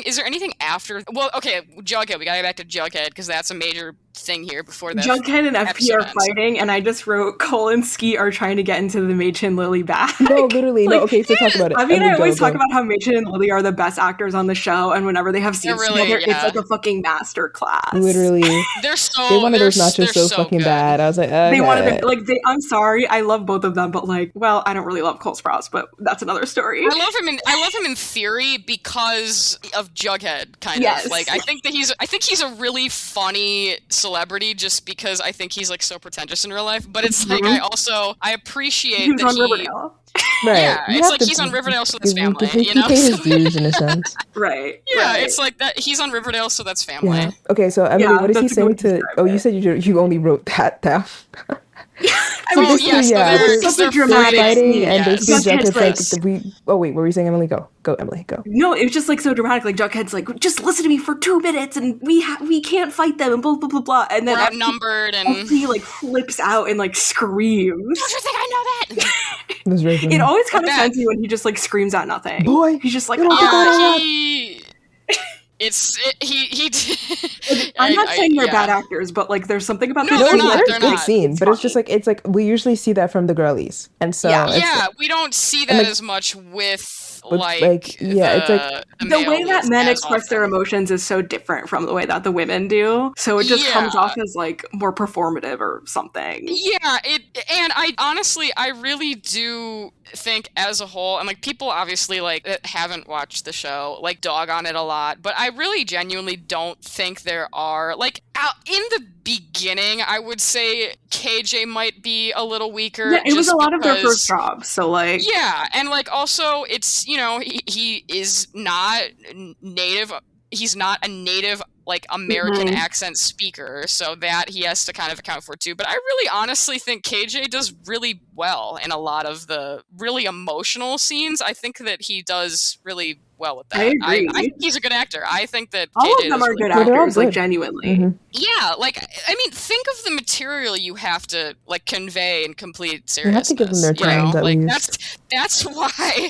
is there anything after? Well, okay, Jughead. We gotta get back to Jughead because that's a major thing here before that. Jughead and FP episode are ends. fighting, and I just wrote Cole and Skeet are trying to get into the Machen Lily bag. No, literally, Like, no. Okay, so talk about it. I mean, Emily, I always go. talk about how Machen and Lily are the best actors on the show, and whenever they have scenes really, together, yeah. it's like a fucking master class. Literally, They wanted those nachos they're so fucking good. bad. I was like, okay. They wanted to, like, I'm sorry, I love both of them, but like, well, I don't really love Cole Sprouse, but that's another story. I love him in theory because of Jughead, kind of. Like, I think he's a really funny celebrity just because I think he's like so pretentious in real life. But it's like I appreciate He's that on Riverdale. Right. Yeah, it's like he's on Riverdale, so that's family. He paid his dues in a sense. Right. Yeah, right. It's like that. He's on Riverdale, so that's family. Yeah. Okay, so Emily, what is he saying to? Oh, you it. said you only wrote that down. I So mean, yes, yeah, such they're a dramatic fighting, scene. and yes. basically Jughead's Jughead's like we. Oh wait, what were you saying, Emily? Go, Emily, go. No, it was just like so dramatic. Like Jughead's like, just listen to me for 2 minutes, and we can't fight them, and blah blah blah blah. And then we're outnumbered, and he like flips out and like screams. Don't you think I know that? It was very funny. It always kind of sends you when he just like screams at nothing. Boy, he's just like, you don't think I know I'm not saying they're bad actors, but like there's something about No, this they're scene not, that- they're good not. scene, but it's just like we usually see that from the girlies, and so Yeah, we don't see that like- as much with But, like it's like the way that male men as express their often. emotions is so different from the way that the women do. So it just comes Yeah. off as like more performative or something. Yeah, and I honestly, I really do think as a whole, and like people obviously like that haven't watched the show, like dog on it a lot, but I really genuinely don't think there are like in the beginning, I would say KJ might be a little weaker. Yeah, it was just a lot of their because- first jobs, so like Yeah, and like also it's, he is not native. He's not a native like American accent speaker, so that he has to kind of account for too. But I really honestly think KJ does really well in a lot of the really emotional scenes. I think that he does really well with that. I agree. I think he's a good actor. I think that all KJ of them does are really good well. They're all actors, like good. genuinely. Mhm. Yeah, like I mean, think of the material you have to like convey in complete You seriousness. have to give them their times at like least.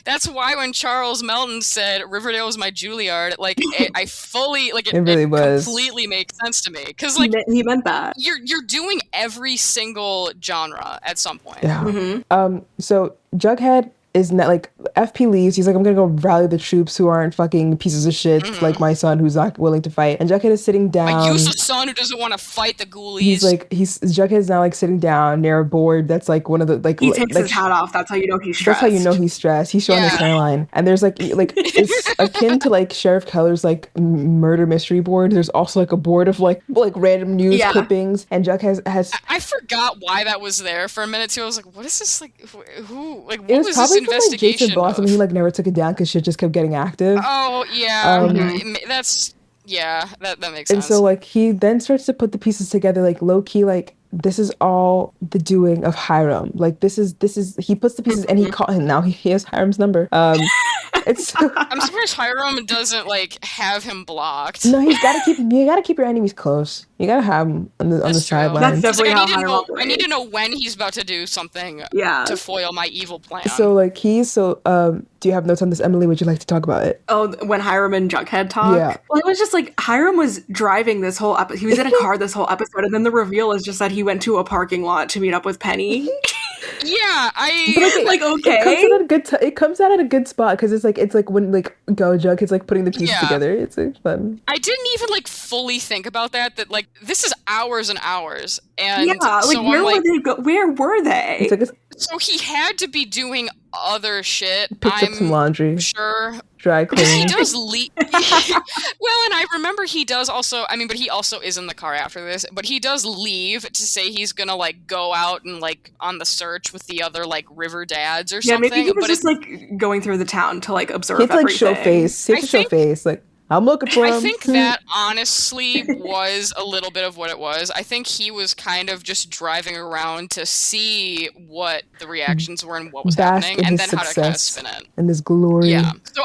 that's why when Charles Melton said Riverdale was my Juilliard, like I fully like It really was. completely makes sense to me because like He meant that. you're doing every single genre at some point. Yeah. Mhm. So Jughead is not like FP leaves. He's like, I'm gonna go rally the troops who aren't fucking pieces of shit like my son who's not willing to fight. And Jughead is sitting down. My useless son who doesn't want to fight the ghoulies. Jughead is now like sitting down near a board that's like one of the like He takes like, his hat off. That's how you know he's That's stressed. how you know he's stressed. He's showing his Yeah. hairline, and there's like it's akin to like Sheriff Keller's like murder mystery board. There's also like a board of like random news Yeah. clippings, and Jughead has. I forgot why that was there for a minute too. I was like, what is this like? Who like? It What was was this probably from like investigation? Jason Blossom. of? He like never took it down because shit just kept getting active. Oh yeah, Um, that's that makes And sense. so like he then starts to put the pieces together, like low key, like this is all the doing of Hiram. Like this is he puts the pieces and he caught him. Now he has Hiram's number. It's I'm surprised Hiram doesn't like have him blocked. no, you gotta keep your enemies close. You gotta have them on the That's true. sidelines. That's He's like, definitely how Hiram I need to know when he's about to do something Yeah. to foil my evil plan. So like do you have notes on this, Emily? Would you like to talk about it? Oh, when Hiram and Jughead talk? Yeah. Well, it was just like Hiram was driving this whole episode. He was in a car this whole episode, and then the reveal is just that he went to a parking lot to meet up with Penny. yeah, Like, okay. It comes out at a good spot because it's like when like Jughead's like putting the pieces Yeah. together. It's like fun. I didn't even like fully think about that like this is hours and hours, and Yeah, like so where I'm were like, they? Where were they? It's like so he had to be doing other shit. picks up some laundry, Sure. dry Because he clean. does leave. Well, and I remember he does also. I mean, but he also is in the car after this. But he does leave to say he's gonna like go out and like on the search with the other like river dads or Yeah, something. maybe he was but just like going through the town to like observe He had to like everything. show face. He had I to show think- face. Like I'm looking for him. I think that honestly was a little bit of what it was. I think he was kind of just driving around to see what the reactions were and what was Bask happening, in and his then how to kind of success. spin it. And this glory. Yeah. So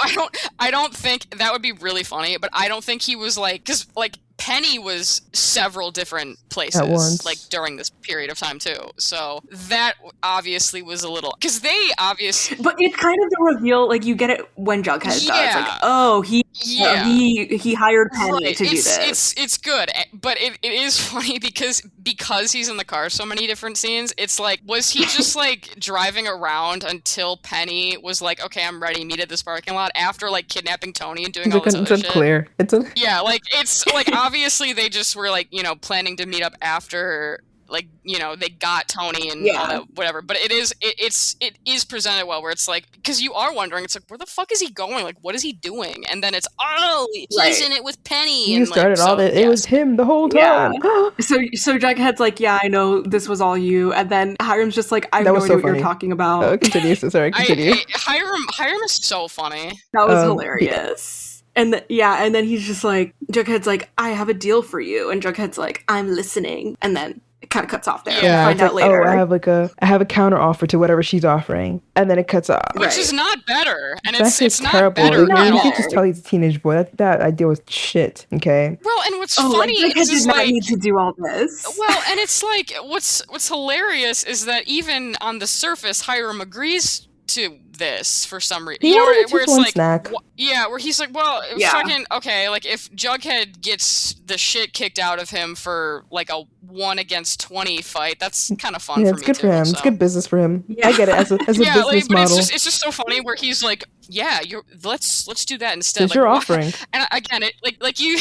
I don't think that would be really funny, but I don't think he was like, because like Penny was several different places, At once. like during this period of time too. So that obviously was a little, because they obviously. But it's kind of the reveal, like you get it when Jughead does. Like, oh, he hired Penny to do this. It's good, but it is funny because he's in the car so many different scenes. It's like, was he just like driving around until Penny was like, okay, I'm ready, meet at this parking lot, after like kidnapping Tony and doing all this other shit? It's unclear. Yeah, like it's like obviously they just were like, you know, planning to meet up after, like, you know, they got Tony and all that, whatever. But it is presented well, where it's like, because you are wondering, it's like, where the fuck is he going? Like, what is he doing? And then it's, oh, he's in it with Penny. You started all that. It was him the whole time. Yeah. So Jughead's like, yeah, I know this was all you. And then Hiram's just like, I have no idea what you're talking about. Continue. Continue. Hiram is so funny. That was hilarious. And and then he's just like, Jughead's like, I have a deal for you. And Jughead's like, I'm listening. And then it kind of cuts off there. Yeah, we'll find out later. Oh, I have a counter offer to whatever she's offering. And then it cuts off. Which is not better. And it's terrible. Not better at you all. could just tell he's a teenage boy. That idea was shit, okay? Well, and what's funny is did not need to do all this. Well, and it's like, what's hilarious is that even on the surface, Hiram agrees to this for some reason. Where it's like, snack. Where he's like, well, fucking, okay, like if Jughead gets the shit kicked out of him for like a 1 against 20 fight, that's kind of fun for me. It's good too, for him. so. It's good business for him. Yeah. I get it as a business model. It's just so funny where he's like, yeah, let's do that instead. It's your offering. And again, it like you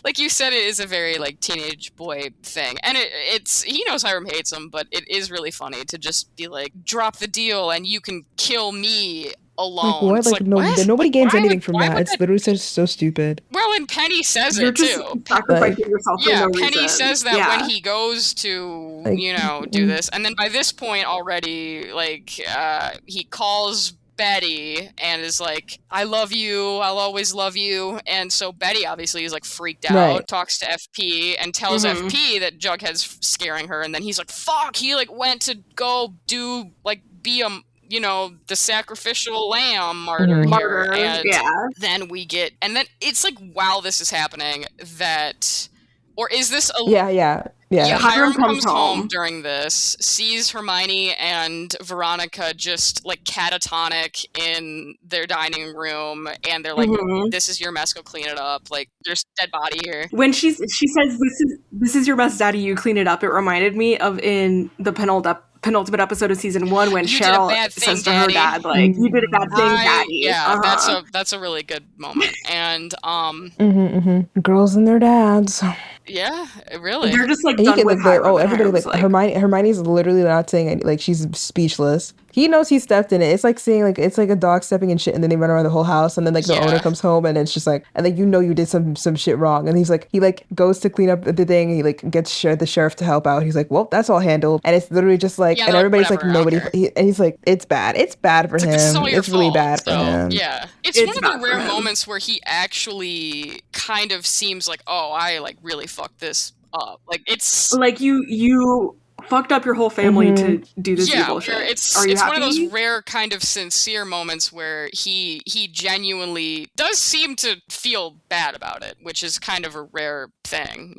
like you said, it is a very like teenage boy thing, and it's he knows Hiram hates him, but it is really funny to just be like, drop the deal and you can kill me alone. Like, what? Nobody gains anything from that. It's literally so stupid. Well, and Penny says it too. Sacrificing yourself for no Penny reason. says that when he goes to do this, and then by this point already, like he calls Betty and is like, I love you, I'll always love you. And so Betty obviously is like freaked out, talks to FP and tells FP that Jughead's scaring her, and then he's like, fuck, he like went to go do like be a the sacrificial lamb martyr here. And then we get, and then it's like, while this is happening, or is this a Hiram comes home during this, sees Hermione and Veronica just like catatonic in their dining room, and they're like, this is your mess, go clean it up, like there's a dead body here. When she says this is your mess, daddy, you clean it up, it reminded me of in the penultimate episode of season 1 when Cheryl says to her dad, like, you did a bad thing, daddy. Yeah, that's a really good moment. And girls and their dads. Yeah, really. They're just like done with everybody like Hermione's literally not saying it, like she's speechless. He knows he stepped in it. It's like saying like it's like a dog stepping in shit, and then they run around the whole house, and then like the owner comes home, and it's just like, and like you did some shit wrong, and he's like he like goes to clean up the thing, and he like gets the sheriff to help out. He's like, well, that's all handled, and it's literally just like, and everybody's like, nobody, and he's like, it's bad for him. It's really bad for him. Yeah, it's one of the rare moments where he actually kind of seems like, oh, I like really fucked this up. Like it's like you fucked up your whole family to do this evil shit. It's one of those rare kind of sincere moments where he genuinely does seem to feel bad about it, which is kind of a rare thing,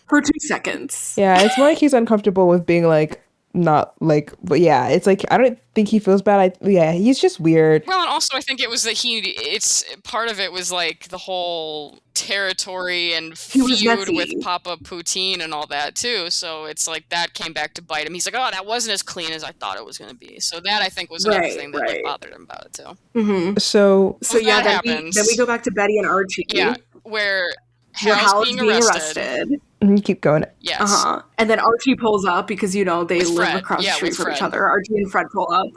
For 2 seconds. Yeah, it's more like he's uncomfortable with being like, not like, but yeah, it's like I don't think he feels bad. He's just weird. Well, and also I think it was that it's part of it was like the whole territory and feud with Papa Poutine and all that too. So it's like that came back to bite him. He's like, oh, that wasn't as clean as I thought it was going to be. So that I think was another thing that like, bothered him about it too. So then we go back to Betty and Archie. Yeah, where Hal's being arrested. Keep going. Yes. And then Archie pulls up because, they live across the street from each other. Archie and Fred pull up.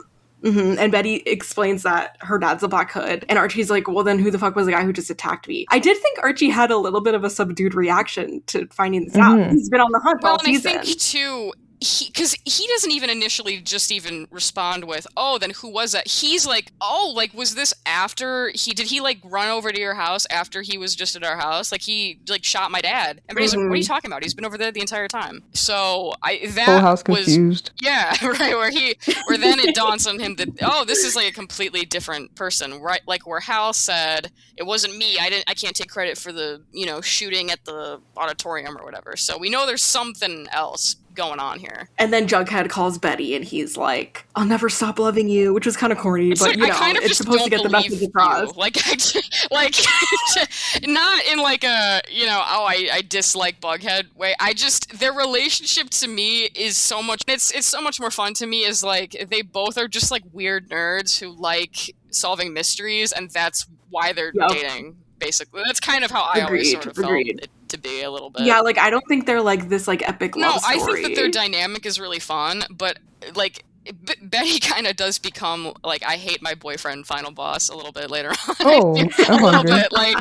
And Betty explains that her dad's the Black Hood. And Archie's like, well, then who the fuck was the guy who just attacked me? I did think Archie had a little bit of a subdued reaction to finding this out. He's been on the hunt all season. I think, too, because he doesn't even initially just even respond with, oh, then who was that? He's like, oh, like, was this after did he like run over to your house after he was just at our house? Like, he like shot my dad. Everybody's like, what are you talking about? He's been over there the entire time. So that whole house confused. Yeah, right. Where then it dawns on him that, oh, this is like a completely different person, right? Like where Hal said, it wasn't me. I can't take credit for the, shooting at the auditorium or whatever. So we know there's something else going on here. And then Jughead calls Betty and he's like, I'll never stop loving you, which was kind of corny, it's but like, it's supposed to get the message across. Like not in like a, I dislike Bughead way. Their relationship to me is so much, it's so much more fun to me is like, they both are just like weird nerds who like solving mysteries, and that's why they're dating. Basically, that's kind of how I always sort of felt it to be a little bit. Yeah, like I don't think they're like this like epic love story. No, I think that their dynamic is really fun, but like Betty kind of does become like I hate my boyfriend final boss a little bit later on. Oh, a little bit like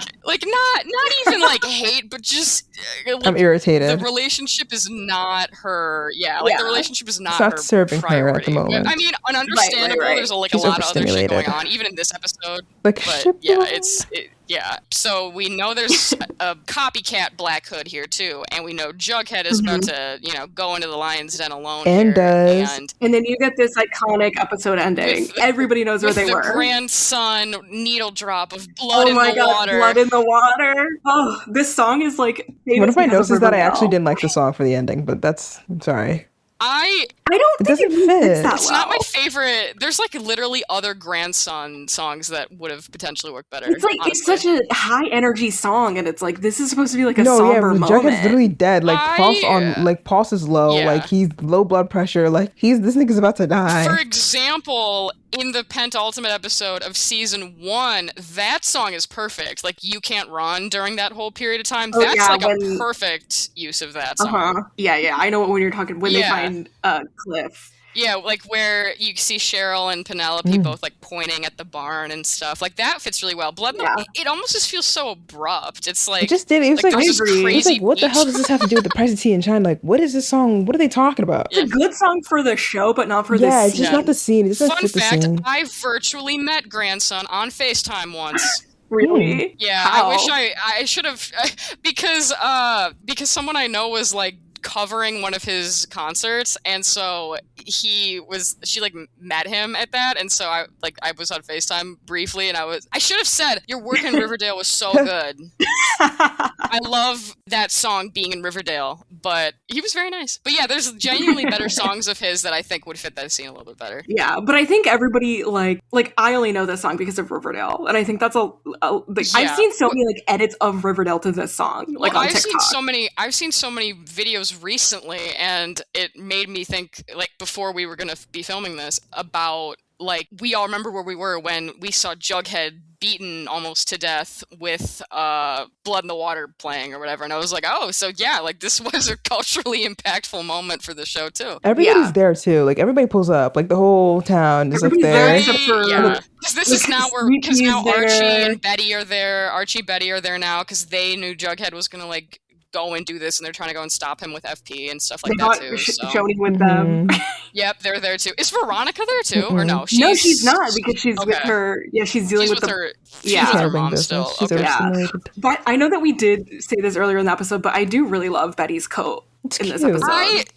not even like hate, but just like, I'm irritated. The relationship is not her. Yeah, like the relationship is not her serving priority. Her at the moment. I mean, understandable. Right. There's like She's a lot of other shit going on, even in this episode. Like, but yeah, so we know there's a copycat Black Hood here too, and we know Jughead is about to, go into the lion's den alone. And here, and then you get this iconic episode ending. Everybody knows where they were. The grandson needle drop of blood in the water. Blood in the water. Oh, this song is like. One of my notes is that I actually didn't like the song for the ending, but I'm sorry. I don't think doesn't fit. It's not my favorite. There's like literally other grandson songs that would have potentially worked better. It's like honestly. It's such a high energy song, and it's like this is supposed to be like a somber moment. Jughead's literally dead. Like pulse is low. Yeah. Like he's low blood pressure. Like this nigga's about to die. For example, in the penultimate episode of season 1, that song is perfect. Like You Can't Run during that whole period of time. That's a perfect use of that song. Yeah. I know when you're talking when they find Cliff. Yeah, like where you see Cheryl and Penelope both like pointing at the barn and stuff. Like that fits really well. Blood, it almost just feels so abrupt. It's like it just did. It was like crazy. What the hell does this have to do with the present tea and China? Like, what is this song? What are they talking about? It's a good song for the show, but not for the scene. Yeah, it's just not the scene. It's Fun fact: I virtually met grandson on FaceTime once. Really? Yeah, How? I wish I should have because someone I know was like covering one of his concerts, and so she like met him at that, and so I was on FaceTime briefly, and I should have said your work in Riverdale was so good. I love that song being in Riverdale, but he was very nice. But yeah, there's genuinely better songs of his that I think would fit that scene a little bit better. Yeah, but I think everybody like I only know this song because of Riverdale, and I think that's I've seen so many like edits of Riverdale to this song, like on TikTok. I've seen so many videos recently, and it made me think, like, before we were gonna be filming this, about like we all remember where we were when we saw Jughead beaten almost to death with Blood in the Water playing or whatever, and I was like, oh, so yeah, like this was a culturally impactful moment for the show too. Everybody's there too. Like everybody pulls up. Like the whole town is up there. Yeah, because this is now because now Archie and Betty are there. Betty are there now because they knew Jughead was gonna like go and do this, and they're trying to go and stop him with FP and stuff like that too. So. Joni with them. Yep, they're there too. Is Veronica there too, or no? She's not because she's with her. Yeah, she's dealing with her. She's with her mom still. But I know that we did say this earlier in the episode, but I do really love Betty's coat. In this episode.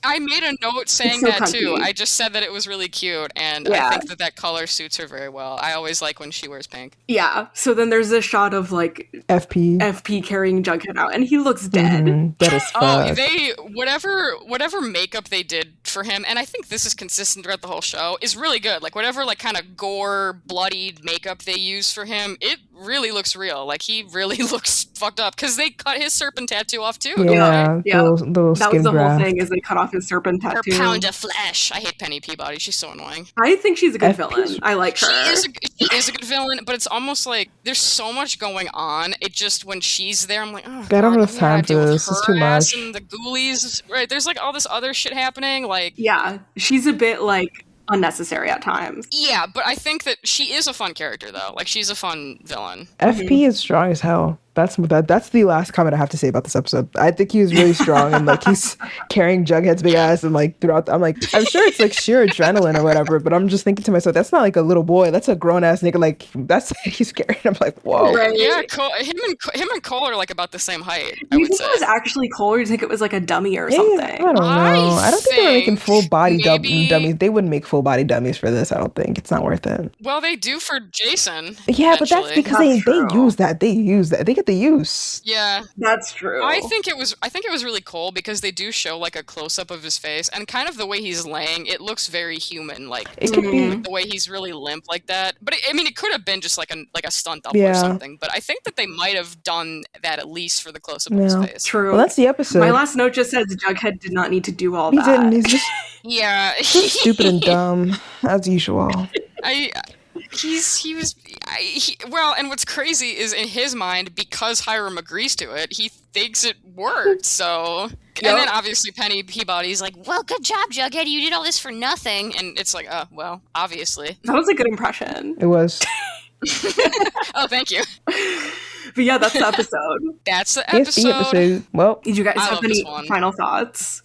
I made a note saying so that crunchy. Too. I just said that it was really cute, and I think that color suits her very well. I always like when she wears pink. Yeah. So then there's this shot of like FP carrying Jughead out, and he looks dead. Dead as fuck. Oh, they whatever makeup they did for him, and I think this is consistent throughout the whole show, is really good. Like whatever like kind of gore, bloodied makeup they use for him, it really looks real. Like he really looks fucked up because they cut his serpent tattoo off too. Yeah. Those that was the whole thing, is they cut off his serpent tattoo. Her pound of flesh. I hate Penny Peabody. She's so annoying. I think she's a good villain. I like her. She is a good villain, but it's almost like there's so much going on. It just when she's there, I'm like, oh, God, I don't have time for this. It's too much. And the ghoulies, right? There's like all this other shit happening. Like, yeah, she's a bit like unnecessary at times. Yeah, but I think that she is a fun character though. Like she's a fun villain. FP is strong as hell. That's the last comment I have to say about this episode. I think he was really strong and like he's carrying Jughead's big ass and like throughout. I'm like, I'm sure it's like sheer adrenaline or whatever, but I'm just thinking to myself, that's not like a little boy. That's a grown ass nigga. Like that's he's carrying. I'm like, whoa. Right. Yeah, him and Cole are like about the same height. Do you think it was actually Cole, or do you think it was like a dummy or something? I don't know. I don't think they were making full body dummies. They wouldn't make full body dummies for this. I don't think it's not worth it. Well, they do for Jason. Yeah, but that's because they use that. They use that. They get the use. Yeah, that's true. I think it was really cool because they do show like a close up of his face and kind of the way he's laying. It looks very human. Like it could be the way he's really limp like that. But it could have been just like a stunt double or something. But I think that they might have done that at least for the close up of his face. True. Well, that's the episode. My last note just says Jughead did not need to do all that. He didn't. He's just just stupid and dumb as usual. And what's crazy is in his mind, because Hiram agrees to it, he thinks it worked. So, and then obviously Penny Peabody's like, "Well, good job, Jughead. You did all this for nothing." And it's like, well, obviously. That was a good impression. It was. Oh, thank you. But yeah, that's the episode. That's the episode. Well, did you guys have any final thoughts?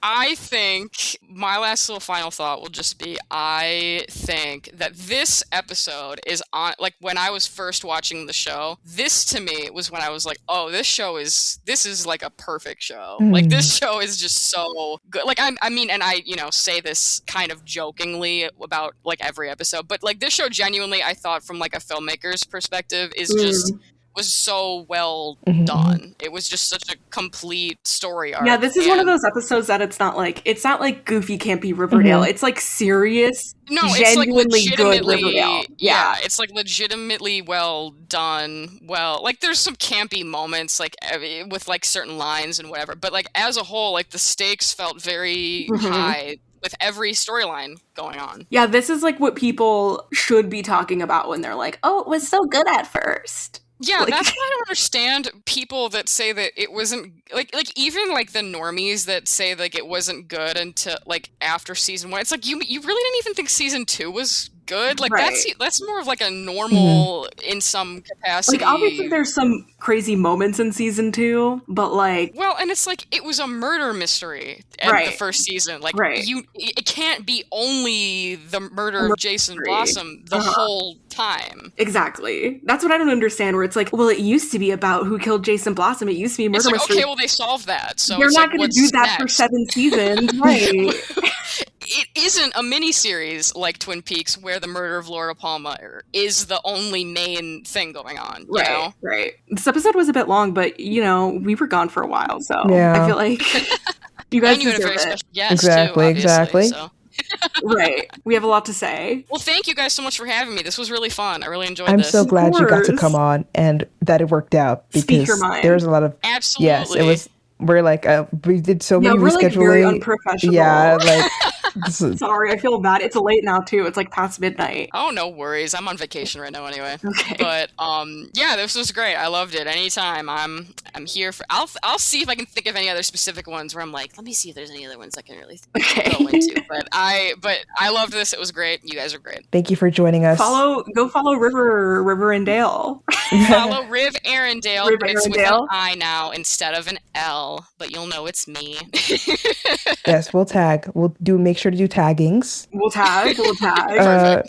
I think my last little final thought will just be, I think that this episode is on, like when I was first watching the show, this to me was when I was like, oh, this is like a perfect show. Like this show is just so good. Like, I mean, and I, say this kind of jokingly about like every episode, but like this show genuinely, I thought from like a filmmaker's perspective was so well done. It was just such a complete story arc. Yeah, this is one of those episodes that it's not like goofy, campy Riverdale. It's like serious, genuinely it's like good Riverdale. Yeah, it's like legitimately well done. Well, like there's some campy moments like with like certain lines and whatever, but like as a whole, like the stakes felt very high with every storyline going on. Yeah, this is like what people should be talking about when they're like, oh, it was so good at first. Yeah, like, that's why I don't understand people that say that it wasn't like even like the normies that say like it wasn't good until like after season 1. It's like you really didn't even think season 2 was good. Like that's more of like a normal in some capacity. Like obviously there's some crazy moments in season 2, but like and it's like it was a murder mystery at the first season. Like it can't be only the murder of Jason Blossom the whole time. Exactly. That's what I don't understand, where it's like, well, it used to be about who killed Jason Blossom. It used to be a murder mystery. Okay, well, they solved that. So they're not going to do that for 7 seasons. Right. It isn't a miniseries like Twin Peaks where the murder of Laura Palmer is the only main thing going on. You know? Right. This episode was a bit long, but, we were gone for a while, so I feel like you guys deserve had a very it. Special guest too, exactly. So. Right. We have a lot to say. Well, thank you guys so much for having me. This was really fun. I really enjoyed this. I'm so glad you got to come on and that it worked out, because there's a lot of absolutely. Yes, it was. We're like we did so many rescheduling. Like very unprofessional. Yeah, like sorry, I feel bad. It's late now too. It's like past midnight. Oh, no worries. I'm on vacation right now anyway. Okay. But this was great. I loved it. Anytime I'm here for. I'll see if I can think of any other specific ones where I'm like, let me see if there's any other ones I can really go into. But I loved this. It was great. You guys are great. Thank you for joining us. Go follow River and Dale. Follow Riv Arendale. It's with an I now instead of an L. But you'll know it's me. Yes, we'll tag. Make sure to do taggings. We'll tag.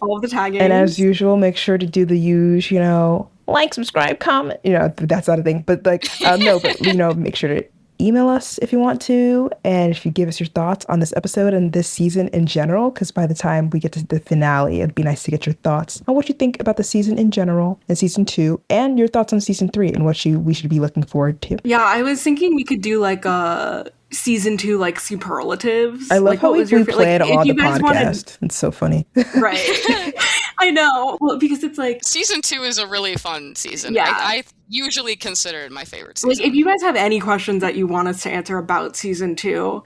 All of the tagging. And as usual, make sure to do the usual, like, subscribe, comment. That's not a thing. But make sure to email us if you want to, and if you give us your thoughts on this episode and this season in general, because by the time we get to the finale, it'd be nice to get your thoughts on what you think about the season in general and season 2, and your thoughts on season 3 and what we should be looking forward to. Yeah, I was thinking we could do like a season 2 like superlatives. I love like, how we play it on the podcast. Wanted... It's so funny. Right. I know. Well, because it's like season 2 is a really fun season. Yeah. I usually consider it my favorite season. Like, if you guys have any questions that you want us to answer about season 2,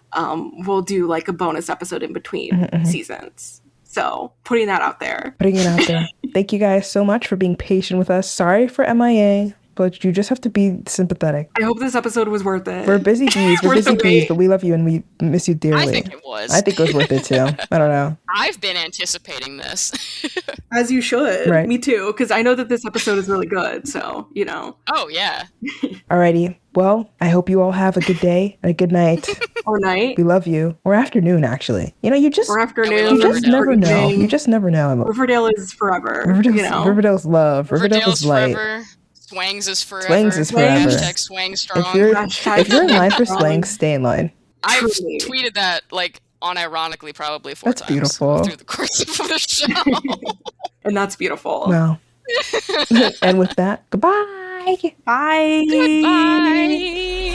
we'll do like a bonus episode in between seasons. So putting it out there. Thank you guys so much for being patient with us. Sorry for MIA. but you just have to be sympathetic. I hope this episode was worth it. We're busy bees. We're busy bees, but we love you and we miss you dearly. I think it was. I think it was worth it too. I don't know. I've been anticipating this. As you should. Right. Me too, because I know that this episode is really good, so, you know. Oh, yeah. Alrighty. Well, I hope you all have a good day and a good night. Or night. We love you. Or afternoon, actually. You know, you just... Or afternoon. You just never know. You just never know. Riverdale is forever. Riverdale's love. Riverdale's light. Forever. Swangs is forever. Swangs is forever. Hashtag swang strong. If you're in line for swangs, stay in line. I've tweeted that, like, unironically probably 4 That's times beautiful. through the course of the show. And that's beautiful. Well. And with that, goodbye. Bye. Goodbye.